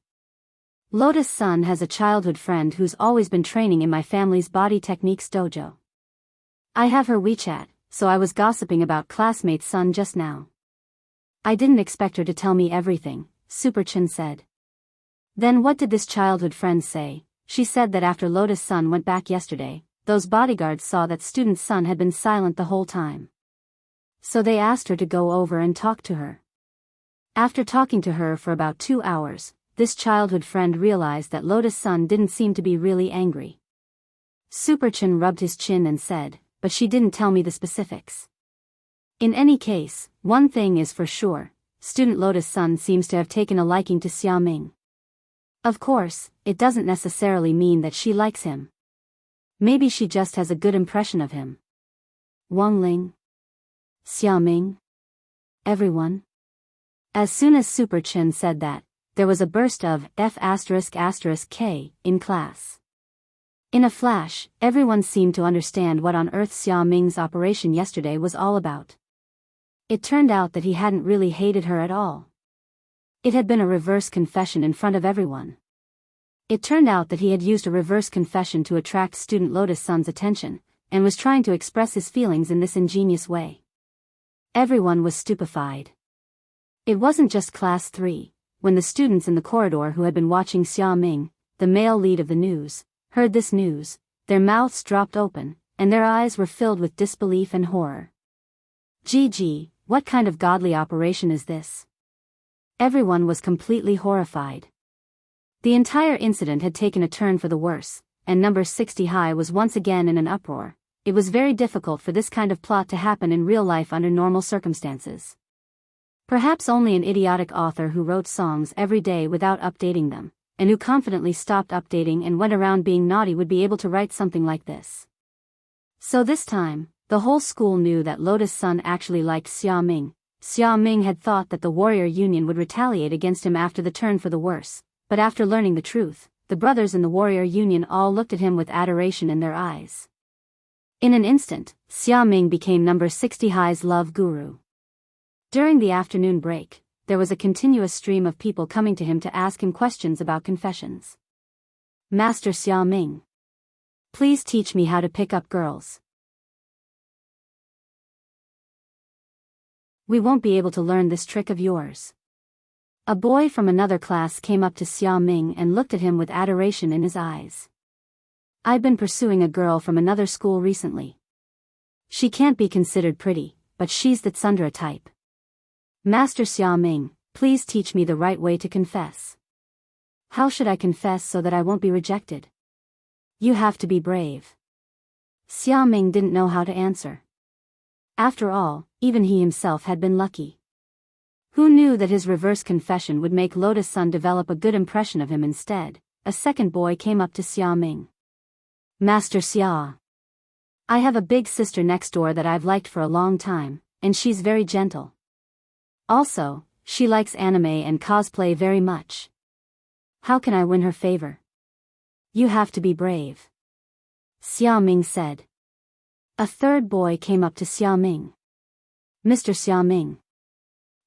Lotus Sun has a childhood friend who's always been training in my family's body techniques dojo. I have her WeChat, so I was gossiping about classmate's son just now. I didn't expect her to tell me everything, Super Chen said. Then what did this childhood friend say? She said that after Lotus Sun went back yesterday, those bodyguards saw that student's son had been silent the whole time. So they asked her to go over and talk to her. After talking to her for about 2 hours, this childhood friend realized that Lotus Sun didn't seem to be really angry. Super Chen rubbed his chin and said, but she didn't tell me the specifics. In any case, one thing is for sure, student Lotus Sun seems to have taken a liking to Xiaoming. Of course, it doesn't necessarily mean that she likes him. Maybe she just has a good impression of him. Wang Ling. Xiaoming. Everyone. As soon as Super Chen said that, there was a burst of F***K in class. In a flash, everyone seemed to understand what on earth Xiaoming's operation yesterday was all about. It turned out that he hadn't really hated her at all. It had been a reverse confession in front of everyone. It turned out that he had used a reverse confession to attract student Lotus Sun's attention, and was trying to express his feelings in this ingenious way. Everyone was stupefied. It wasn't just class 3. When the students in the corridor who had been watching Xiaoming, the male lead of the news, heard this news, their mouths dropped open, and their eyes were filled with disbelief and horror. Gee, what kind of godly operation is this? Everyone was completely horrified. The entire incident had taken a turn for the worse, and number 60 High was once again in an uproar. It was very difficult for this kind of plot to happen in real life under normal circumstances. Perhaps only an idiotic author who wrote songs every day without updating them, and who confidently stopped updating and went around being naughty would be able to write something like this. So this time, the whole school knew that Lotus Sun actually liked Xiaoming. Xiaoming had thought that the Warrior Union would retaliate against him after the turn for the worse, but after learning the truth, the brothers in the Warrior Union all looked at him with adoration in their eyes. In an instant, Xiaoming became number 60 High's love guru. During the afternoon break, there was a continuous stream of people coming to him to ask him questions about confessions. Master Xiaoming. Please teach me how to pick up girls. We won't be able to learn this trick of yours. A boy from another class came up to Xiaoming and looked at him with adoration in his eyes. I've been pursuing a girl from another school recently. She can't be considered pretty, but she's the tsundere type. Master Xiaoming, please teach me the right way to confess. How should I confess so that I won't be rejected? You have to be brave. Xiaoming didn't know how to answer. After all, even he himself had been lucky. Who knew that his reverse confession would make Lotus Sun develop a good impression of him instead? A second boy came up to Xiaoming. Master Xia. I have a big sister next door that I've liked for a long time, and she's very gentle. Also, she likes anime and cosplay very much. How can I win her favor? You have to be brave. Xiaoming said. A third boy came up to Xiaoming. Mr. Xiaoming.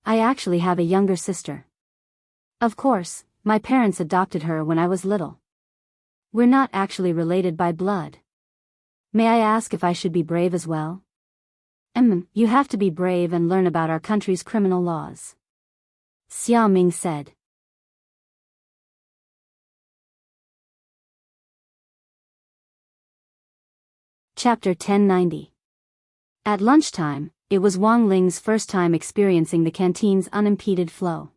I actually have a younger sister. Of course, my parents adopted her when I was little. We're not actually related by blood. May I ask if I should be brave as well? You have to be brave and learn about our country's criminal laws. Xiaoming said. Chapter 1090. At lunchtime, it was Wang Ling's first time experiencing the canteen's unimpeded flow.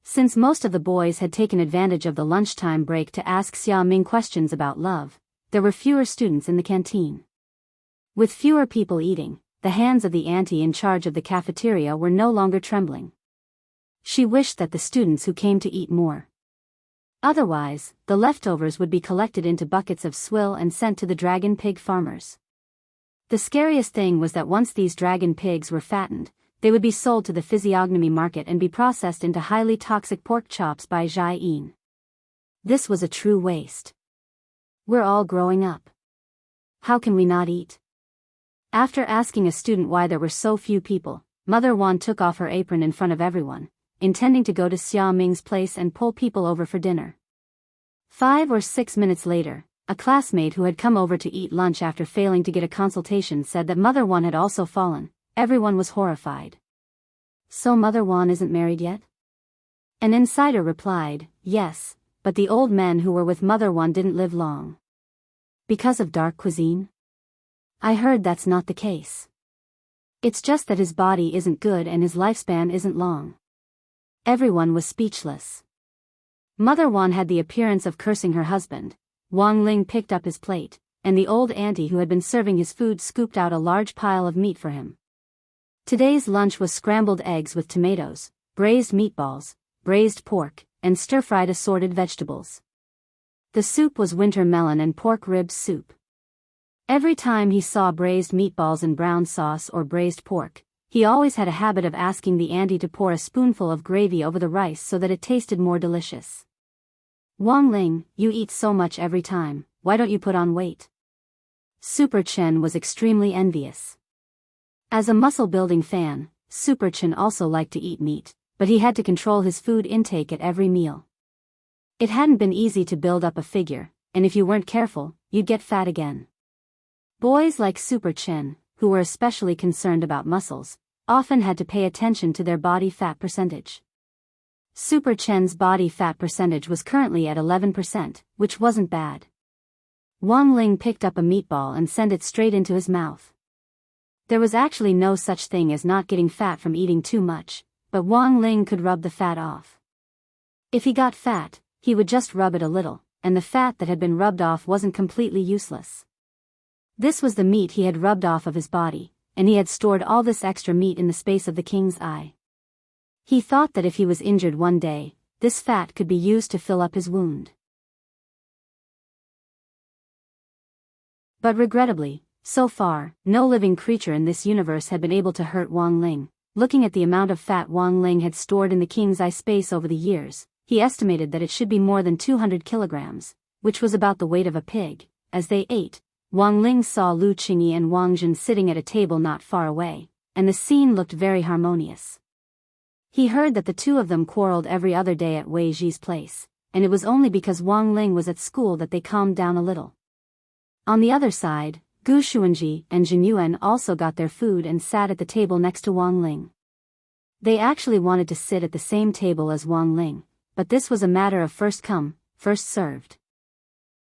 Since most of the boys had taken advantage of the lunchtime break to ask Xia Ming questions about love, there were fewer students in the canteen. With fewer people eating, the hands of the auntie in charge of the cafeteria were no longer trembling. She wished that the students who came to eat more. Otherwise, the leftovers would be collected into buckets of swill and sent to the dragon pig farmers. The scariest thing was that once these dragon pigs were fattened, they would be sold to the physiognomy market and be processed into highly toxic pork chops by Jai Yin. This was a true waste. We're all growing up. How can we not eat? After asking a student why there were so few people, Mother Wan took off her apron in front of everyone, intending to go to Xia Ming's place and pull people over for dinner. 5 or 6 minutes later, a classmate who had come over to eat lunch after failing to get a consultation said that Mother Wan had also fallen. Everyone was horrified. So Mother Wan isn't married yet? An insider replied, yes, but the old men who were with Mother Wan didn't live long. Because of dark cuisine? I heard that's not the case. It's just that his body isn't good and his lifespan isn't long. Everyone was speechless. Mother Wan had the appearance of cursing her husband. Wang Ling picked up his plate, and the old auntie who had been serving his food scooped out a large pile of meat for him. Today's lunch was scrambled eggs with tomatoes, braised meatballs, braised pork, and stir-fried assorted vegetables. The soup was winter melon and pork ribs soup. Every time he saw braised meatballs in brown sauce or braised pork, he always had a habit of asking the auntie to pour a spoonful of gravy over the rice so that it tasted more delicious. Wang Ling, you eat so much every time, why don't you put on weight? Super Chen was extremely envious. As a muscle-building fan, Super Chen also liked to eat meat, but he had to control his food intake at every meal. It hadn't been easy to build up a figure, and if you weren't careful, you'd get fat again. Boys like Super Chen, who were especially concerned about muscles, often had to pay attention to their body fat percentage. Super Chen's body fat percentage was currently at 11%, which wasn't bad. Wang Ling picked up a meatball and sent it straight into his mouth. There was actually no such thing as not getting fat from eating too much, but Wang Ling could rub the fat off. If he got fat, he would just rub it a little, and the fat that had been rubbed off wasn't completely useless. This was the meat he had rubbed off of his body, and he had stored all this extra meat in the space of the king's eye. He thought that if he was injured one day, this fat could be used to fill up his wound. But regrettably, so far, no living creature in this universe had been able to hurt Wang Ling. Looking at the amount of fat Wang Ling had stored in the king's eye space over the years, he estimated that it should be more than 200 kilograms, which was about the weight of a pig. As they ate, Wang Ling saw Lu Qingyi and Wang Jin sitting at a table not far away, and the scene looked very harmonious. He heard that the two of them quarreled every other day at Wei Ji's place, and it was only because Wang Ling was at school that they calmed down a little. On the other side, Gu Xuanji and Jin Yuan also got their food and sat at the table next to Wang Ling. They actually wanted to sit at the same table as Wang Ling, but this was a matter of first come, first served.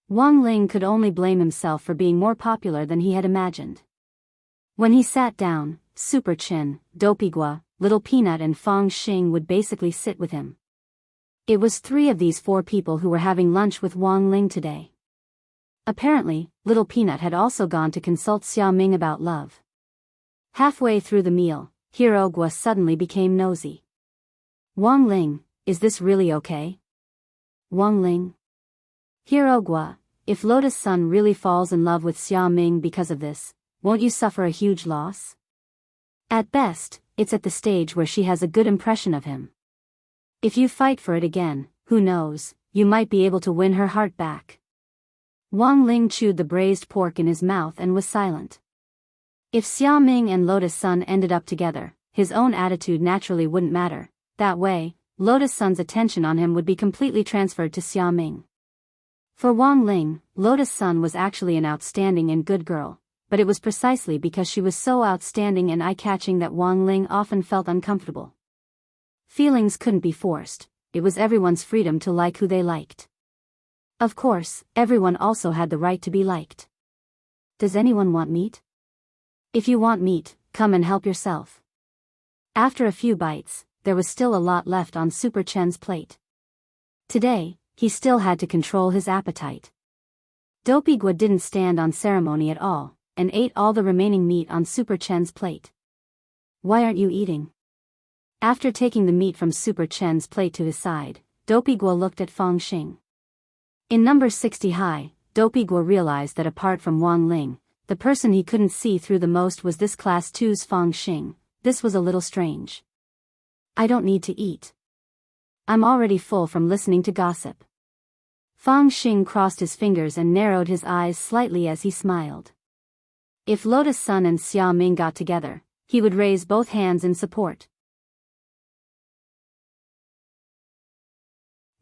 Wang Ling could only blame himself for being more popular than he had imagined. When he sat down, Super Chen, Dopigua, Little Peanut and Fang Xing would basically sit with him. It was 3 of these 4 people who were having lunch with Wang Ling today. Apparently, Little Peanut had also gone to consult Xia Ming about love. Halfway through the meal, Hirogua suddenly became nosy. Wang Ling, is this really okay? Wang Ling. Hirogua, if Lotus-san really falls in love with Xia Ming because of this, won't you suffer a huge loss? At best, it's at the stage where she has a good impression of him. If you fight for it again, who knows, you might be able to win her heart back. Wang Ling chewed the braised pork in his mouth and was silent. If Xia Ming and Lotus-san ended up together, his own attitude naturally wouldn't matter. That way, Lotus-san's attention on him would be completely transferred to Xia Ming. For Wang Ling, Lotus-san was actually an outstanding and good girl, but it was precisely because she was so outstanding and eye-catching that Wang Ling often felt uncomfortable. Feelings couldn't be forced, it was everyone's freedom to like who they liked. Of course, everyone also had the right to be liked. Does anyone want meat? If you want meat, come and help yourself. After a few bites, there was still a lot left on Super Chen's plate. Today, he still had to control his appetite. Dopigwa didn't stand on ceremony at all, and ate all the remaining meat on Super Chen's plate. "Why aren't you eating?" After taking the meat from Super Chen's plate to his side, Dopigwa looked at Feng Xing. In number 60 high, Dopigwa realized that apart from Wang Ling, the person he couldn't see through the most was this class 2's Feng Xing. This was a little strange. "I don't need to eat. I'm already full from listening to gossip." Feng Xing crossed his fingers and narrowed his eyes slightly as he smiled. If Lotus Sun and Xia Ming got together, he would raise both hands in support.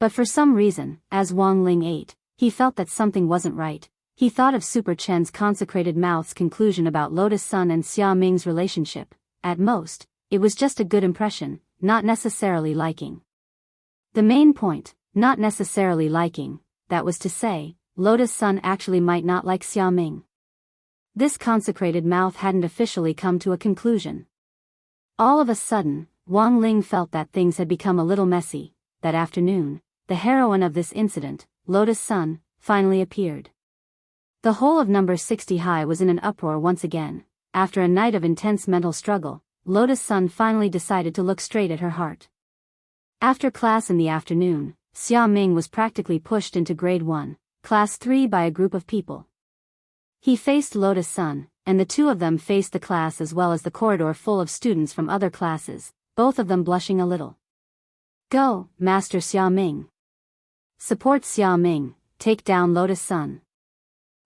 But for some reason, as Wang Ling ate, he felt that something wasn't right. He thought of Super Chen's consecrated mouth's conclusion about Lotus Sun and Xia Ming's relationship. At most, it was just a good impression, not necessarily liking. The main point, not necessarily liking, that was to say, Lotus Sun actually might not like Xia Ming. This consecrated mouth hadn't officially come to a conclusion. All of a sudden, Wang Ling felt that things had become a little messy. That afternoon, the heroine of this incident, Lotus Sun, finally appeared. The whole of number 60 high was in an uproar once again. After a night of intense mental struggle, Lotus Sun finally decided to look straight at her heart. After class in the afternoon, Xia Ming was practically pushed into grade 1, class 3 by a group of people. He faced Lotus Sun, and the two of them faced the class as well as the corridor full of students from other classes, both of them blushing a little. "Go, Master Xia Ming. Support Xia Ming, take down Lotus Sun."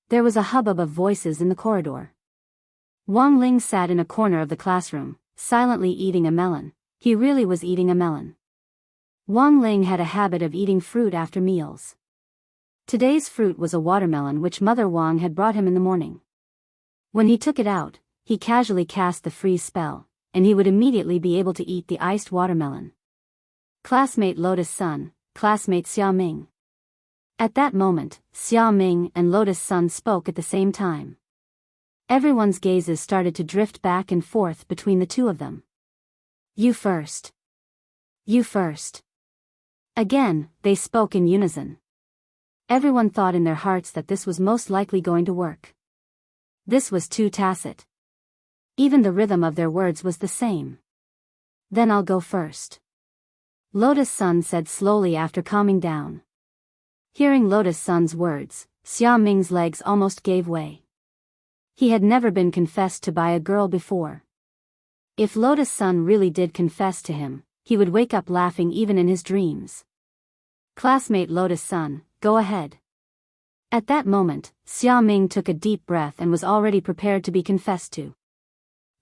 There was a hubbub of voices in the corridor. Wang Ling sat in a corner of the classroom, silently eating a melon. He really was eating a melon. Wang Ling had a habit of eating fruit after meals. Today's fruit was a watermelon which Mother Wang had brought him in the morning. When he took it out, he casually cast the freeze spell, and he would immediately be able to eat the iced watermelon. Classmate Lotus Sun, classmate Xia Ming. At that moment, Xia Ming and Lotus Sun spoke at the same time. Everyone's gazes started to drift back and forth between the two of them. "You first. You first." Again, they spoke in unison. Everyone thought in their hearts that this was most likely going to work. This was too tacit. Even the rhythm of their words was the same. "Then I'll go first," Lotus Sun said slowly after calming down. Hearing Lotus Sun's words, Xia Ming's legs almost gave way. He had never been confessed to by a girl before. If Lotus Sun really did confess to him, he would wake up laughing even in his dreams. "Classmate Lotus Sun, go ahead." At that moment, Xia Ming took a deep breath and was already prepared to be confessed to.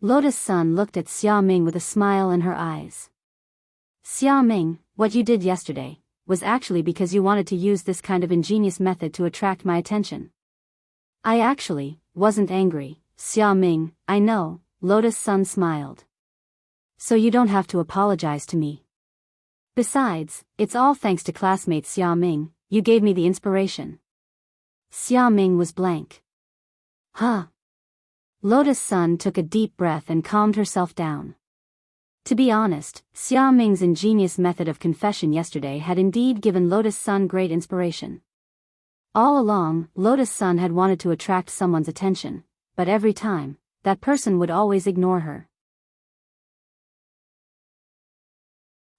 Lotus Sun looked at Xia Ming with a smile in her eyes. "Xia Ming, what you did yesterday was actually because you wanted to use this kind of ingenious method to attract my attention." "I actually wasn't angry, Xia Ming, I know," Lotus Sun smiled. "So you don't have to apologize to me. Besides, it's all thanks to classmate Xia Ming, you gave me the inspiration." Xia Ming was blank. "Huh?" Lotus Sun took a deep breath and calmed herself down. To be honest, Xia Ming's ingenious method of confession yesterday had indeed given Lotus Sun great inspiration. All along, Lotus Sun had wanted to attract someone's attention, but every time, that person would always ignore her.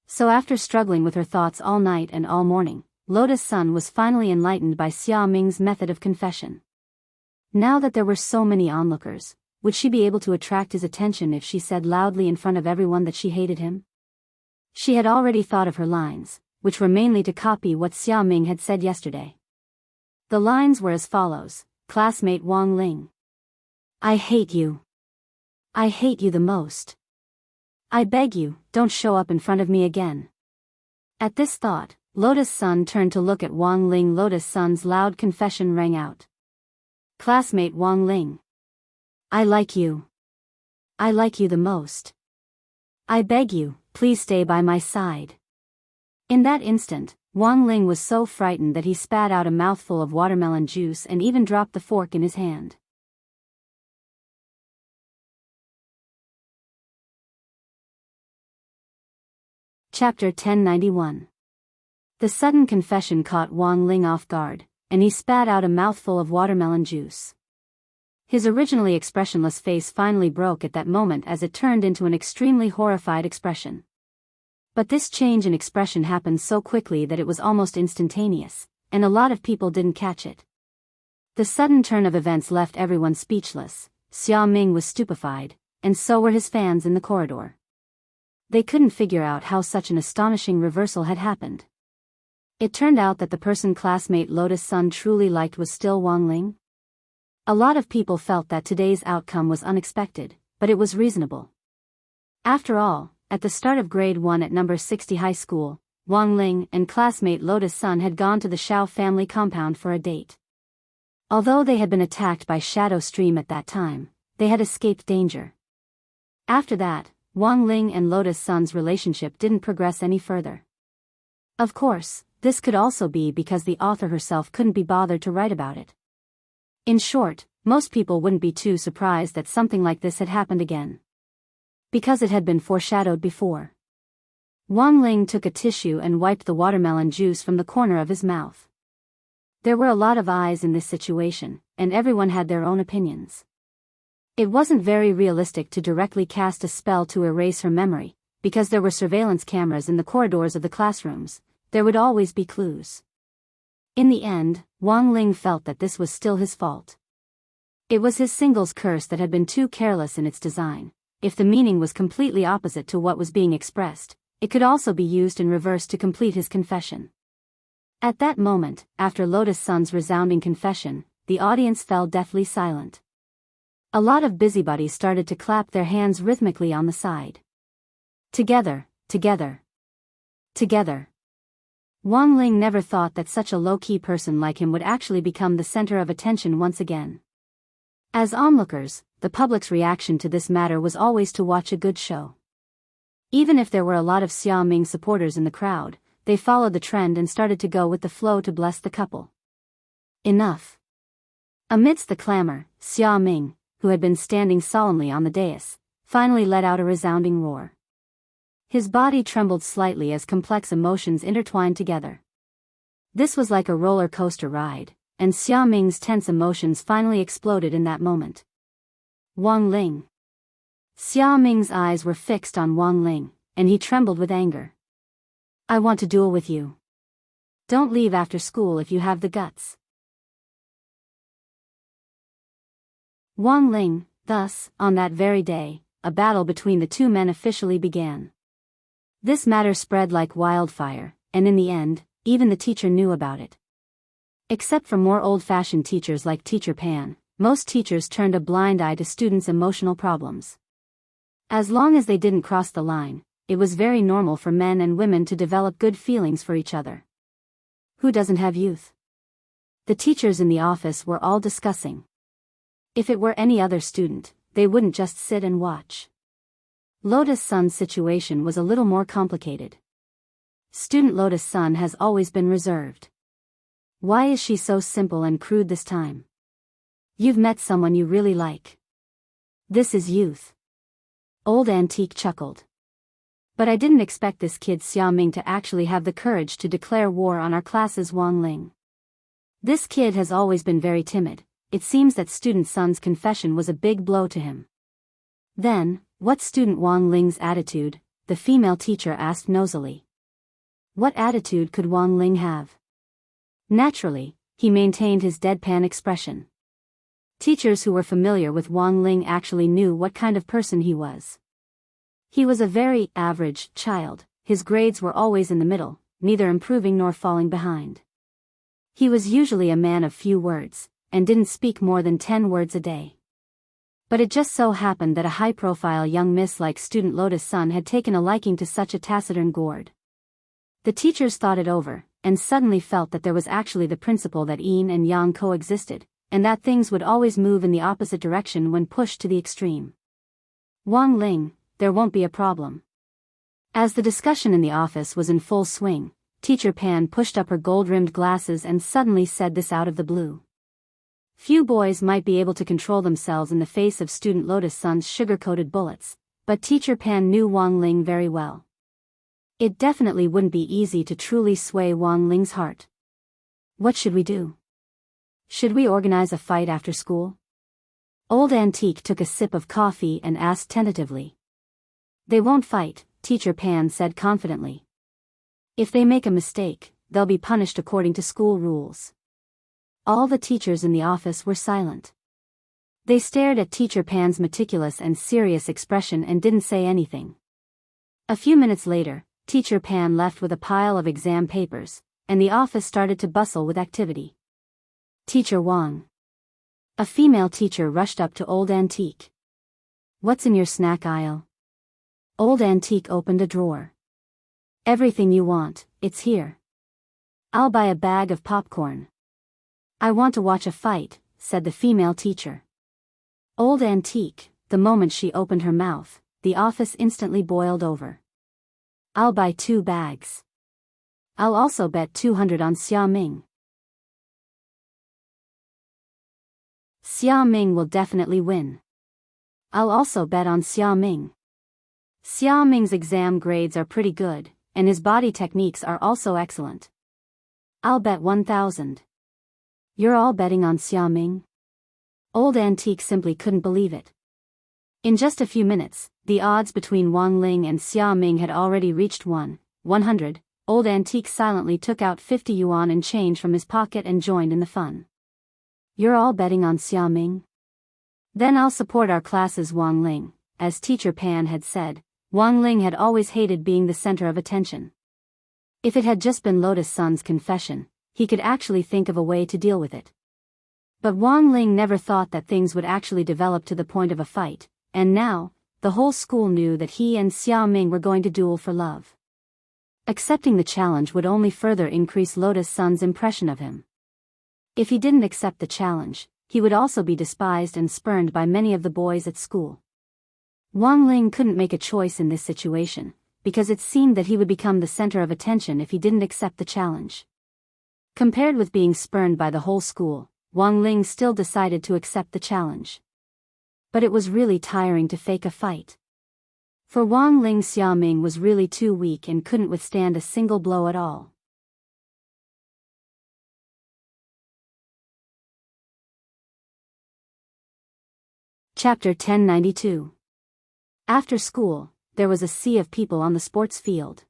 So after struggling with her thoughts all night and all morning, Lotus Sun was finally enlightened by Xia Ming's method of confession. Now that there were so many onlookers, would she be able to attract his attention if she said loudly in front of everyone that she hated him? She had already thought of her lines, which were mainly to copy what Xia Ming had said yesterday. The lines were as follows: "Classmate Wang Ling. I hate you. I hate you the most. I beg you, don't show up in front of me again." At this thought, Lotus Sun turned to look at Wang Ling. Lotus Sun's loud confession rang out. "Classmate Wang Ling. I like you. I like you the most. I beg you, please stay by my side." In that instant, Wang Ling was so frightened that he spat out a mouthful of watermelon juice and even dropped the fork in his hand. Chapter 1091. The sudden confession caught Wang Ling off guard, and he spat out a mouthful of watermelon juice. His originally expressionless face finally broke at that moment as it turned into an extremely horrified expression. But this change in expression happened so quickly that it was almost instantaneous, and a lot of people didn't catch it. The sudden turn of events left everyone speechless. Xia Ming was stupefied, and so were his fans in the corridor. They couldn't figure out how such an astonishing reversal had happened. It turned out that the person classmate Lotus Sun truly liked was still Wang Ling. A lot of people felt that today's outcome was unexpected, but it was reasonable. After all, at the start of grade 1 at number 60 high school, Wang Ling and classmate Lotus Sun had gone to the Shao family compound for a date. Although they had been attacked by Shadow Stream at that time, they had escaped danger. After that, Wang Ling and Lotus Sun's relationship didn't progress any further. Of course, this could also be because the author herself couldn't be bothered to write about it. In short, most people wouldn't be too surprised that something like this had happened again, because it had been foreshadowed before. Wang Ling took a tissue and wiped the watermelon juice from the corner of his mouth. There were a lot of eyes in this situation, and everyone had their own opinions. It wasn't very realistic to directly cast a spell to erase her memory, because there were surveillance cameras in the corridors of the classrooms. There would always be clues. In the end, Wang Ling felt that this was still his fault. It was his singles curse that had been too careless in its design. If the meaning was completely opposite to what was being expressed, it could also be used in reverse to complete his confession. At that moment, after Lotus Sun's resounding confession, the audience fell deathly silent. A lot of busybodies started to clap their hands rhythmically on the side. Together, together, together. Wang Ling never thought that such a low-key person like him would actually become the center of attention once again. As onlookers, the public's reaction to this matter was always to watch a good show. Even if there were a lot of Xia Ming supporters in the crowd, they followed the trend and started to go with the flow to bless the couple. Enough. Amidst the clamor, Xia Ming, who had been standing solemnly on the dais, finally let out a resounding roar. His body trembled slightly as complex emotions intertwined together. This was like a roller coaster ride, and Xia Ming's tense emotions finally exploded in that moment. Wang Ling. Xia Ming's eyes were fixed on Wang Ling, and he trembled with anger. I want to duel with you. Don't leave after school if you have the guts. Wang Ling. Thus, on that very day, a battle between the two men officially began. This matter spread like wildfire, and in the end, even the teacher knew about it. Except for more old-fashioned teachers like Teacher Pan, most teachers turned a blind eye to students' emotional problems. As long as they didn't cross the line, it was very normal for men and women to develop good feelings for each other. Who doesn't have youth? The teachers in the office were all discussing. If it were any other student, they wouldn't just sit and watch. Lotus Sun's situation was a little more complicated. Student Lotus Sun has always been reserved. Why is she so simple and crude this time? You've met someone you really like. This is youth. Old Antique chuckled. But I didn't expect this kid Xia Ming to actually have the courage to declare war on our class's Wang Ling. This kid has always been very timid. It seems that student Sun's confession was a big blow to him. Then, what's student Wang Ling's attitude? The female teacher asked nosily. What attitude could Wang Ling have? Naturally, he maintained his deadpan expression. Teachers who were familiar with Wang Ling actually knew what kind of person he was. He was a very average child. His grades were always in the middle, neither improving nor falling behind. He was usually a man of few words, and didn't speak more than 10 words a day. But it just so happened that a high-profile young miss like student Lotus Sun had taken a liking to such a taciturn gourd. The teachers thought it over, and suddenly felt that there was actually the principle that yin and yang coexisted, and that things would always move in the opposite direction when pushed to the extreme. Wang Ling, there won't be a problem. As the discussion in the office was in full swing, Teacher Pan pushed up her gold-rimmed glasses and suddenly said this out of the blue. Few boys might be able to control themselves in the face of student Lotus Sun's sugar-coated bullets, but Teacher Pan knew Wang Ling very well. It definitely wouldn't be easy to truly sway Wang Ling's heart. What should we do? Should we organize a fight after school? Old Antique took a sip of coffee and asked tentatively. They won't fight, Teacher Pan said confidently. If they make a mistake, they'll be punished according to school rules. All the teachers in the office were silent. They stared at Teacher Pan's meticulous and serious expression and didn't say anything. A few minutes later, Teacher Pan left with a pile of exam papers, and the office started to bustle with activity. Teacher Wang. A female teacher rushed up to Old Antique. What's in your snack aisle? Old Antique opened a drawer. Everything you want, it's here. I'll buy a bag of popcorn. I want to watch a fight, said the female teacher. Old Antique, the moment she opened her mouth, the office instantly boiled over. I'll buy 2 bags. I'll also bet 200 on Xia Ming. Xia Ming will definitely win. I'll also bet on Xia Ming. Xia Ming's exam grades are pretty good, and his body techniques are also excellent. I'll bet 1,000. You're all betting on Xia Ming? Old Antique simply couldn't believe it. In just a few minutes, the odds between Wang Ling and Xia Ming had already reached 100. Old Antique silently took out 50 yuan in change from his pocket and joined in the fun. You're all betting on Xia Ming? Then I'll support our class's Wang Ling. As Teacher Pan had said, Wang Ling had always hated being the center of attention. If it had just been Lotus Sun's confession, he could actually think of a way to deal with it. But Wang Ling never thought that things would actually develop to the point of a fight, and now, the whole school knew that he and Xia Ming were going to duel for love. Accepting the challenge would only further increase Lotus Sun's impression of him. If he didn't accept the challenge, he would also be despised and spurned by many of the boys at school. Wang Ling couldn't make a choice in this situation, because it seemed that he would become the center of attention if he didn't accept the challenge. Compared with being spurned by the whole school, Wang Ling still decided to accept the challenge. But it was really tiring to fake a fight. For Wang Ling, Xia Ming was really too weak and couldn't withstand a single blow at all. Chapter 1092. After school, there was a sea of people on the sports field.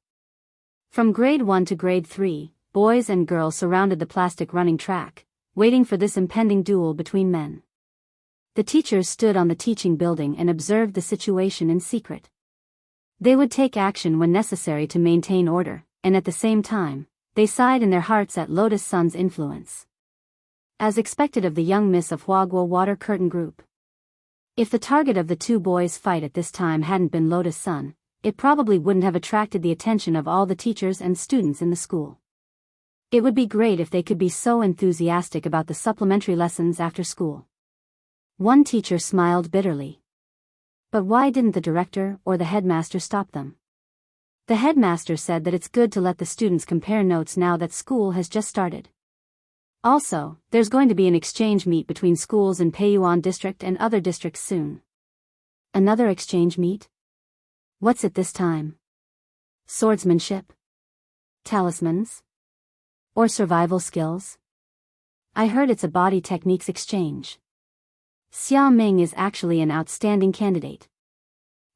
From grade 1 to grade 3, boys and girls surrounded the plastic running track, waiting for this impending duel between men. The teachers stood on the teaching building and observed the situation in secret. They would take action when necessary to maintain order, and at the same time, they sighed in their hearts at Lotus Sun's influence. As expected of the young miss of Huaguo Water Curtain Group. If the target of the 2 boys' fight at this time hadn't been Lotus Sun, it probably wouldn't have attracted the attention of all the teachers and students in the school. It would be great if they could be so enthusiastic about the supplementary lessons after school. One teacher smiled bitterly. But why didn't the director or the headmaster stop them? The headmaster said that it's good to let the students compare notes now that school has just started. Also, there's going to be an exchange meet between schools in Peiyuan district and other districts soon. Another exchange meet? What's it this time? Swordsmanship? Talismans? Or survival skills? I heard it's a body techniques exchange. Xia Ming is actually an outstanding candidate.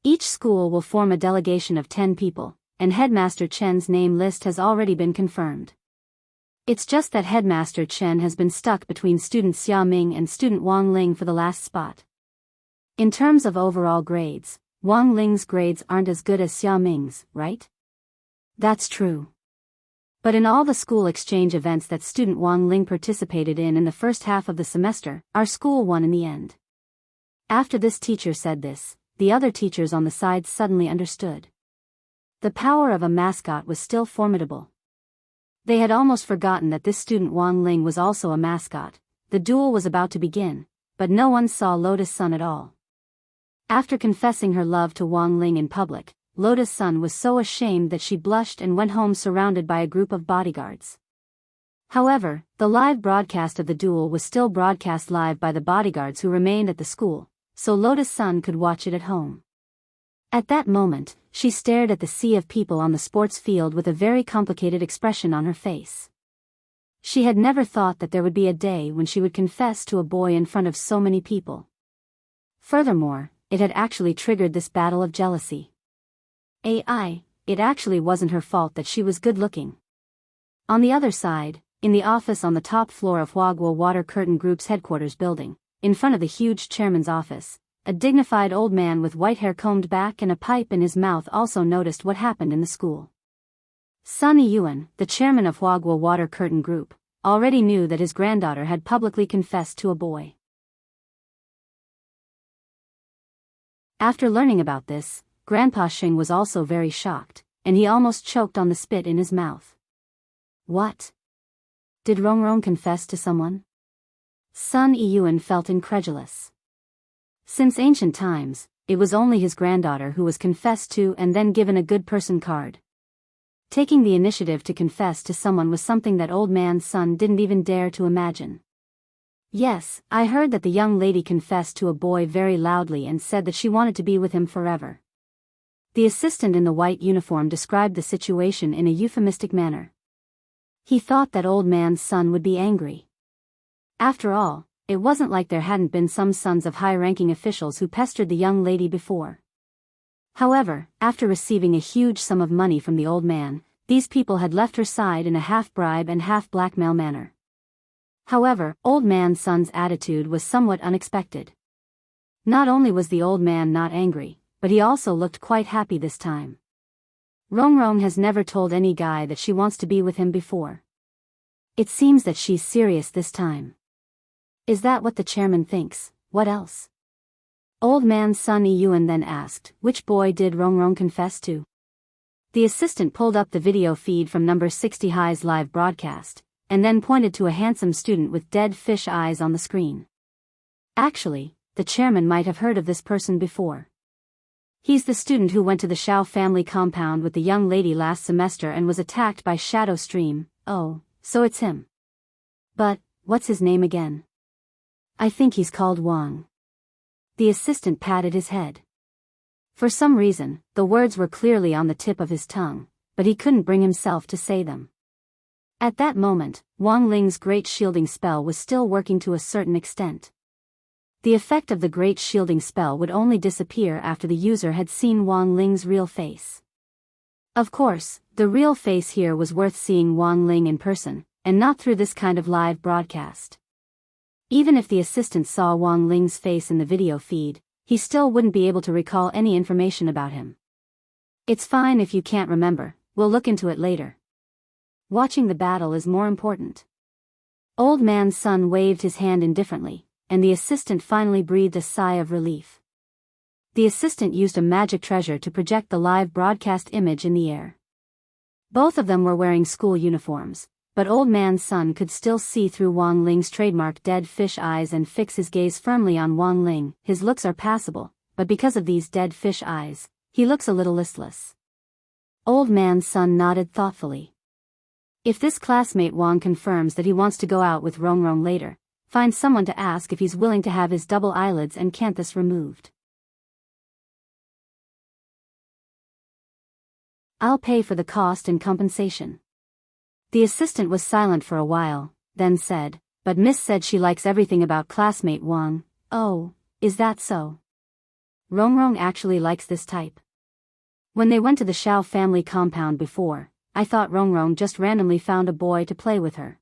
Each school will form a delegation of 10 people, and Headmaster Chen's name list has already been confirmed. It's just that Headmaster Chen has been stuck between student Xia Ming and student Wang Ling for the last spot. In terms of overall grades, Wang Ling's grades aren't as good as Xia Ming's, right? That's true. But in all the school exchange events that student Wang Ling participated in the first half of the semester, our school won in the end. After this teacher said this, the other teachers on the side suddenly understood. The power of a mascot was still formidable. They had almost forgotten that this student Wang Ling was also a mascot. The duel was about to begin, but no one saw Lotus Sun at all. After confessing her love to Wang Ling in public, Lotus Sun was so ashamed that she blushed and went home surrounded by a group of bodyguards. However, the live broadcast of the duel was still broadcast live by the bodyguards who remained at the school, so Lotus Sun could watch it at home. At that moment, she stared at the sea of people on the sports field with a very complicated expression on her face. She had never thought that there would be a day when she would confess to a boy in front of so many people. Furthermore, it had actually triggered this battle of jealousy. It actually wasn't her fault that she was good-looking. On the other side, in the office on the top floor of Hwagwa Water Curtain Group's headquarters building, in front of the huge chairman's office, a dignified old man with white hair combed back and a pipe in his mouth also noticed what happened in the school. Sun Iyuan, the chairman of Hwagwa Water Curtain Group, already knew that his granddaughter had publicly confessed to a boy. After learning about this, Grandpa Xing was also very shocked, and he almost choked on the spit in his mouth. What? Did Rongrong confess to someone? Sun Iyuan felt incredulous. Since ancient times, it was only his granddaughter who was confessed to and then given a good person card. Taking the initiative to confess to someone was something that old man Sun didn't even dare to imagine. Yes, I heard that the young lady confessed to a boy very loudly and said that she wanted to be with him forever. The assistant in the white uniform described the situation in a euphemistic manner. He thought that old man Sun would be angry. After all, it wasn't like there hadn't been some sons of high-ranking officials who pestered the young lady before. However, after receiving a huge sum of money from the old man, these people had left her side in a half-bribe and half-blackmail manner. However, old man Sun's attitude was somewhat unexpected. Not only was the old man not angry, but he also looked quite happy this time. Rongrong has never told any guy that she wants to be with him before. It seems that she's serious this time. Is that what the chairman thinks? What else? Old man Sun Iyuan then asked, which boy did Rongrong confess to? The assistant pulled up the video feed from number 60 High's live broadcast, and then pointed to a handsome student with dead fish eyes on the screen. Actually, the chairman might have heard of this person before. He's the student who went to the Shao family compound with the young lady last semester and was attacked by Shadow Stream. Oh, so it's him. But, what's his name again? I think he's called Wang. The assistant patted his head. For some reason, the words were clearly on the tip of his tongue, but he couldn't bring himself to say them. At that moment, Wang Ling's great shielding spell was still working to a certain extent. The effect of the great shielding spell would only disappear after the user had seen Wang Ling's real face. Of course, the real face here was worth seeing Wang Ling in person, and not through this kind of live broadcast. Even if the assistant saw Wang Ling's face in the video feed, he still wouldn't be able to recall any information about him. It's fine if you can't remember, we'll look into it later. Watching the battle is more important. Old man Sun waved his hand indifferently, and the assistant finally breathed a sigh of relief. The assistant used a magic treasure to project the live broadcast image in the air. Both of them were wearing school uniforms, but old man Sun could still see through Wang Ling's trademark dead fish eyes and fix his gaze firmly on Wang Ling. His looks are passable, but because of these dead fish eyes, he looks a little listless. Old man Sun nodded thoughtfully. If this classmate Wang confirms that he wants to go out with Rongrong later, find someone to ask if he's willing to have his double eyelids and canthus removed. I'll pay for the cost and compensation. The assistant was silent for a while, then said, but Miss said she likes everything about classmate Wang. Oh, is that so? Rongrong actually likes this type. When they went to the Shao family compound before, I thought Rongrong just randomly found a boy to play with her.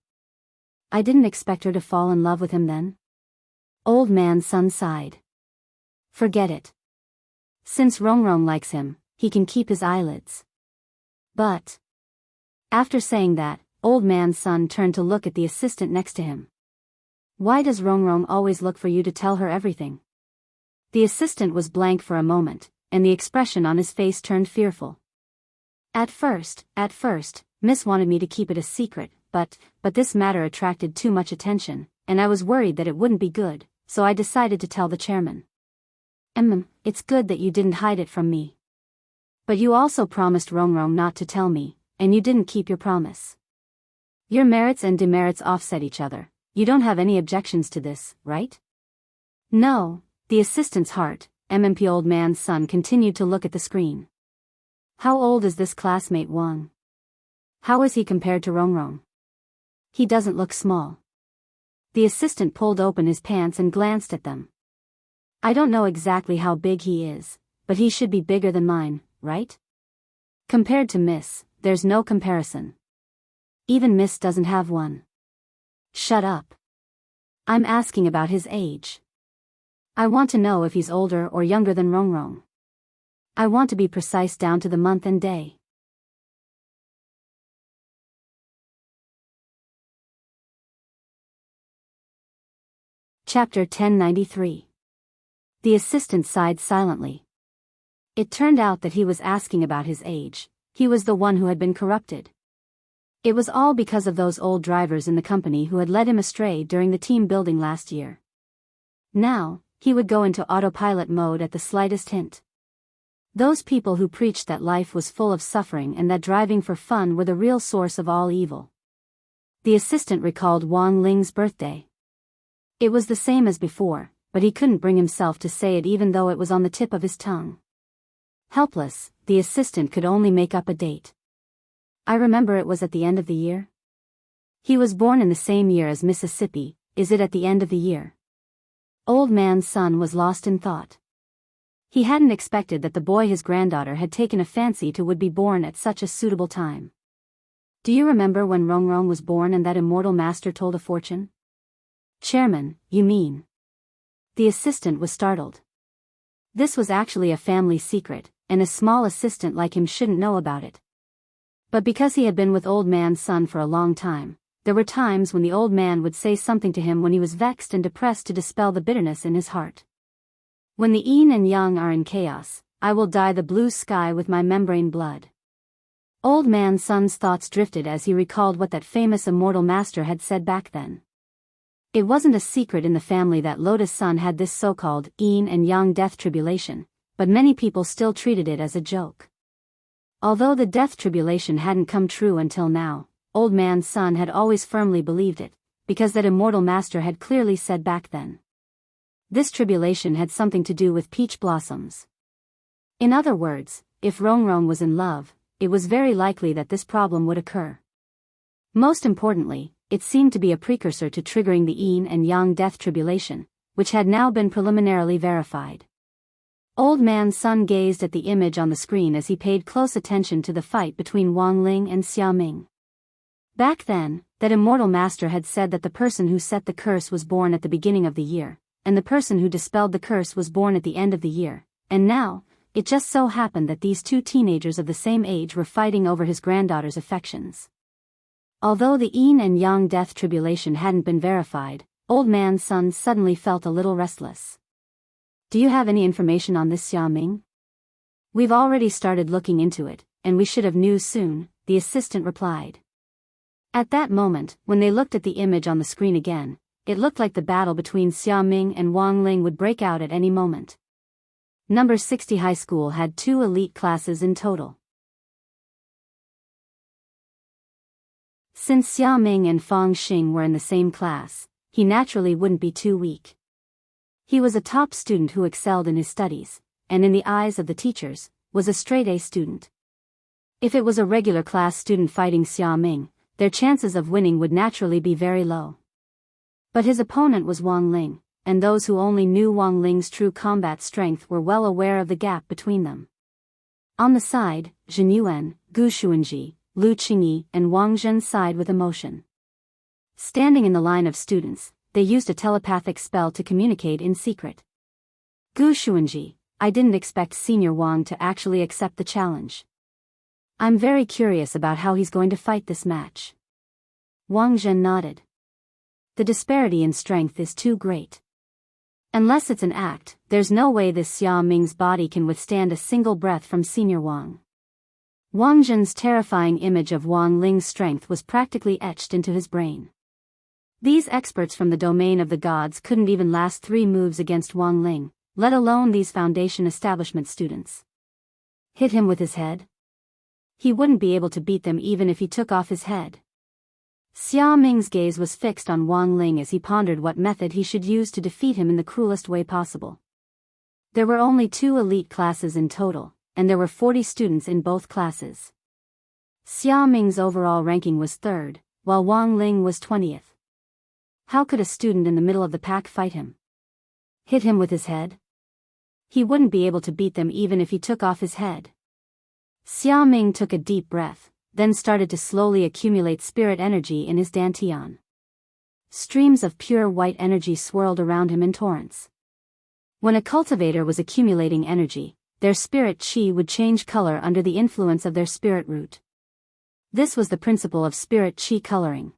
I didn't expect her to fall in love with him then. Old man Sun sighed. Forget it. Since Rongrong likes him, he can keep his eyelids. But... After saying that, old man Sun turned to look at the assistant next to him. Why does Rongrong always look for you to tell her everything? The assistant was blank for a moment, and the expression on his face turned fearful. At first, Miss wanted me to keep it a secret, but this matter attracted too much attention, and I was worried that it wouldn't be good, so I decided to tell the chairman. It's good that you didn't hide it from me. But you also promised Rongrong not to tell me, and you didn't keep your promise. Your merits and demerits offset each other. You don't have any objections to this, right? No, the assistant's heart, MMP. Old man's son continued to look at the screen. How old is this classmate Wang? How is he compared to Rongrong? He doesn't look small. The assistant pulled open his pants and glanced at them. I don't know exactly how big he is, but he should be bigger than mine, right? Compared to Miss, there's no comparison. Even Miss doesn't have one. Shut up. I'm asking about his age. I want to know if he's older or younger than Rongrong. I want to be precise down to the month and day. Chapter 1093. The assistant sighed silently. It turned out that he was asking about his age. He was the one who had been corrupted. It was all because of those old drivers in the company who had led him astray during the team building last year. Now, he would go into autopilot mode at the slightest hint. Those people who preached that life was full of suffering and that driving for fun were the real source of all evil. The assistant recalled Wang Ling's birthday. It was the same as before, but he couldn't bring himself to say it even though it was on the tip of his tongue. Helpless, the assistant could only make up a date. I remember it was at the end of the year. He was born in the same year as Mississippi. Is it at the end of the year? Old man's son was lost in thought. He hadn't expected that the boy his granddaughter had taken a fancy to would be born at such a suitable time. Do you remember when Rongrong was born and that immortal master told a fortune? Chairman, you mean? The assistant was startled. This was actually a family secret, and a small assistant like him shouldn't know about it. But because he had been with old man's son for a long time, there were times when the old man would say something to him when he was vexed and depressed to dispel the bitterness in his heart. When the yin and yang are in chaos, I will dye the blue sky with my membrane blood. Old man's son's thoughts drifted as he recalled what that famous immortal master had said back then. It wasn't a secret in the family that Lotus Sun had this so-called yin and yang death tribulation, but many people still treated it as a joke. Although the death tribulation hadn't come true until now, old man's son had always firmly believed it, because that immortal master had clearly said back then. This tribulation had something to do with peach blossoms. In other words, if Rongrong was in love, it was very likely that this problem would occur. Most importantly, it seemed to be a precursor to triggering the yin and yang death tribulation, which had now been preliminarily verified. Old man's son gazed at the image on the screen as he paid close attention to the fight between Wang Ling and Xiaoming. Back then, that immortal master had said that the person who set the curse was born at the beginning of the year, and the person who dispelled the curse was born at the end of the year, and now, it just so happened that these two teenagers of the same age were fighting over his granddaughter's affections. Although the yin and yang death tribulation hadn't been verified, old man's son suddenly felt a little restless. Do you have any information on this, Xiaoming? We've already started looking into it, and we should have news soon, the assistant replied. At that moment, when they looked at the image on the screen again, it looked like the battle between Xiaoming and Wang Ling would break out at any moment. Number 60 High School had 2 elite classes in total. Since Xiaoming and Fang Xing were in the same class, he naturally wouldn't be too weak. He was a top student who excelled in his studies, and in the eyes of the teachers, was a straight-A student. If it was a regular class student fighting Xiaoming, their chances of winning would naturally be very low. But his opponent was Wang Ling, and those who only knew Wang Ling's true combat strength were well aware of the gap between them. On the side, Zhen Yuan, Gu Xuanji, Lu Qingyi, and Wang Zhen sighed with emotion. Standing in the line of students, they used a telepathic spell to communicate in secret. Gu Xuanji, I didn't expect Senior Wang to actually accept the challenge. I'm very curious about how he's going to fight this match. Wang Zhen nodded. The disparity in strength is too great. Unless it's an act, there's no way this Xiaoming's body can withstand a single breath from Senior Wang. Wang Zhen's terrifying image of Wang Ling's strength was practically etched into his brain. These experts from the domain of the gods couldn't even last 3 moves against Wang Ling, let alone these foundation establishment students. Hit him with his head? He wouldn't be able to beat them even if he took off his head. Xiaoming's gaze was fixed on Wang Ling as he pondered what method he should use to defeat him in the cruelest way possible. There were only 2 elite classes in total, and there were 40 students in both classes. Xia Ming's overall ranking was 3rd, while Wang Ling was 20th. How could a student in the middle of the pack fight him? Hit him with his head? He wouldn't be able to beat them even if he took off his head. Xia Ming took a deep breath, then started to slowly accumulate spirit energy in his dantian. Streams of pure white energy swirled around him in torrents. When a cultivator was accumulating energy, their spirit qi would change color under the influence of their spirit root. This was the principle of spirit qi coloring.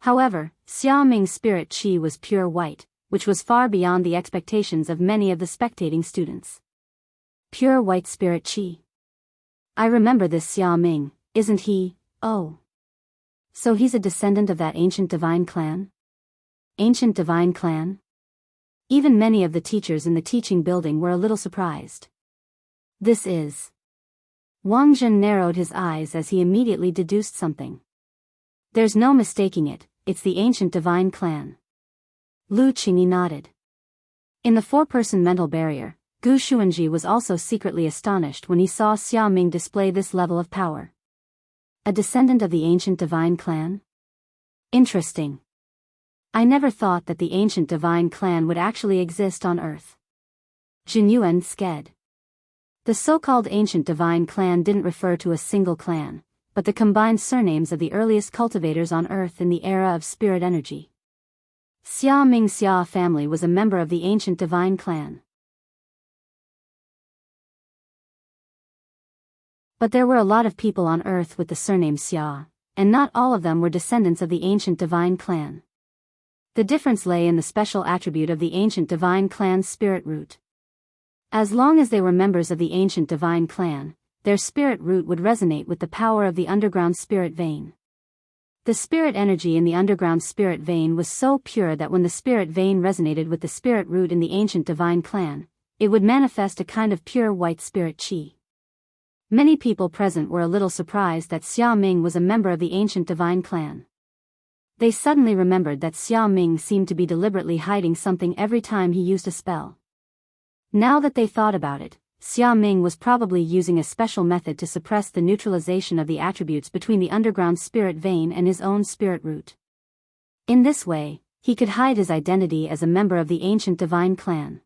However, Xia Ming's spirit qi was pure white, which was far beyond the expectations of many of the spectating students. Pure white spirit qi. I remember this Xia Ming, isn't he? Oh. So he's a descendant of that ancient divine clan? Ancient divine clan? Even many of the teachers in the teaching building were a little surprised. This is... Wang Zhen narrowed his eyes as he immediately deduced something. There's no mistaking it, it's the ancient divine clan. Lu Qingyi nodded. In the 4-person mental barrier, Gu Xuanji was also secretly astonished when he saw Xia Ming display this level of power. A descendant of the ancient divine clan? Interesting. I never thought that the ancient divine clan would actually exist on Earth. Jin Yuan sked. The so-called ancient divine clan didn't refer to a single clan, but the combined surnames of the earliest cultivators on Earth in the era of spirit energy. Xia Ming's Xia family was a member of the ancient divine clan. But there were a lot of people on Earth with the surname Xia, and not all of them were descendants of the ancient divine clan. The difference lay in the special attribute of the ancient divine clan's spirit root. As long as they were members of the ancient divine clan, their spirit root would resonate with the power of the underground spirit vein. The spirit energy in the underground spirit vein was so pure that when the spirit vein resonated with the spirit root in the ancient divine clan, it would manifest a kind of pure white spirit qi. Many people present were a little surprised that Xia Ming was a member of the ancient divine clan. They suddenly remembered that Xia Ming seemed to be deliberately hiding something every time he used a spell. Now that they thought about it, Xia Ming was probably using a special method to suppress the neutralization of the attributes between the underground spirit vein and his own spirit root. In this way, he could hide his identity as a member of the ancient divine clan.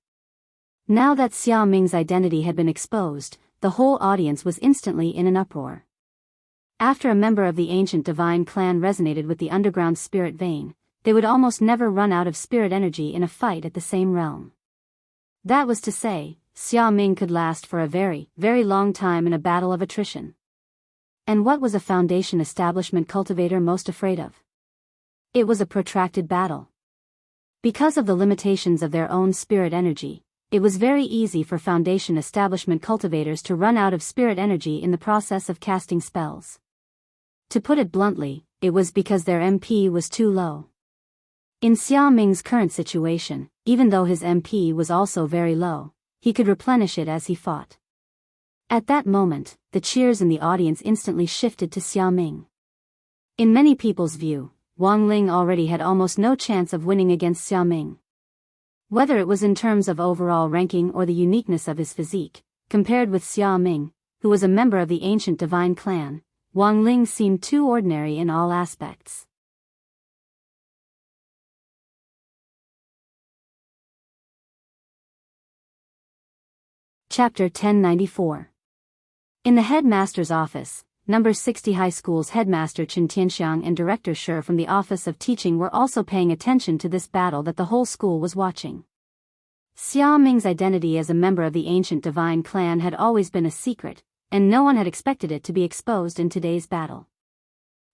Now that Xia Ming's identity had been exposed, the whole audience was instantly in an uproar. After a member of the ancient divine clan resonated with the underground spirit vein, they would almost never run out of spirit energy in a fight at the same realm. That was to say, Xia Ming could last for a very, very long time in a battle of attrition. And what was a foundation establishment cultivator most afraid of? It was a protracted battle. Because of the limitations of their own spirit energy, it was very easy for foundation establishment cultivators to run out of spirit energy in the process of casting spells. To put it bluntly, it was because their MP was too low. In Xia Ming's current situation, even though his MP was also very low, he could replenish it as he fought. At that moment, the cheers in the audience instantly shifted to Xia Ming. In many people's view, Wang Ling already had almost no chance of winning against Xia Ming. Whether it was in terms of overall ranking or the uniqueness of his physique, compared with Xia Ming, who was a member of the ancient divine clan, Wang Ling seemed too ordinary in all aspects. Chapter 1094. In the headmaster's office, number 60 high school's headmaster Chen Tianxiang and director Shi from the office of teaching were also paying attention to this battle that the whole school was watching. Xia Ming's identity as a member of the ancient divine clan had always been a secret, and no one had expected it to be exposed in today's battle.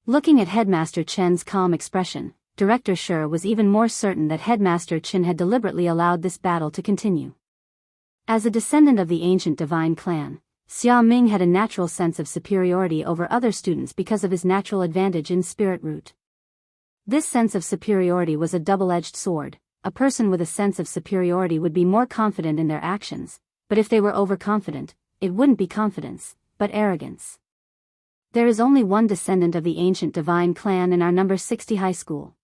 Looking at headmaster Chen's calm expression, director Shi was even more certain that headmaster Chen had deliberately allowed this battle to continue. As a descendant of the ancient divine clan, Xia Ming had a natural sense of superiority over other students because of his natural advantage in spirit root. This sense of superiority was a double-edged sword. A person with a sense of superiority would be more confident in their actions, but if they were overconfident, it wouldn't be confidence, but arrogance. There is only one descendant of the ancient divine clan in our number 60 high school.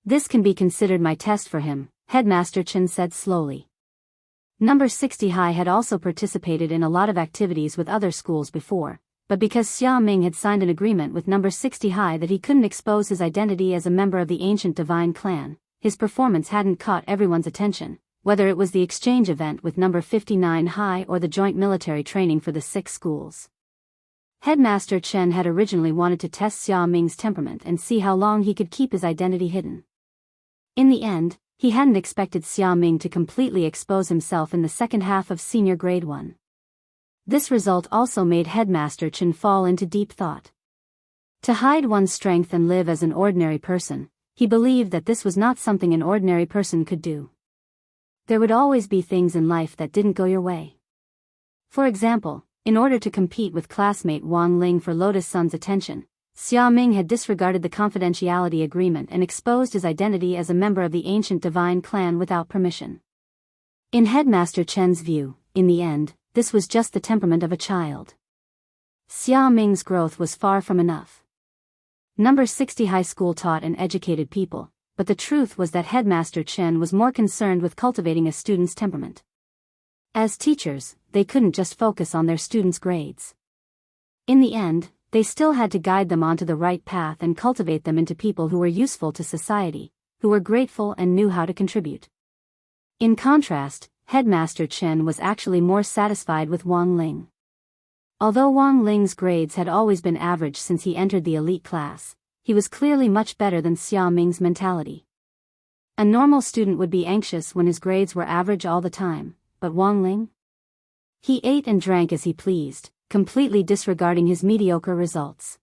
This can be considered my test for him, Headmaster Chen said slowly. Number 60 High had also participated in a lot of activities with other schools before, but because Xia Ming had signed an agreement with Number 60 High that he couldn't expose his identity as a member of the ancient divine clan, his performance hadn't caught everyone's attention, whether it was the exchange event with Number 59 High or the joint military training for the 6 schools. Headmaster Chen had originally wanted to test Xia Ming's temperament and see how long he could keep his identity hidden. In the end, he hadn't expected Xia Ming to completely expose himself in the second half of senior grade 1. This result also made Headmaster Chen fall into deep thought. To hide one's strength and live as an ordinary person, he believed that this was not something an ordinary person could do. There would always be things in life that didn't go your way. For example, in order to compete with classmate Wang Ling for Lotus Sun's attention, Xia Ming had disregarded the confidentiality agreement and exposed his identity as a member of the ancient divine clan without permission. In Headmaster Chen's view, in the end, this was just the temperament of a child. Xia Ming's growth was far from enough. Number 60 High School taught and educated people, but the truth was that Headmaster Chen was more concerned with cultivating a student's temperament. As teachers, they couldn't just focus on their students' grades. In the end, they still had to guide them onto the right path and cultivate them into people who were useful to society, who were grateful and knew how to contribute. In contrast, Headmaster Chen was actually more satisfied with Wang Ling. Although Wang Ling's grades had always been average since he entered the elite class, he was clearly much better than Xia Ming's mentality. A normal student would be anxious when his grades were average all the time, but Wang Ling? He ate and drank as he pleased, completely disregarding his mediocre results.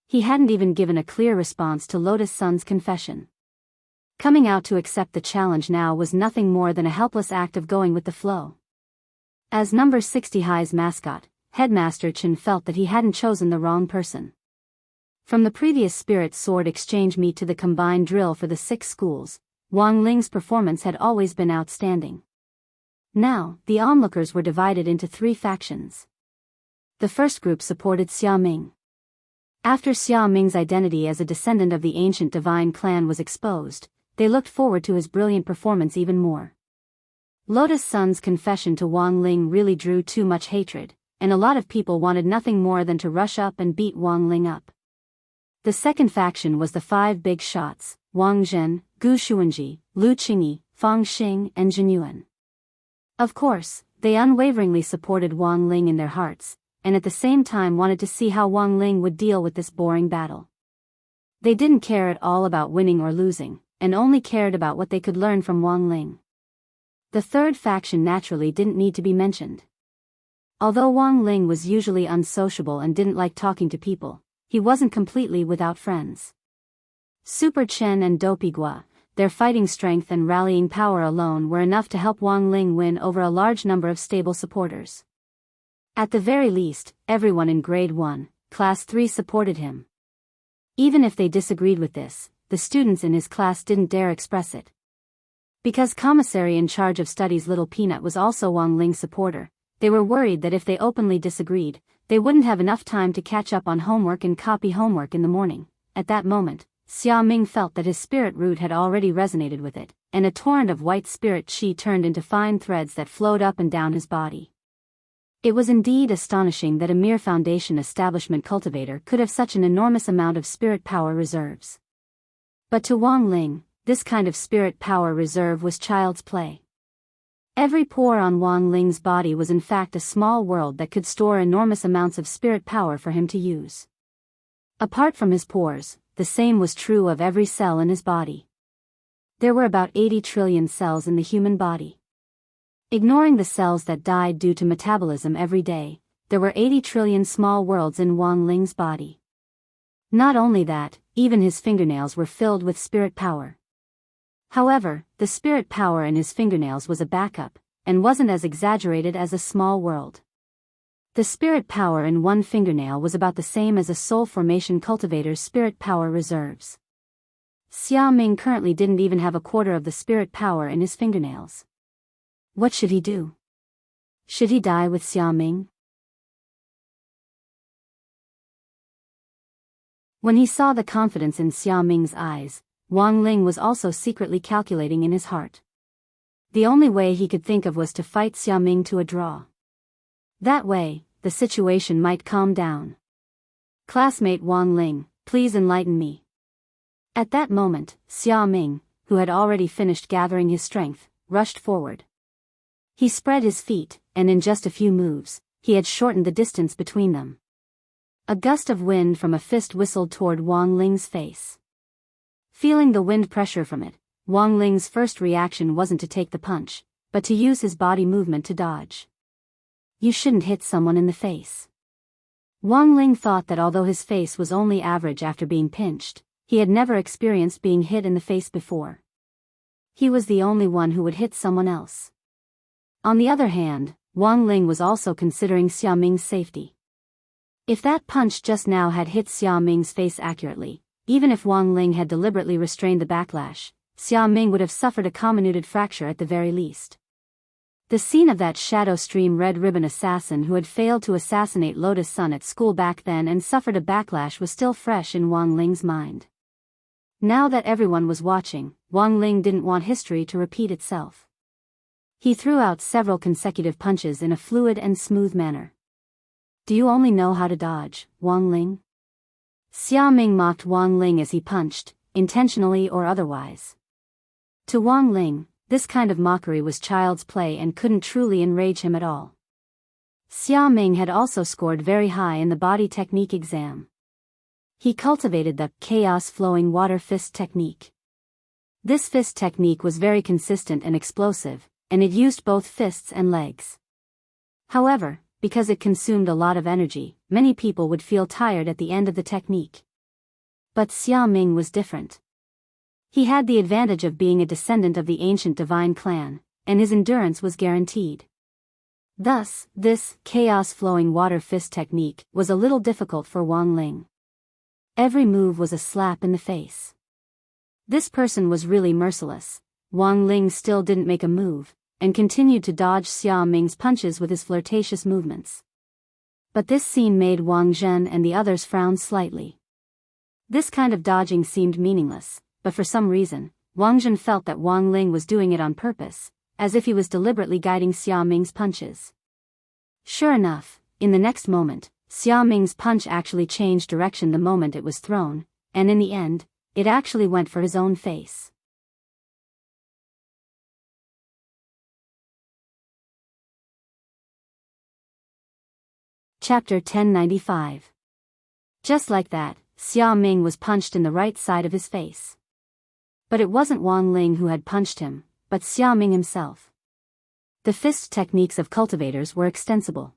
He hadn't even given a clear response to Lotus Sun's confession. Coming out to accept the challenge now was nothing more than a helpless act of going with the flow. As Number 60 High's mascot, Headmaster Chen felt that he hadn't chosen the wrong person. From the previous Spirit Sword exchange meet to the combined drill for the 6 schools, Wang Ling's performance had always been outstanding. Now, the onlookers were divided into 3 factions. The first group supported Xia Ming. After Xia Ming's identity as a descendant of the ancient divine clan was exposed, they looked forward to his brilliant performance even more. Lotus Sun's confession to Wang Ling really drew too much hatred, and a lot of people wanted nothing more than to rush up and beat Wang Ling up. The second faction was the 5 big shots, Wang Zhen, Gu Xuanji, Lu Qingyi, Fang Xing, and Jin Yuan. Of course, they unwaveringly supported Wang Ling in their hearts, and at the same time wanted to see how Wang Ling would deal with this boring battle. They didn't care at all about winning or losing, and only cared about what they could learn from Wang Ling. The third faction naturally didn't need to be mentioned. Although Wang Ling was usually unsociable and didn't like talking to people, he wasn't completely without friends. Super Chen and Dopey Gua, their fighting strength and rallying power alone were enough to help Wang Ling win over a large number of stable supporters. At the very least, everyone in Grade 1, Class 3 supported him. Even if they disagreed with this, the students in his class didn't dare express it. Because Commissary in charge of studies Little Peanut was also Wang Ling's supporter, they were worried that if they openly disagreed, they wouldn't have enough time to catch up on homework and copy homework in the morning. At that moment, Xia Ming felt that his spirit root had already resonated with it, and a torrent of white spirit qi turned into fine threads that flowed up and down his body. It was indeed astonishing that a mere foundation establishment cultivator could have such an enormous amount of spirit power reserves. But to Wang Ling, this kind of spirit power reserve was child's play. Every pore on Wang Ling's body was in fact a small world that could store enormous amounts of spirit power for him to use. Apart from his pores, the same was true of every cell in his body. There were about 80 trillion cells in the human body. Ignoring the cells that died due to metabolism every day, there were 80 trillion small worlds in Wang Ling's body. Not only that, even his fingernails were filled with spirit power. However, the spirit power in his fingernails was a backup, and wasn't as exaggerated as a small world. The spirit power in one fingernail was about the same as a soul formation cultivator's spirit power reserves. Xia Ming currently didn't even have a quarter of the spirit power in his fingernails. What should he do? Should he die with Xia Ming? When he saw the confidence in Xia Ming's eyes, Wang Ling was also secretly calculating in his heart. The only way he could think of was to fight Xiaoming to a draw. That way, the situation might calm down. "Classmate Wang Ling, please enlighten me." At that moment, Xiaoming, who had already finished gathering his strength, rushed forward. He spread his feet, and in just a few moves, he had shortened the distance between them. A gust of wind from a fist whistled toward Wang Ling's face. Feeling the wind pressure from it, Wang Ling's first reaction wasn't to take the punch, but to use his body movement to dodge. You shouldn't hit someone in the face. Wang Ling thought that although his face was only average after being pinched, he had never experienced being hit in the face before. He was the only one who would hit someone else. On the other hand, Wang Ling was also considering Xiaoming's safety. If that punch just now had hit Xiaoming's face accurately, even if Wang Ling had deliberately restrained the backlash, Xiaoming would have suffered a comminuted fracture at the very least. The scene of that Shadow Stream Red Ribbon assassin who had failed to assassinate Lotus Sun at school back then and suffered a backlash was still fresh in Wang Ling's mind. Now that everyone was watching, Wang Ling didn't want history to repeat itself. He threw out several consecutive punches in a fluid and smooth manner. "Do you only know how to dodge, Wang Ling?" Xiaoming mocked Wang Ling as he punched, intentionally or otherwise. To Wang Ling, this kind of mockery was child's play and couldn't truly enrage him at all. Xiaoming had also scored very high in the body technique exam. He cultivated the chaos-flowing water fist technique. This fist technique was very consistent and explosive, and it used both fists and legs. However, because it consumed a lot of energy, many people would feel tired at the end of the technique. But Xiaoming was different. He had the advantage of being a descendant of the ancient divine clan, and his endurance was guaranteed. Thus, this chaos-flowing water fist technique was a little difficult for Wang Ling. Every move was a slap in the face. This person was really merciless. Wang Ling still didn't make a move, and continued to dodge Xiaoming's punches with his flirtatious movements. But this scene made Wang Zhen and the others frown slightly. This kind of dodging seemed meaningless, but for some reason, Wang Zhen felt that Wang Ling was doing it on purpose, as if he was deliberately guiding Xiaoming's punches. Sure enough, in the next moment, Xiaoming's punch actually changed direction the moment it was thrown, and in the end, it actually went for his own face. Chapter 1095. Just like that, Xiaoming was punched in the right side of his face. But it wasn't Wang Ling who had punched him, but Xiaoming himself. The fist techniques of cultivators were extensible.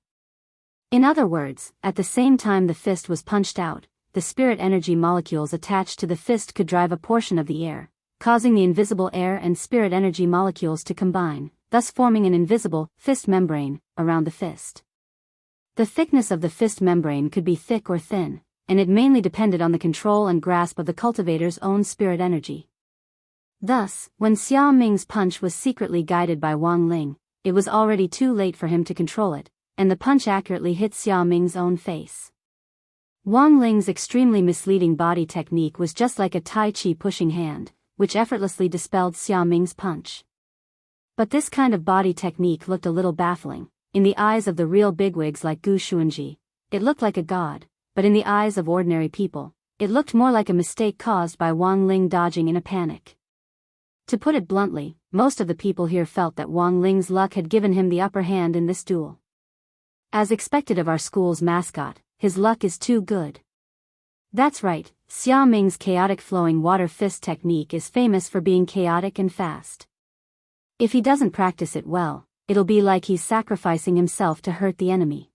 In other words, at the same time the fist was punched out, the spirit energy molecules attached to the fist could drive a portion of the air, causing the invisible air and spirit energy molecules to combine, thus forming an invisible fist membrane around the fist. The thickness of the fist membrane could be thick or thin, and it mainly depended on the control and grasp of the cultivator's own spirit energy. Thus, when Xiaoming's punch was secretly guided by Wang Ling, it was already too late for him to control it, and the punch accurately hit Xiaoming's own face. Wang Ling's extremely misleading body technique was just like a Tai Chi pushing hand, which effortlessly dispelled Xiaoming's punch. But this kind of body technique looked a little baffling. In the eyes of the real bigwigs like Gu Xuanji, it looked like a god, but in the eyes of ordinary people, it looked more like a mistake caused by Wang Ling dodging in a panic. To put it bluntly, most of the people here felt that Wang Ling's luck had given him the upper hand in this duel. As expected of our school's mascot, his luck is too good. That's right, Xiaoming's chaotic flowing water fist technique is famous for being chaotic and fast. If he doesn't practice it well, it'll be like he's sacrificing himself to hurt the enemy.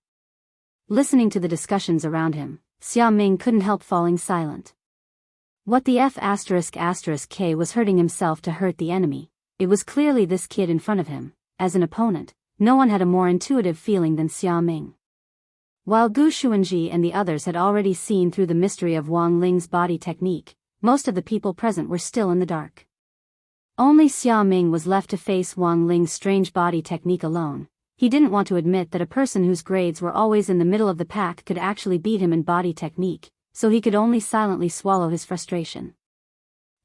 Listening to the discussions around him, Xiaoming couldn't help falling silent. What the F***K was hurting himself to hurt the enemy? It was clearly this kid in front of him. As an opponent, no one had a more intuitive feeling than Xiaoming. While Gu Xuanji and the others had already seen through the mystery of Wang Ling's body technique, most of the people present were still in the dark. Only Xiaoming was left to face Wang Ling's strange body technique alone. He didn't want to admit that a person whose grades were always in the middle of the pack could actually beat him in body technique, so he could only silently swallow his frustration.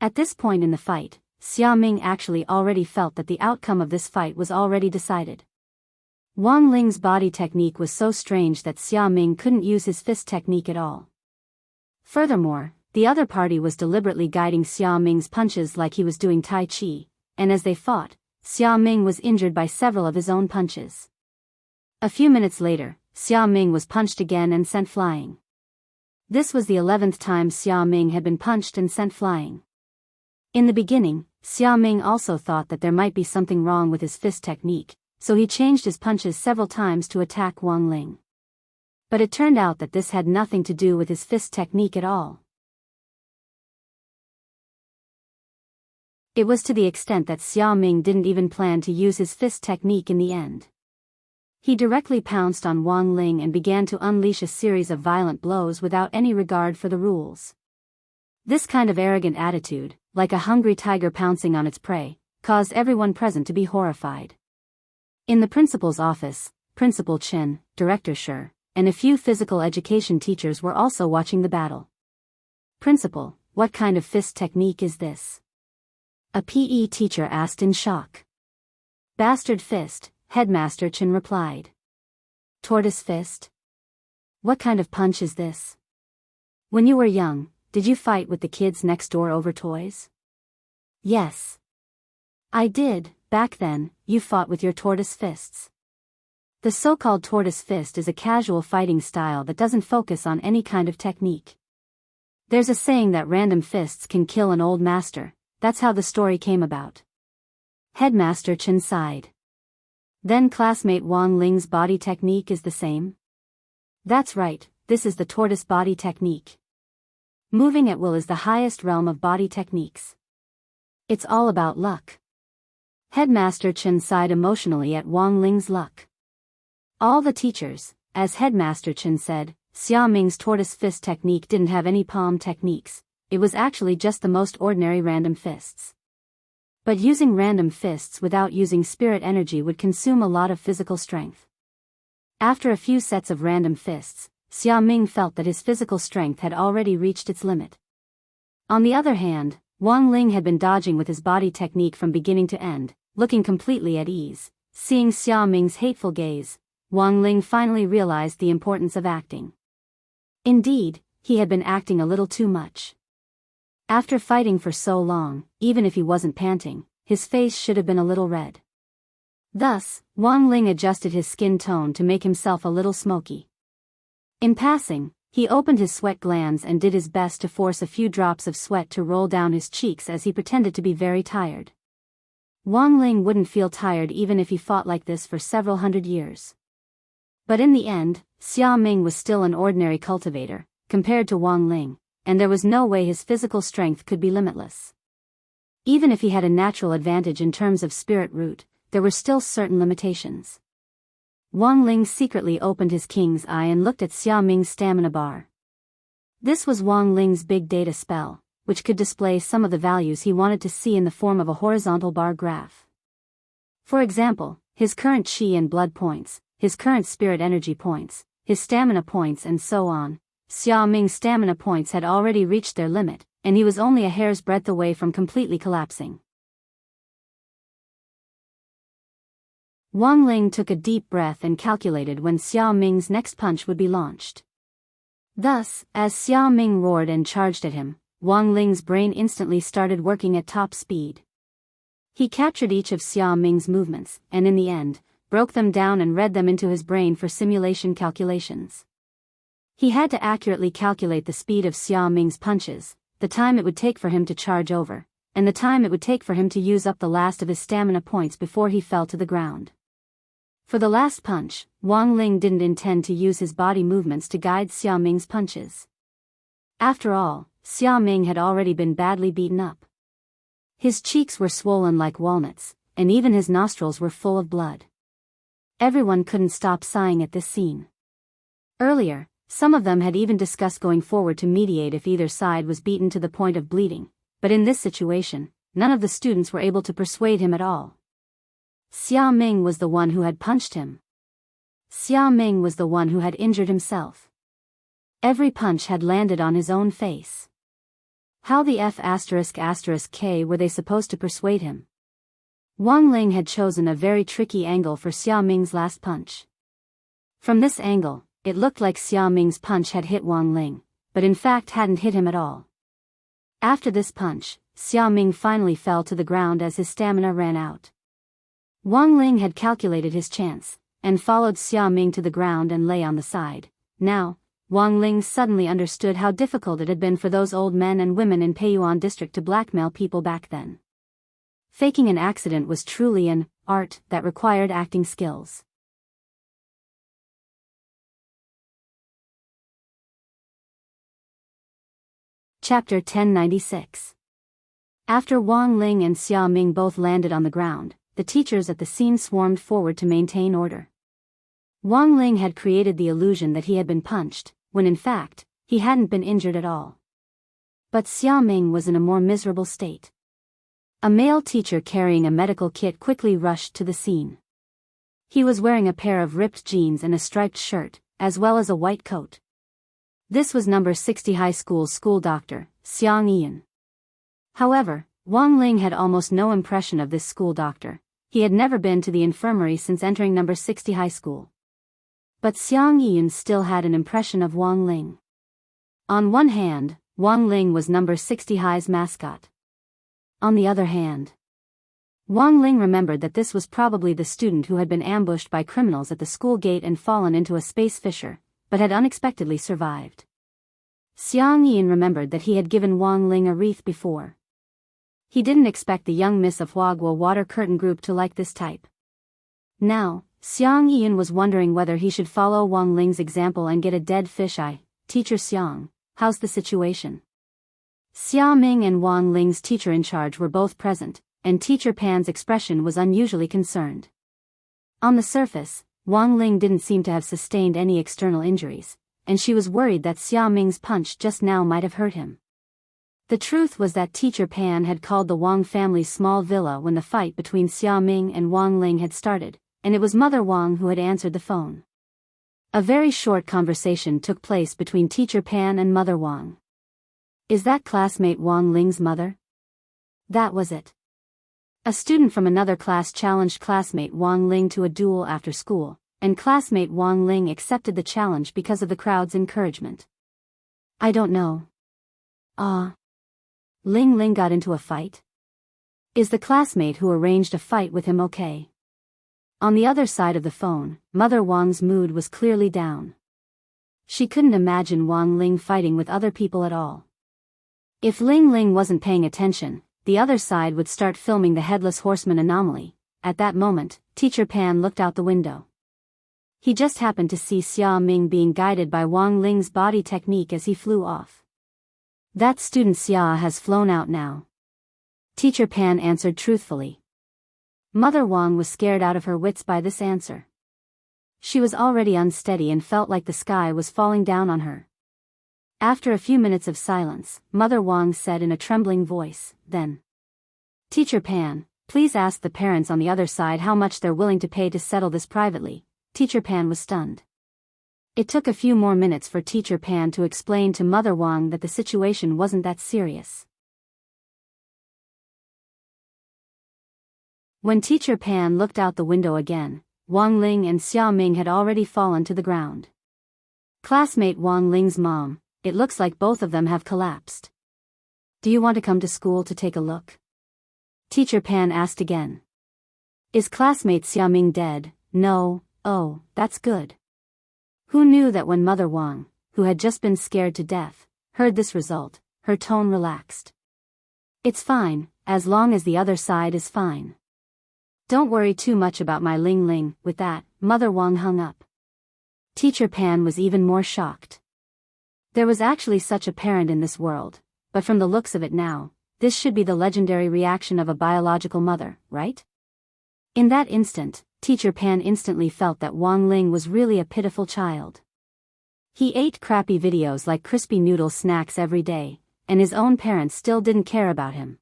At this point in the fight, Xia Ming actually already felt that the outcome of this fight was already decided. Wang Ling's body technique was so strange that Xia Ming couldn't use his fist technique at all. Furthermore, the other party was deliberately guiding Xia Ming's punches like he was doing Tai Chi, and as they fought, Xia Ming was injured by several of his own punches. A few minutes later, Xia Ming was punched again and sent flying. This was the 11th time Xia Ming had been punched and sent flying. In the beginning, Xia Ming also thought that there might be something wrong with his fist technique, so he changed his punches several times to attack Wang Ling. But it turned out that this had nothing to do with his fist technique at all. It was to the extent that Xia Ming didn't even plan to use his fist technique in the end. He directly pounced on Wang Ling and began to unleash a series of violent blows without any regard for the rules. This kind of arrogant attitude, like a hungry tiger pouncing on its prey, caused everyone present to be horrified. In the principal's office, Principal Chen, Director Shi, and a few physical education teachers were also watching the battle. "Principal, what kind of fist technique is this?" a PE teacher asked in shock. "Bastard fist," Headmaster Chen replied. "Tortoise fist? What kind of punch is this? When you were young, did you fight with the kids next door over toys?" "Yes. I did, back then, you fought with your tortoise fists." The so-called tortoise fist is a casual fighting style that doesn't focus on any kind of technique. There's a saying that random fists can kill an old master. That's how the story came about. Headmaster Chen sighed. "Then classmate Wang Ling's body technique is the same?" "That's right, this is the tortoise body technique. Moving at will is the highest realm of body techniques. It's all about luck." Headmaster Chen sighed emotionally at Wang Ling's luck. All the teachers, as Headmaster Chen said, Xia Ming's tortoise fist technique didn't have any palm techniques. It was actually just the most ordinary random fists. But using random fists without using spirit energy would consume a lot of physical strength. After a few sets of random fists, Xia Ming felt that his physical strength had already reached its limit. On the other hand, Wang Ling had been dodging with his body technique from beginning to end, looking completely at ease. Seeing Xia Ming's hateful gaze, Wang Ling finally realized the importance of acting. Indeed, he had been acting a little too much. After fighting for so long, even if he wasn't panting, his face should have been a little red. Thus, Wang Ling adjusted his skin tone to make himself a little smoky. In passing, he opened his sweat glands and did his best to force a few drops of sweat to roll down his cheeks as he pretended to be very tired. Wang Ling wouldn't feel tired even if he fought like this for several hundred years. But in the end, Xia Ming was still an ordinary cultivator, compared to Wang Ling, and there was no way his physical strength could be limitless. Even if he had a natural advantage in terms of spirit root, there were still certain limitations. Wang Ling secretly opened his king's eye and looked at Xia Ming's stamina bar. This was Wang Ling's big data spell, which could display some of the values he wanted to see in the form of a horizontal bar graph. For example, his current chi and blood points, his current spirit energy points, his stamina points and so on. Xia Ming's stamina points had already reached their limit, and he was only a hair's breadth away from completely collapsing. Wang Ling took a deep breath and calculated when Xia Ming's next punch would be launched. Thus, as Xia Ming roared and charged at him, Wang Ling's brain instantly started working at top speed. He captured each of Xia Ming's movements, and in the end, broke them down and read them into his brain for simulation calculations. He had to accurately calculate the speed of Xia Ming's punches, the time it would take for him to charge over, and the time it would take for him to use up the last of his stamina points before he fell to the ground. For the last punch, Wang Ling didn't intend to use his body movements to guide Xia Ming's punches. After all, Xia Ming had already been badly beaten up. His cheeks were swollen like walnuts, and even his nostrils were full of blood. Everyone couldn't stop sighing at this scene. Earlier, some of them had even discussed going forward to mediate if either side was beaten to the point of bleeding, but in this situation, none of the students were able to persuade him at all. Xia Ming was the one who had punched him. Xia Ming was the one who had injured himself. Every punch had landed on his own face. How the F***K were they supposed to persuade him? Wang Ling had chosen a very tricky angle for Xia Ming's last punch. From this angle, it looked like Xia Ming's punch had hit Wang Ling, but in fact hadn't hit him at all. After this punch, Xia Ming finally fell to the ground as his stamina ran out. Wang Ling had calculated his chance, and followed Xia Ming to the ground and lay on the side. Now, Wang Ling suddenly understood how difficult it had been for those old men and women in Peiyuan district to blackmail people back then. Faking an accident was truly an art that required acting skills. Chapter 1096. After Wang Ling and Xia Ming both landed on the ground, the teachers at the scene swarmed forward to maintain order. Wang Ling had created the illusion that he had been punched, when in fact, he hadn't been injured at all. But Xia Ming was in a more miserable state. A male teacher carrying a medical kit quickly rushed to the scene. He was wearing a pair of ripped jeans and a striped shirt, as well as a white coat. This was number 60 high school's school doctor, Xiang Yian. However, Wang Ling had almost no impression of this school doctor. He had never been to the infirmary since entering number 60 high school. But Xiang Yian still had an impression of Wang Ling. On one hand, Wang Ling was number 60 high's mascot. On the other hand, Wang Ling remembered that this was probably the student who had been ambushed by criminals at the school gate and fallen into a space fissure, but had unexpectedly survived. Xiang Yian remembered that he had given Wang Ling a wreath before. He didn't expect the young Miss of Huaguo Water Curtain Group to like this type. Now, Xiang Yian was wondering whether he should follow Wang Ling's example and get a dead fish eye. Teacher Xiang, how's the situation? Xia Ming and Wang Ling's teacher in charge were both present, and Teacher Pan's expression was unusually concerned. On the surface, Wang Ling didn't seem to have sustained any external injuries, and she was worried that Xia Ming's punch just now might have hurt him. The truth was that Teacher Pan had called the Wang family's small villa when the fight between Xia Ming and Wang Ling had started, and it was Mother Wang who had answered the phone. A very short conversation took place between Teacher Pan and Mother Wang. Is that classmate Wang Ling's mother? That was it. A student from another class challenged classmate Wang Ling to a duel after school, and classmate Wang Ling accepted the challenge because of the crowd's encouragement. I don't know. Ling Ling got into a fight? Is the classmate who arranged a fight with him okay? On the other side of the phone, Mother Wang's mood was clearly down. She couldn't imagine Wang Ling fighting with other people at all. If Ling Ling wasn't paying attention, the other side would start filming the Headless Horseman anomaly. At that moment, Teacher Pan looked out the window. He just happened to see Xia Ming being guided by Wang Ling's body technique as he flew off. That student Xia has flown out now. Teacher Pan answered truthfully. Mother Wang was scared out of her wits by this answer. She was already unsteady and felt like the sky was falling down on her. After a few minutes of silence, Mother Wang said in a trembling voice, then, Teacher Pan, please ask the parents on the other side how much they're willing to pay to settle this privately. Teacher Pan was stunned. It took a few more minutes for Teacher Pan to explain to Mother Wang that the situation wasn't that serious. When Teacher Pan looked out the window again, Wang Ling and Xia Ming had already fallen to the ground. Classmate Wang Ling's mom, it looks like both of them have collapsed. Do you want to come to school to take a look? Teacher Pan asked again. Is classmate Xia Ming dead? No. Oh, that's good. Who knew that when Mother Wang, who had just been scared to death, heard this result, her tone relaxed. It's fine, as long as the other side is fine. Don't worry too much about my Ling Ling. With that, Mother Wang hung up. Teacher Pan was even more shocked. There was actually such a parent in this world, but from the looks of it now, this should be the legendary reaction of a biological mother, right? In that instant, Teacher Pan instantly felt that Wang Ling was really a pitiful child. He ate crappy videos like crispy noodle snacks every day, and his own parents still didn't care about him.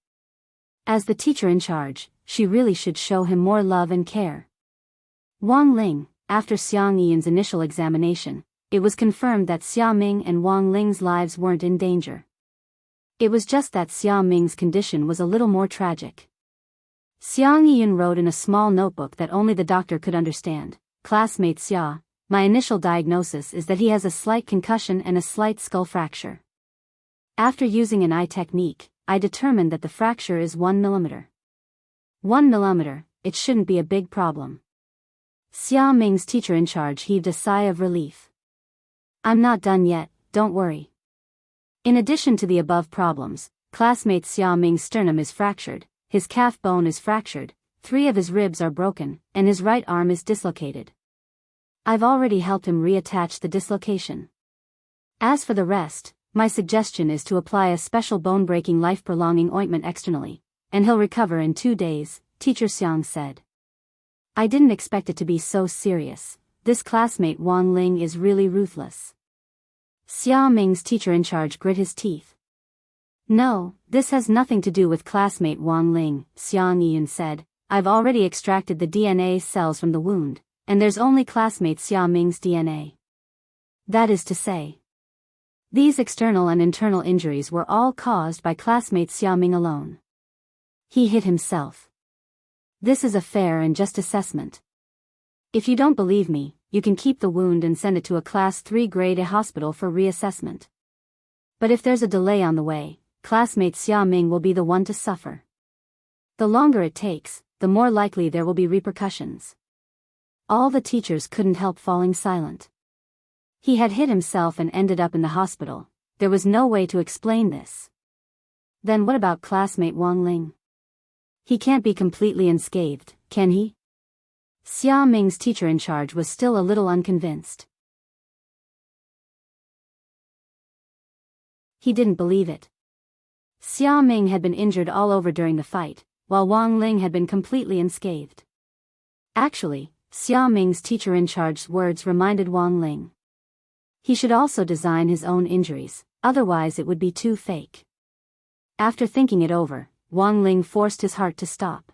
As the teacher in charge, she really should show him more love and care. Wang Ling, after Xiang Yian's initial examination, it was confirmed that Xia Ming and Wang Ling's lives weren't in danger. It was just that Xia Ming's condition was a little more tragic. Xiang Yiyun wrote in a small notebook that only the doctor could understand. Classmate Xia, my initial diagnosis is that he has a slight concussion and a slight skull fracture. After using an eye technique, I determined that the fracture is 1 millimeter. 1 millimeter, it shouldn't be a big problem. Xia Ming's teacher in charge heaved a sigh of relief. I'm not done yet, don't worry. In addition to the above problems, classmate Xia Ming's sternum is fractured, his calf bone is fractured, 3 of his ribs are broken, and his right arm is dislocated. I've already helped him reattach the dislocation. As for the rest, my suggestion is to apply a special bone-breaking life-prolonging ointment externally, and he'll recover in 2 days, Teacher Xiang said. I didn't expect it to be so serious. This classmate Wang Ling is really ruthless. Xia Ming's teacher in charge grit his teeth. No, this has nothing to do with classmate Wang Ling, Xiang Yiyun said. I've already extracted the DNA cells from the wound, and there's only classmate Xia Ming's DNA. That is to say, these external and internal injuries were all caused by classmate Xia Ming alone. He hit himself. This is a fair and just assessment. If you don't believe me, you can keep the wound and send it to a Class 3 Grade A hospital for reassessment. But if there's a delay on the way, classmate Xia Ming will be the one to suffer. The longer it takes, the more likely there will be repercussions. All the teachers couldn't help falling silent. He had hit himself and ended up in the hospital. There was no way to explain this. Then what about classmate Wang Ling? He can't be completely unscathed, can he? Xia Ming's teacher in charge was still a little unconvinced. He didn't believe it. Xia Ming had been injured all over during the fight, while Wang Ling had been completely unscathed. Actually, Xia Ming's teacher in charge's words reminded Wang Ling. He should also design his own injuries, otherwise it would be too fake. After thinking it over, Wang Ling forced his heart to stop.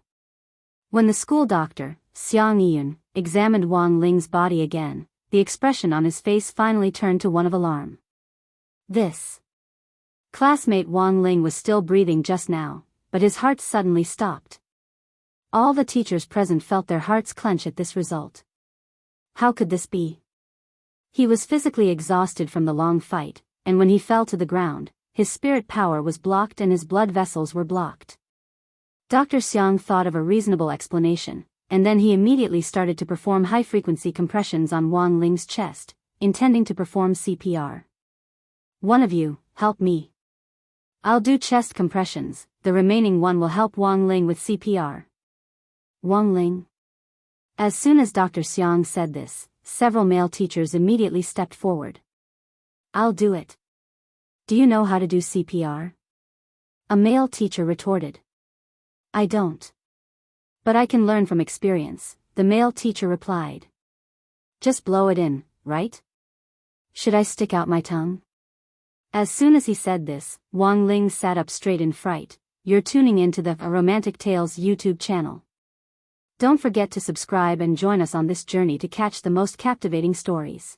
When the school doctor, Xiang Yiyun, examined Wang Ling's body again, the expression on his face finally turned to one of alarm. This. Classmate Wang Ling was still breathing just now, but his heart suddenly stopped. All the teachers present felt their hearts clench at this result. How could this be? He was physically exhausted from the long fight, and when he fell to the ground, his spirit power was blocked and his blood vessels were blocked. Dr. Xiang thought of a reasonable explanation, and then he immediately started to perform high-frequency compressions on Wang Ling's chest, intending to perform CPR. One of you, help me. I'll do chest compressions, the remaining one will help Wang Ling with CPR. Wang Ling? As soon as Dr. Xiang said this, several male teachers immediately stepped forward. I'll do it. Do you know how to do CPR? A male teacher retorted. I don't. But I can learn from experience, the male teacher replied. Just blow it in, right? Should I stick out my tongue? As soon as he said this, Wang Ling sat up straight in fright. You're tuning into the Romantic Tales YouTube channel. Don't forget to subscribe and join us on this journey to catch the most captivating stories.